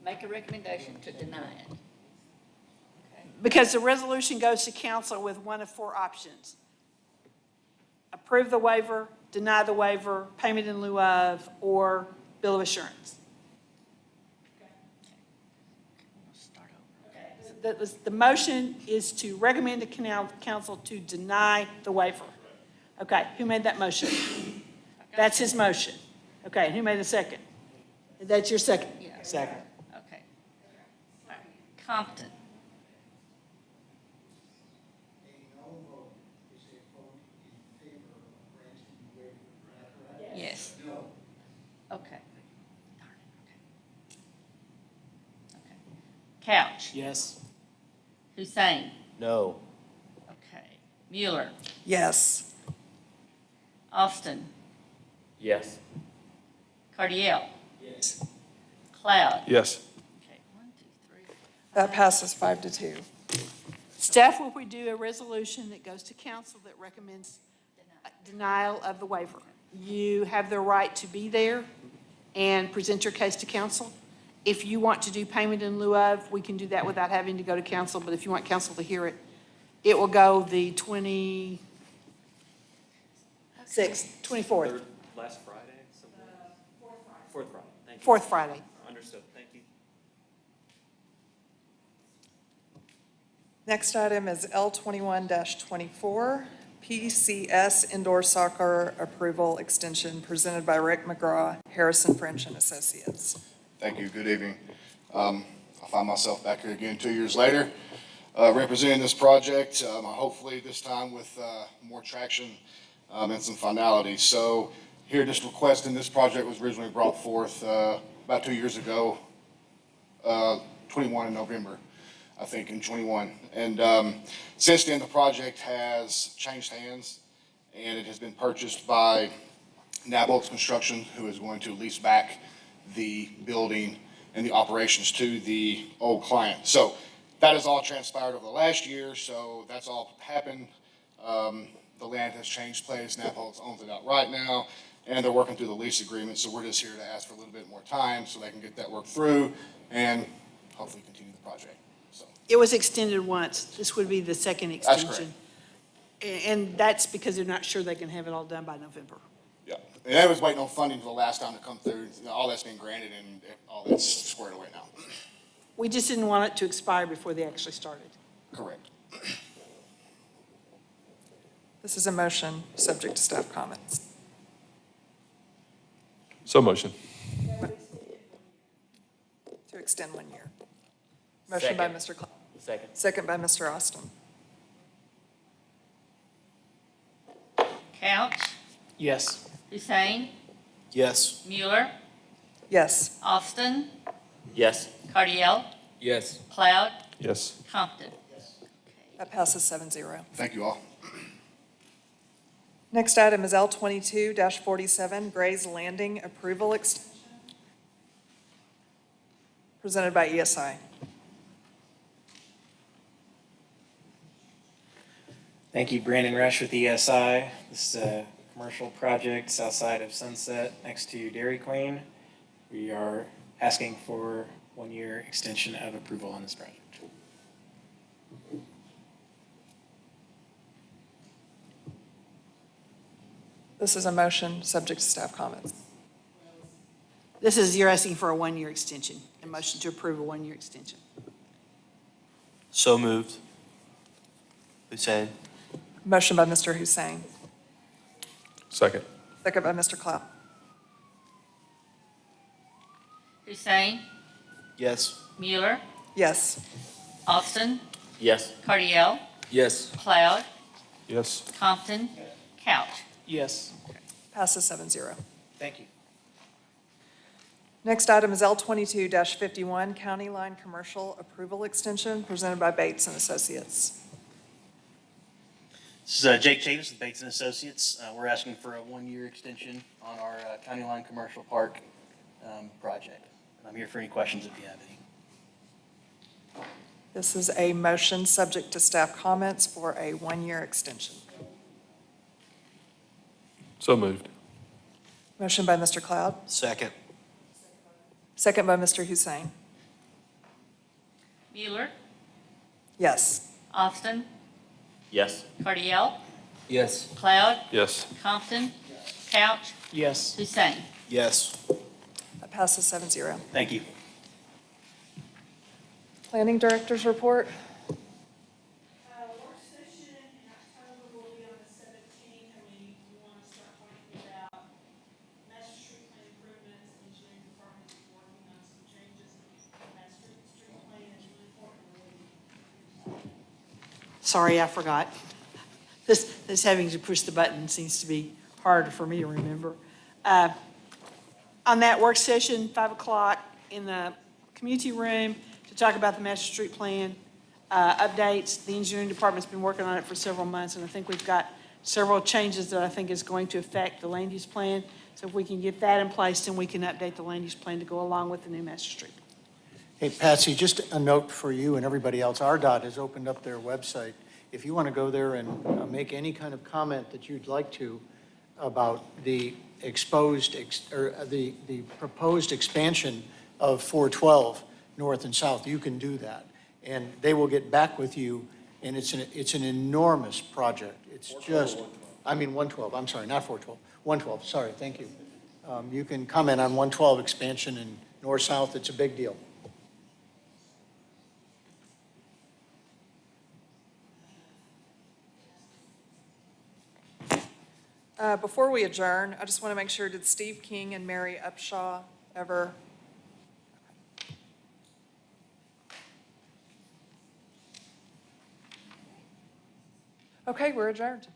S2: Make a recommendation to deny it.
S6: Because the resolution goes to council with one of four options. Approve the waiver, deny the waiver, payment in lieu of, or bill of assurance. The motion is to recommend to council to deny the waiver. Okay, who made that motion? That's his motion. Okay, and who made the second? That's your second?
S2: Yeah.
S7: Second.
S2: Okay. All right. Compton? Yes. Okay. Darn it, okay. Okay. Couch?
S7: Yes.
S2: Hussein?
S9: No.
S2: Mueller,
S3: Yes.
S2: Austin,
S9: Yes.
S2: Cardiel,
S11: Yes.
S2: Cloud.
S4: Yes.
S2: Okay, 1, 2, 3.
S3: That passes 5-2.
S6: Staff, will we do a resolution that goes to council that recommends denial of the waiver? You have the right to be there and present your case to council. If you want to do payment in lieu of, we can do that without having to go to council, but if you want council to hear it, it will go the 26th, 24th,
S14: Last Friday, Fourth Friday, thank you.
S6: fourth Friday.
S14: Understood, thank you.
S3: Next item is L21-24, PCS Indoor Soccer Approval Extension presented by Rick McGraw, Harrison French and Associates.
S21: Thank you. Good evening. I find myself back here again 2 years later, representing this project, hopefully this time with more traction and some finality. So here, just requesting, this project was originally brought forth about 2 years ago, 21 in November, I think, in 21. And since then, the project has changed hands, and it has been purchased by Nabolt's Construction, who is going to lease back the building and the operations to the old client. So that has all transpired over the last year, so that's all happened. The land has changed place, Nabolt's owns it outright now, and they're working through the lease agreement, so we're just here to ask for a little bit more time so they can get that work through and hopefully continue the project. So
S6: It was extended once. This would be the second
S21: That's
S6: extension. And that's because they're not sure they can have it all done by November.
S21: yeah, and I was waiting on funding for the last time to come through. All that's been granted and all that's squared away now.
S6: We just didn't want it to expire before they actually started.
S21: Correct.
S3: This is a motion subject to staff comments.
S4: So motion.
S3: To extend 1 year. Motion by Mr. Cloud.
S9: Second.
S3: Second by Mr. Austin.
S2: Couch,
S7: Yes.
S2: Hussein,
S9: Yes.
S2: Mueller,
S3: Yes.
S2: Austin,
S9: Yes.
S2: Cardiel,
S11: Yes.
S2: Cloud,
S4: Yes.
S2: Compton.
S3: That passes 7-0.
S21: Thank you all.
S3: Next item is L22-47, Gray's Landing Approval Extension. Presented by ESI.
S7: Thank you, Brandon Rush with ESI. This is a commercial project south side of Sunset next to Dairy Queen. We are asking for 1 year extension of approval on this project.
S3: This is a motion subject to staff comments.
S6: This is, you're asking for a 1 year extension, a motion to approve a 1 year extension.
S9: So moved. Hussein.
S3: Motion by Mr. Hussein.
S4: Second.
S3: Second by Mr. Cloud.
S2: Hussein,
S9: Yes.
S2: Mueller,
S3: Yes.
S2: Austin,
S9: Yes.
S2: Cardiel,
S11: Yes.
S2: Cloud,
S4: Yes.
S2: Compton, Couch.
S7: Yes.
S3: Passes 7-0.
S7: Thank you.
S3: Next item is L22-51, County Line Commercial Approval Extension, presented by Bates and Associates.
S5: This is Jake Chavis with Bates and Associates. We're asking for a 1 year extension on our County Line Commercial Park project. And I'm here for any questions if you have any.
S3: This is a motion subject to staff comments for a 1 year extension.
S4: So moved.
S3: Motion by Mr. Cloud.
S9: Second.
S3: Second by Mr. Hussein.
S2: Mueller,
S3: Yes.
S2: Austin,
S9: Yes.
S2: Cardiel,
S11: Yes.
S2: Cloud,
S4: Yes.
S2: Compton, Couch,
S7: Yes.
S2: Hussein.
S9: Yes.
S3: That passes 7-0.
S5: Thank you.
S3: Planning Director's report.
S6: Work session in October will be on the 17th, and we want to start talking about master street plan improvements. Engineering department is working on some changes to the master street plan. It's really important. Sorry, I forgot. This having to push the button seems to be harder for me to remember. On that work session, 5 o'clock in the community room, to talk about the master street plan. updates. The engineering department's been working on it for several months, and I think we've got several changes that I think is going to affect the land use plan. So if we can get that in place, then we can update the land use plan to go along with the new master street.
S16: Hey, Patsy, just a note for you and everybody else. RDOT has opened up their website. If you want to go there and make any kind of comment that you'd like to about the the proposed expansion of 412 north and south, you can do that. And they will get back with you, and it's an enormous project. It's just, 112, I'm sorry, not 412, 112, sorry, thank you. You can comment on 112 expansion in north-south, it's a big deal.
S3: Before we adjourn, I just want to make sure, did Steve King and Mary Upshaw ever? Okay, we're adjourned.